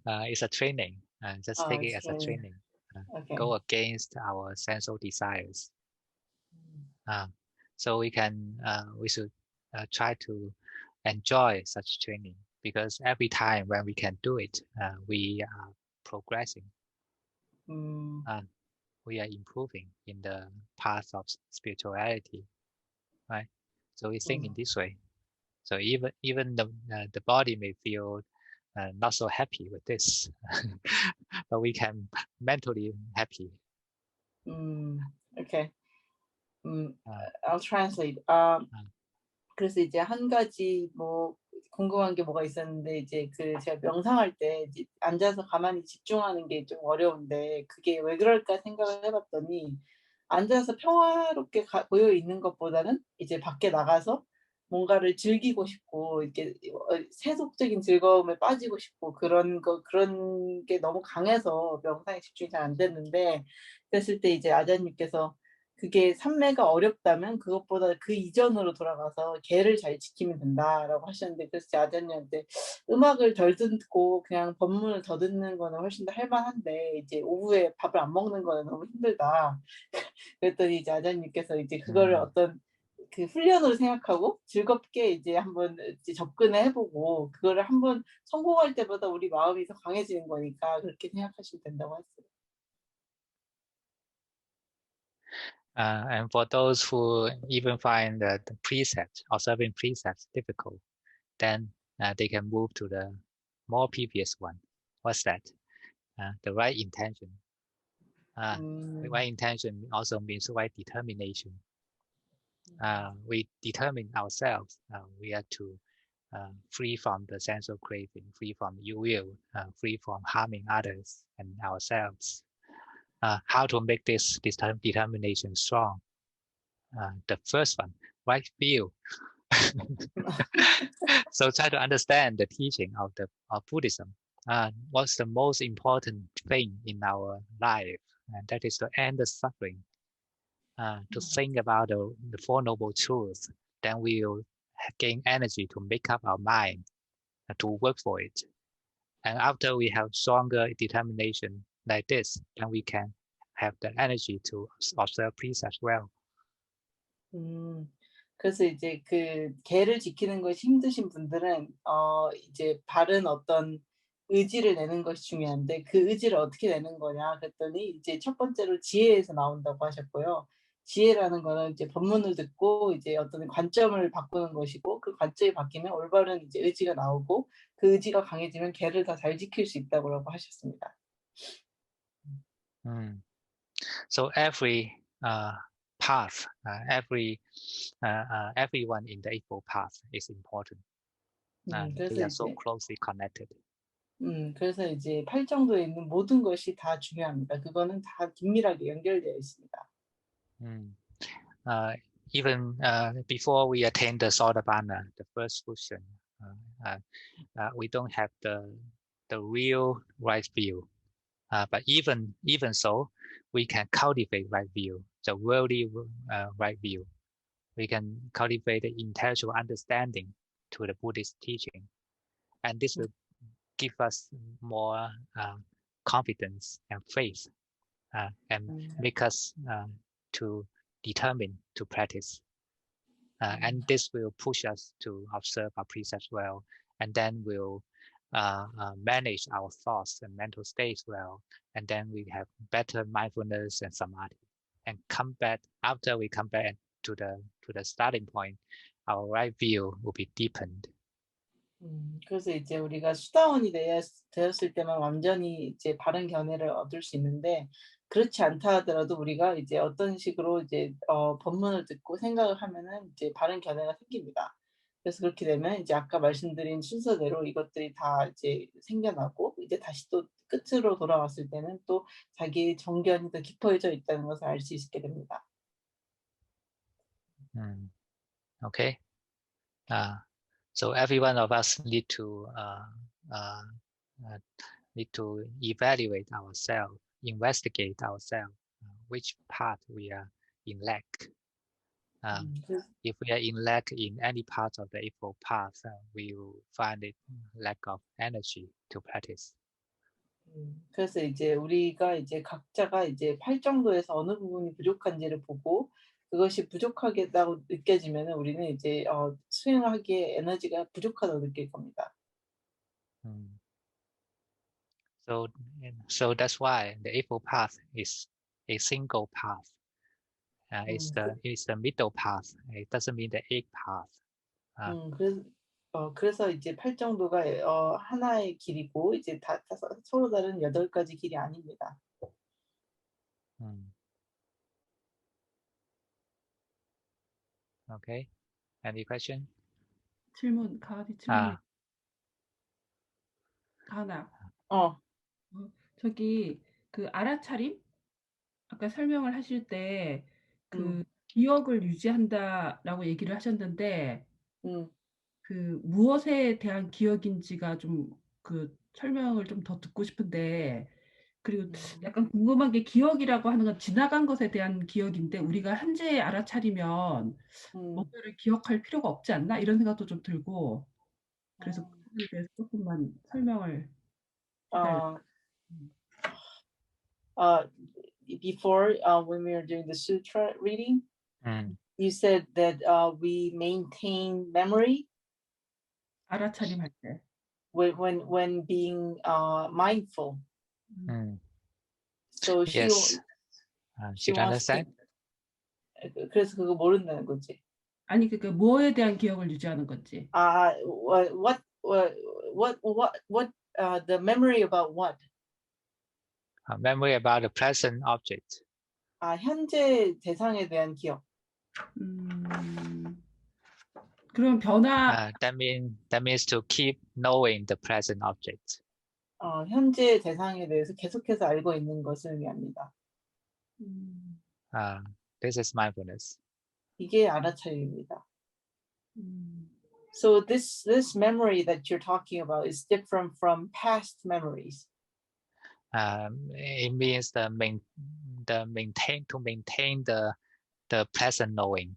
It's a training. Just take it as a training. Okay. Go against our sensual desires. So we should try to enjoy such training, because every time when we can do it, we are progressing. We are improving in the path of spirituality, right? So we think in this way. So even the body may feel not so happy with this, but we can mentally happy. Okay. I'll translate. 그래서 이제 한 가지 뭐 궁금한 게 뭐가 있었는데, 이제 그 제가 명상할 때 이제 앉아서 가만히 집중하는 게 좀 어려운데 그게 왜 그럴까 생각을 해봤더니, 앉아서 평화롭게 고여 있는 것보다는 이제 밖에 나가서 뭔가를 즐기고 싶고, 이렇게 세속적인 즐거움에 빠지고 싶고, 그런 게 너무 강해서 명상에 집중이 잘 안 됐는데, 그랬을 때 이제 아자님께서 그게 삼매가 어렵다면 그것보다 그 이전으로 돌아가서 개를 잘 지키면 된다라고 하셨는데, 그래서 제 아자님한테 음악을 덜 듣고 그냥 법문을 더 듣는 거는 훨씬 더 할만한데, 이제 오후에 밥을 안 먹는 거는 너무 힘들다. 그랬더니 이제 아자님께서 이제 그거를 어떤 그 훈련으로 생각하고 즐겁게 이제 한번 이제 접근을 해보고, 그거를 한번 성공할 때보다 우리 마음이 더 강해지는 거니까 그렇게 생각하시면 된다고 했어요. And for those who even find the precepts, observing precepts difficult, then they can move to the more previous one. What's that? The right intention. The right intention also means right determination. We determine ourselves. We are to free from the sensual craving, free from ill will, free from harming others and ourselves. How to make this determination strong? The first one, right view. So try to understand the teaching of Buddhism. What's the most important thing in our life? And that is to end the suffering. To think about the Four Noble Truths, then we will gain energy to make up our mind to work for it. And after we have stronger determination like this, then we can have the energy to observe precepts well. 그래서 이제 그 개를 지키는 것이 힘드신 분들은 이제 바른 어떤 의지를 내는 것이 중요한데, 그 의지를 어떻게 내는 거냐 그랬더니 이제 첫 번째로 지혜에서 나온다고 하셨고요. 지혜라는 거는 이제 법문을 듣고 이제 어떤 관점을 바꾸는 것이고, 그 관점이 바뀌면 올바른 이제 의지가 나오고, 그 의지가 강해지면 개를 더 잘 지킬 수 있다고 하셨습니다. So every path, everyone in the Eightfold Path is important. They are so closely connected. 그래서 이제 8정도에 있는 모든 것이 다 중요합니다. 그거는 다 긴밀하게 연결되어 있습니다. Even before we attain the Sotabana, the first cushion, we don't have the real right view. But even so, we can cultivate right view, the worldly right view. We can cultivate the intellectual understanding to the Buddhist teaching, and this will give us more confidence and faith, and make us to determine to practice. And this will push us to observe our precepts well, and then we'll manage our thoughts and mental states well, and then we have better mindfulness and samadhi. And come back after we come back to the starting point, our right view will be deepened. 그래서 이제 우리가 수다원이 되었을 때만 완전히 이제 바른 견해를 얻을 수 있는데, 그렇지 않다 하더라도 우리가 이제 어떤 식으로 이제 법문을 듣고 생각을 하면은 이제 바른 견해가 생깁니다. 그래서 그렇게 되면 이제 아까 말씀드린 순서대로 이것들이 다 이제 생겨나고, 이제 다시 또 끝으로 돌아왔을 때는 또 자기의 정견이 더 깊어져 있다는 것을 알 수 있게 됩니다. Okay. So every one of us need to evaluate ourselves, investigate ourselves, which part we are in lack. If we are in lack in any part of the Eightfold Path, we will find it lack of energy to practice. 그래서 이제 우리가 이제 각자가 이제 8정도에서 어느 부분이 부족한지를 보고, 그것이 부족하겠다고 느껴지면 우리는 이제 수행하기에 에너지가 부족하다고 느낄 겁니다. So that's why the Eightfold Path is a single path. It's the middle path. It doesn't mean the eighth path. 그래서 이제 8정도가 하나의 길이고, 이제 다 서로 다른 8가지 길이 아닙니다. Okay. Any question? 질문, 가을이 질문이. 가은아. 저기 그 알아차림? 아까 설명을 하실 때 그 기억을 유지한다라고 얘기를 하셨는데, 그 무엇에 대한 기억인지가 좀 그 설명을 좀 더 듣고 싶은데, 그리고 약간 궁금한 게 기억이라고 하는 건 지나간 것에 대한 기억인데 우리가 현재 알아차리면 뭔가를 기억할 필요가 없지 않나? 이런 생각도 좀 들고, 그래서 그 부분에 대해서 조금만 설명을 해달라고. Before, when we were doing the Sutra reading, you said that we maintain memory. 알아차림할 때. When being mindful. So yes. she wants understand? 그래서 그거 모른다는 거지. 아니 그 뭐에 대한 기억을 유지하는 건지. What the memory about what? Memory about the present object. 현재 대상에 대한 기억. 그럼 변화. That means to keep knowing the present object. 현재 대상에 대해서 계속해서 알고 있는 것을 의미합니다. This is mindfulness. 이게 알아차림입니다. So this memory that you're talking about is different from past memories. It means to maintain the present knowing.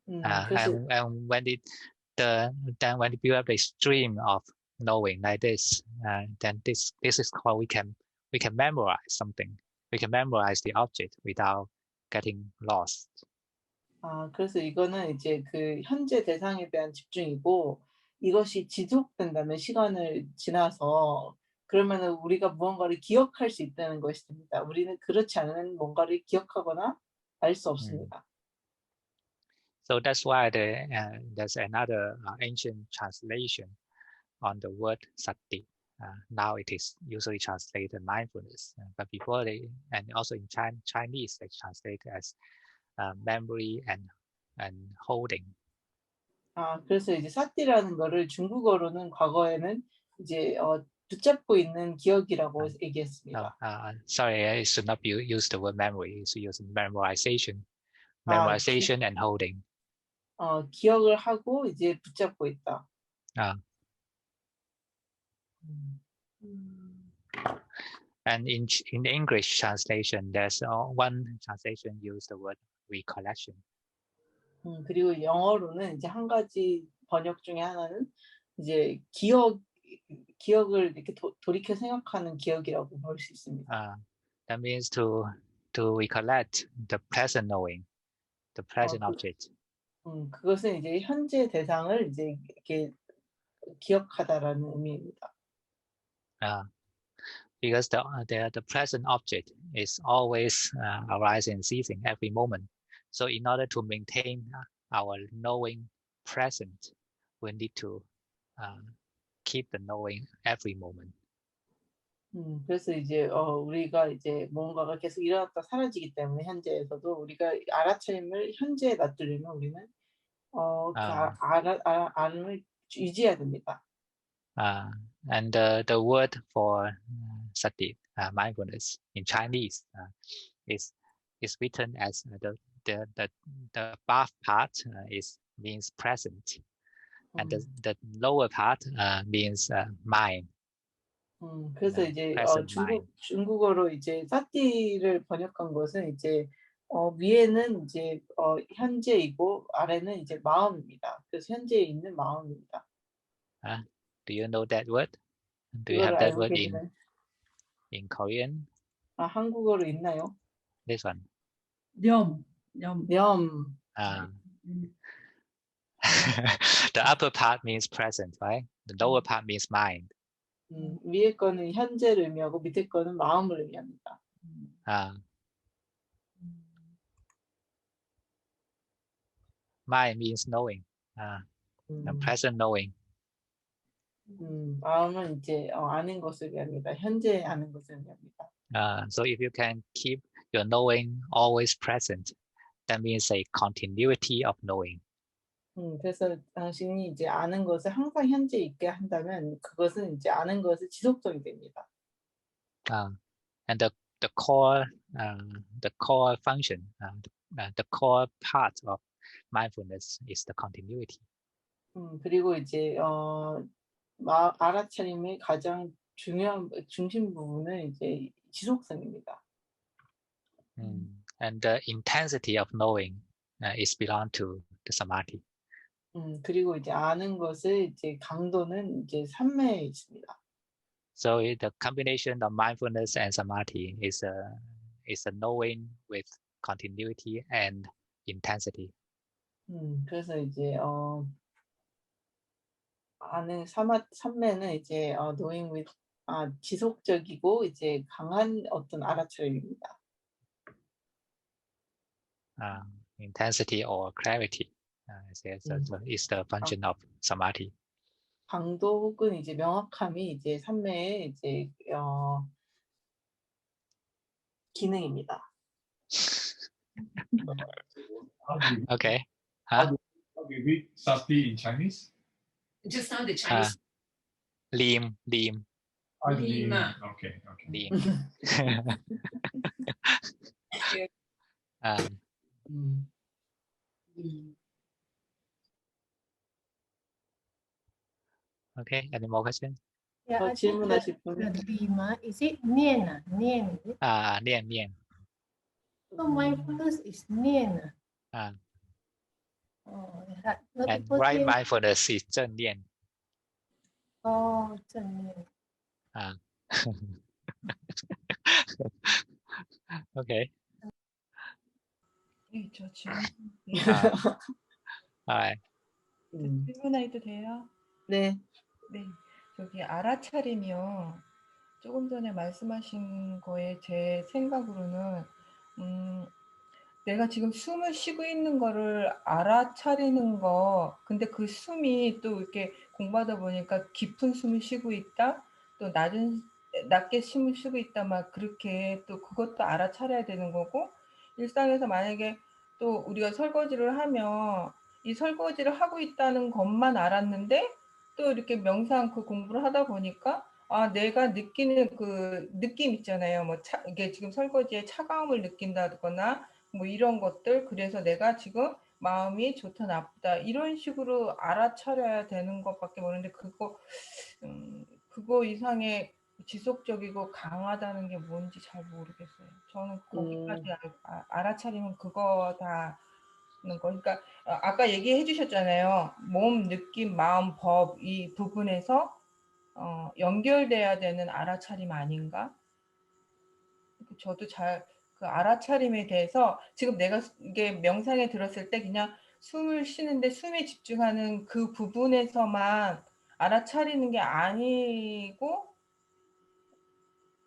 And when you build up the stream of knowing like this, then this is how we can memorize something. We can memorize the object without getting lost. 그래서 이거는 이제 그 현재 대상에 대한 집중이고, 이것이 지속된다면 시간을 지나서 그러면은 우리가 무언가를 기억할 수 있다는 것이 됩니다. 우리는 그렇지 않은 뭔가를 기억하거나 알 수 없습니다. So that's why there's another ancient translation on the word sati. Now it is usually translated mindfulness, but before and also in Chinese they translate as memory and holding. 그래서 이제 사티라는 거를 중국어로는 과거에는 이제 붙잡고 있는 기억이라고 얘기했습니다. Sorry, I should not use the word memory. It's use memorization. Memorization and holding. 기억을 하고 이제 붙잡고 있다. And in English translation, there's one translation use the word recollection. 그리고 영어로는 이제 한 가지 번역 중에 하나는 이제 기억을 이렇게 돌이켜 생각하는 기억이라고 볼 수 있습니다. That means to recollect the present knowing, the present object. 그것은 이제 현재 대상을 이제 이렇게 기억하다라는 의미입니다. Because the present object is always arising and ceasing every moment. So in order to maintain our knowing present, we need to keep the knowing every moment. 그래서 이제 우리가 이제 뭔가가 계속 일어났다 사라지기 때문에 현재에서도 우리가 알아차림을 현재에 놔두려면 우리는 알음을 유지해야 됩니다. And the word for sati, mindfulness in Chinese, is written as the above part means present, and the lower part means mind. 그래서 이제 중국어로 이제 사티를 번역한 것은 이제 위에는 이제 현재이고 아래는 이제 마음입니다. 그래서 현재에 있는 마음입니다. Do you know that word? Do you have that word in Korean? 한국어로 있나요? This one. 념. The upper part means present, right? The lower part means mind. 위에 거는 현재를 의미하고 밑에 거는 마음을 의미합니다. Mind means knowing, present knowing. 마음은 이제 아는 것을 의미합니다. 현재 아는 것을 의미합니다. So if you can keep your knowing always present, that means a continuity of knowing. 그래서 당신이 이제 아는 것을 항상 현재 있게 한다면 그것은 이제 아는 것의 지속성이 됩니다. And the core function, the core part of mindfulness is the continuity. 그리고 이제 알아차림의 가장 중요한 중심 부분은 이제 지속성입니다. And the intensity of knowing is belong to the samadhi. 그리고 이제 아는 것의 이제 강도는 이제 삼매에 있습니다. So the combination of mindfulness and samadhi is a knowing with continuity and intensity. 그래서 이제 아는 삼매는 이제 knowing with 지속적이고 이제 강한 어떤 알아차림입니다. Intensity or clarity is the function of samadhi. 강도 혹은 이제 명확함이 이제 삼매의 이제 기능입니다. Okay. How do you read sati in Chinese? Just now the Chinese. Lim. Lim. Okay. Lim. Okay. Any more questions? Yeah, I think the lima, is it nian? Nian. Nian. So mindfulness is nian. And right mindfulness is 正念. Oh, 正念. Okay. 네, 저 질문. Alright. 질문해도 돼요? 네. 네. 저기 알아차림이요. 조금 전에 말씀하신 거에 제 생각으로는 내가 지금 숨을 쉬고 있는 거를 알아차리는 거. 근데 그 숨이 또 이렇게 공부하다 보니까 깊은 숨을 쉬고 있다. 또 낮게 숨을 쉬고 있다. 막 그렇게 또 그것도 알아차려야 되는 거고. 일상에서 만약에 또 우리가 설거지를 하면 이 설거지를 하고 있다는 것만 알았는데 또 이렇게 명상 그 공부를 하다 보니까 내가 느끼는 그 느낌 있잖아요. 뭐 이게 지금 설거지에 차가움을 느낀다거나 뭐 이런 것들. 그래서 내가 지금 마음이 좋다 나쁘다 이런 식으로 알아차려야 되는 것밖에 모르는데 그거 이상의 지속적이고 강하다는 게 뭔지 잘 모르겠어요. 저는 거기까지 알아차리면 그거다는 거. 그러니까 아까 얘기해 주셨잖아요. 몸, 느낌, 마음, 법 이 부분에서 연결돼야 되는 알아차림 아닌가? 저도 잘 그 알아차림에 대해서 지금 내가 이게 명상에 들었을 때 그냥 숨을 쉬는데 숨에 집중하는 그 부분에서만 알아차리는 게 아니고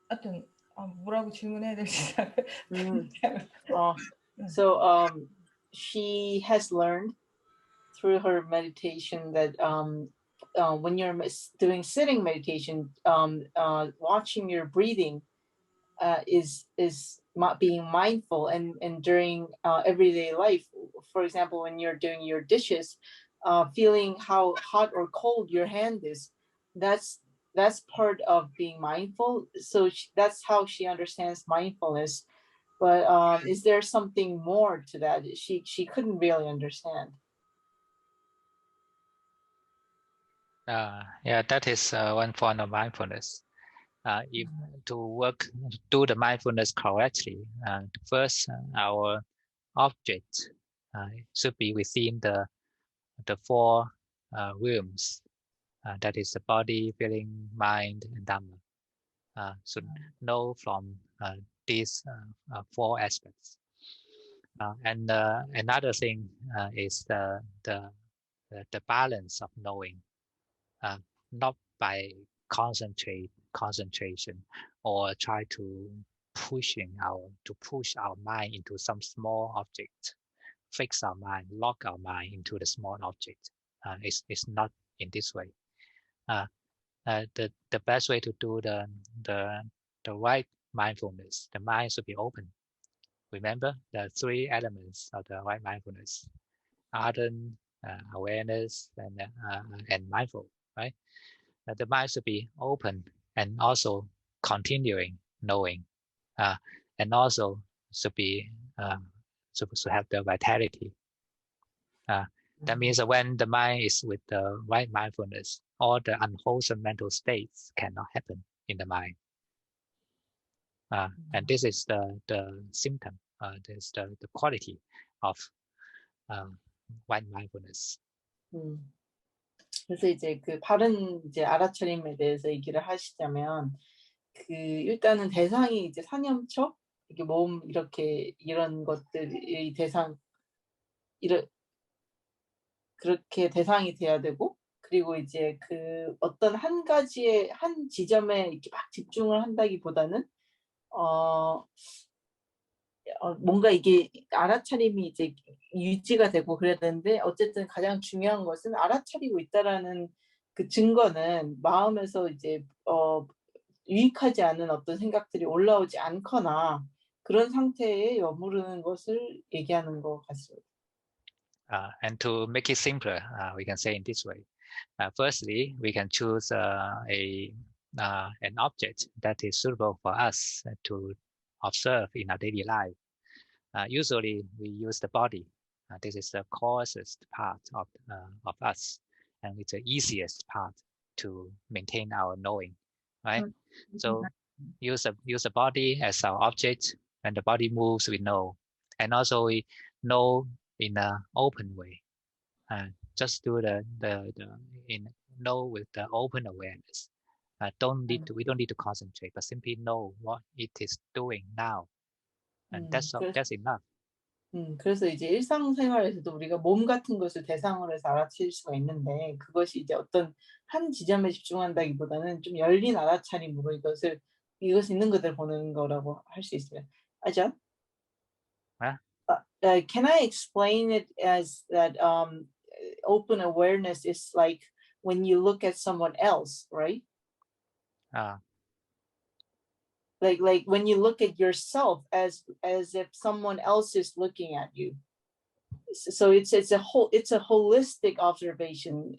하여튼 뭐라고 질문해야 될지 So she has learned through her meditation that when you're doing sitting meditation, watching your breathing is being mindful, and during everyday life, for example, when you're doing your dishes, feeling how hot or cold your hand is, that's part of being mindful. So that's how she understands mindfulness. But is there something more to that? She couldn't really understand. Yeah, that is one form of mindfulness. If to do the mindfulness correctly, first our object should be within the four realms. That is the body, feeling, mind, and Dhamma. Should know from these four aspects. And another thing is the balance of knowing, not by concentration or try to push our mind into some small object, fix our mind, lock our mind into the small object. It's not in this way. The best way to do the right mindfulness, the mind should be open. Remember the three elements of the right mindfulness: ardent, awareness, and mindful. Right? The mind should be open and also continuing knowing, and also should be supposed to have the vitality. That means that when the mind is with the right mindfulness, all the unwholesome mental states cannot happen in the mind. And this is the symptom. This is the quality of right mindfulness. 그래서 이제 그 바른 이제 알아차림에 대해서 얘기를 하시자면, 그 일단은 대상이 이제 사념처, 이게 몸 이렇게 이런 것들이 그렇게 대상이 돼야 되고, 그리고 이제 그 어떤 한 가지의 한 지점에 이렇게 막 집중을 한다기보다는 뭔가 이게 알아차림이 이제 유지가 되고 그래야 되는데, 어쨌든 가장 중요한 것은 알아차리고 있다라는 그 증거는 마음에서 이제 유익하지 않은 어떤 생각들이 올라오지 않거나 그런 상태에 머무르는 것을 얘기하는 것 같습니다. And to make it simpler, we can say in this way. Firstly, we can choose an object that is suitable for us to observe in our daily life. Usually, we use the body. This is the coarsest part of us, and it's the easiest part to maintain our knowing, right? So, use the body as our object. When the body moves, we know, and also we know in an open way. Just do know with the open awareness. We don't need to concentrate, but simply know what it is doing now, and that's enough. 그래서 이제 일상생활에서도 우리가 몸 같은 것을 대상으로 해서 알아차릴 수가 있는데, 그것이 이제 어떤 한 지점에 집중한다기보다는 좀 열린 알아차림으로 이것을 있는 그대로 보는 거라고 할 수 있습니다. Ajahn? Can I explain it as that open awareness is like when you look at someone else, right? Like when you look at yourself as if someone else is looking at you. So it's a holistic observation.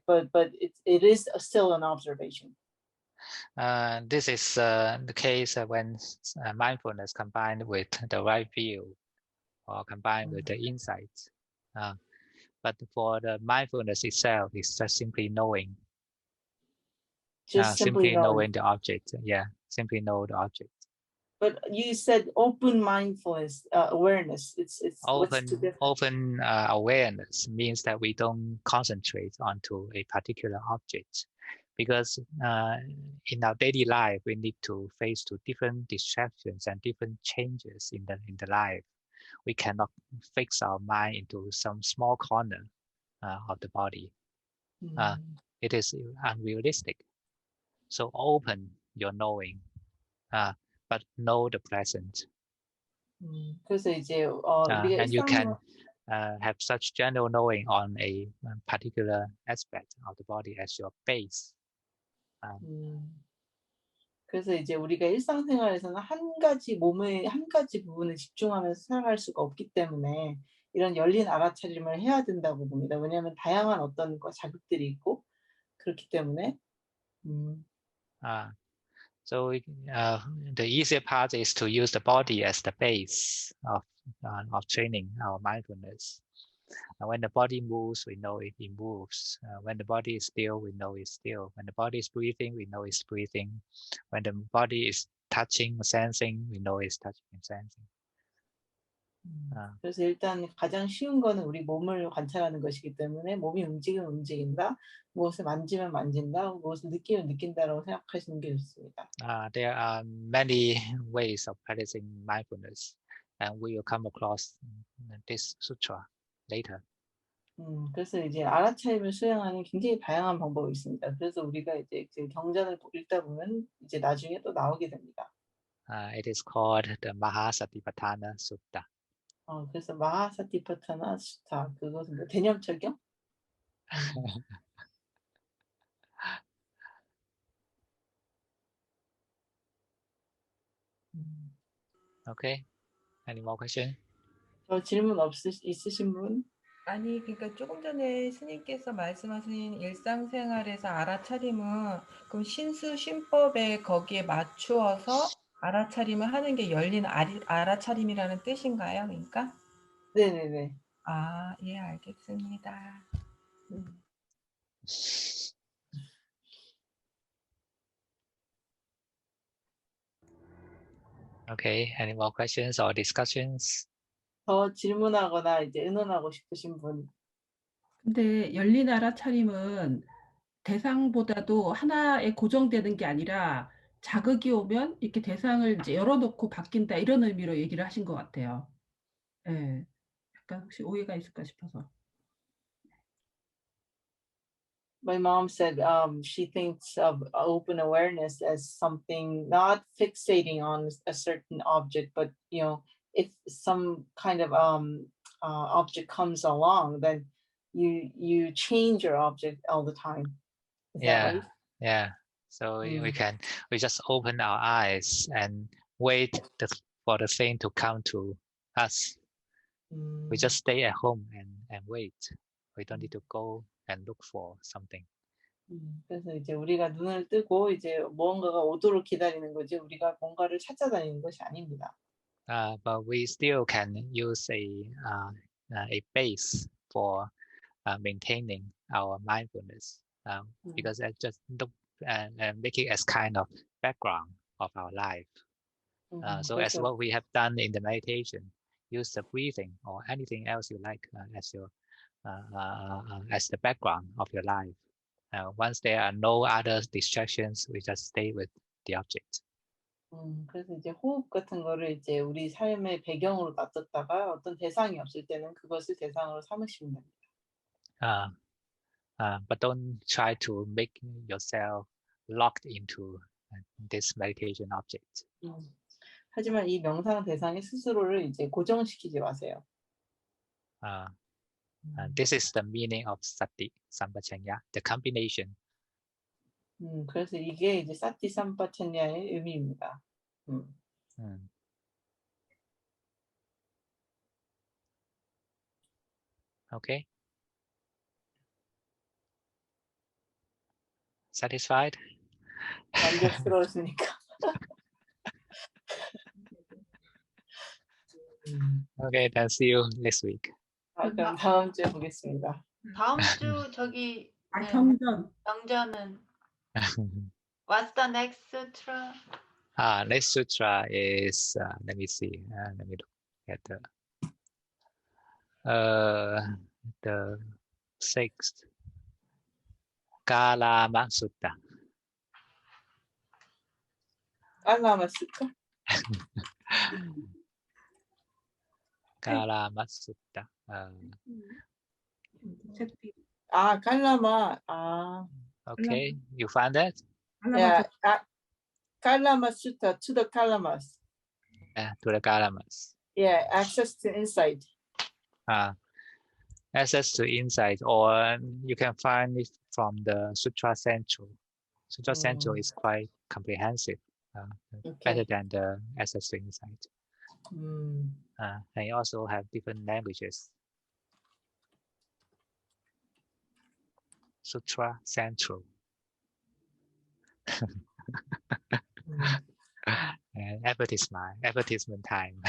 But it is still an observation. This is the case when mindfulness combined with the right view or combined with the insight. But for the mindfulness itself, it's just simply knowing. Just simply knowing the object. Yeah, simply know the object. But you said open mindfulness, awareness. It's open awareness means that we don't concentrate onto a particular object, because in our daily life we need to face to different distractions and different changes in the life. We cannot fix our mind into some small corner of the body. It is unrealistic. So open your knowing, but know the present. 그래서 이제 And you can have such general knowing on a particular aspect of the body as your base. 그래서 이제 우리가 일상생활에서는 한 가지 몸의 한 가지 부분에 집중하면서 살아갈 수가 없기 때문에 이런 열린 알아차림을 해야 된다고 봅니다. 왜냐하면 다양한 어떤 자극들이 있고 그렇기 때문에. So the easier part is to use the body as the base of training our mindfulness. When the body moves, we know it moves. When the body is still, we know it's still. When the body is breathing, we know it's breathing. When the body is touching, sensing, we know it's touching and sensing. 그래서 일단 가장 쉬운 거는 우리 몸을 관찰하는 것이기 때문에 몸이 움직이면 움직인다, 무엇을 만지면 만진다, 무엇을 느끼면 느낀다라고 생각하시는 게 좋습니다. There are many ways of practicing mindfulness, and we will come across this sutra later. 그래서 이제 알아차림을 수행하는 굉장히 다양한 방법이 있습니다. 그래서 우리가 이제 그 경전을 읽다 보면 이제 나중에 또 나오게 됩니다. It is called the Mahasatipatthana Sutta. 그래서 마하사티파타나 수타, 그것은 뭐 대념철경? Okay. Any more question? 저 질문 있으신 분? 아니, 그러니까 조금 전에 스님께서 말씀하신 일상생활에서 알아차림은 그럼 신수 신법에 거기에 맞추어서 알아차림을 하는 게 열린 알아차림이라는 뜻인가요? 그러니까? 네네네. 아, 예, 알겠습니다. Okay. Any more questions or discussions? 더 질문하거나 이제 의논하고 싶으신 분? 근데 열린 알아차림은 대상보다도 하나에 고정되는 게 아니라 자극이 오면 이렇게 대상을 이제 열어놓고 바뀐다 이런 의미로 얘기를 하신 것 같아요. 예. 약간 혹시 오해가 있을까 싶어서. My mom said she thinks of open awareness as something not fixating on a certain object, but if some kind of object comes along, then you change your object all the time. Is that right? Yeah. So we just open our eyes and wait for the thing to come to us. We just stay at home and wait. We don't need to go and look for something. 그래서 이제 우리가 눈을 뜨고 이제 무언가가 오도록 기다리는 거지 우리가 뭔가를 찾아다니는 것이 아닙니다. But we still can use a base for maintaining our mindfulness, because it just make it as kind of background of our life. So as what we have done in the meditation, use the breathing or anything else you like as your as the background of your life. Once there are no other distractions, we just stay with the object. 그래서 이제 호흡 같은 거를 이제 우리 삶의 배경으로 놔뒀다가 어떤 대상이 없을 때는 그것을 대상으로 삼으시면 됩니다. But don't try to make yourself locked into this meditation object. 하지만 이 명상 대상의 스스로를 이제 고정시키지 마세요. This is the meaning of sati sampajanya, the combination. 그래서 이게 이제 사티 삼파찬야의 의미입니다. Okay. Satisfied? 만족스러우시니까. Okay, then see you next week. 그럼 다음 주에 보겠습니다. 다음 주 저기 경전은 What's the next sutra? Next sutra is let me see. Let me look at the sixth Kalama Sutta. 깔라마 스utta? Kalama Sutta. 깔라마. Okay, you found that? Yeah, Kalama Sutta to the Kalamas. To the Kalamas. Yeah, access to insight. Access to insight, or you can find it from the Sutra Central. Sutra Central is quite comprehensive, better than the access to insight. And you also have different languages. Sutra Central. And advertisement time.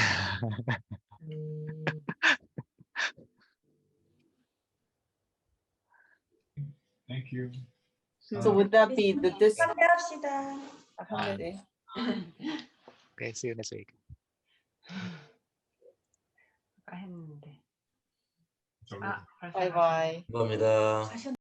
Thank you. So would that be this? 함께합시다. Okay, see you next week. 아까 했는데. 바이바이. 감사합니다.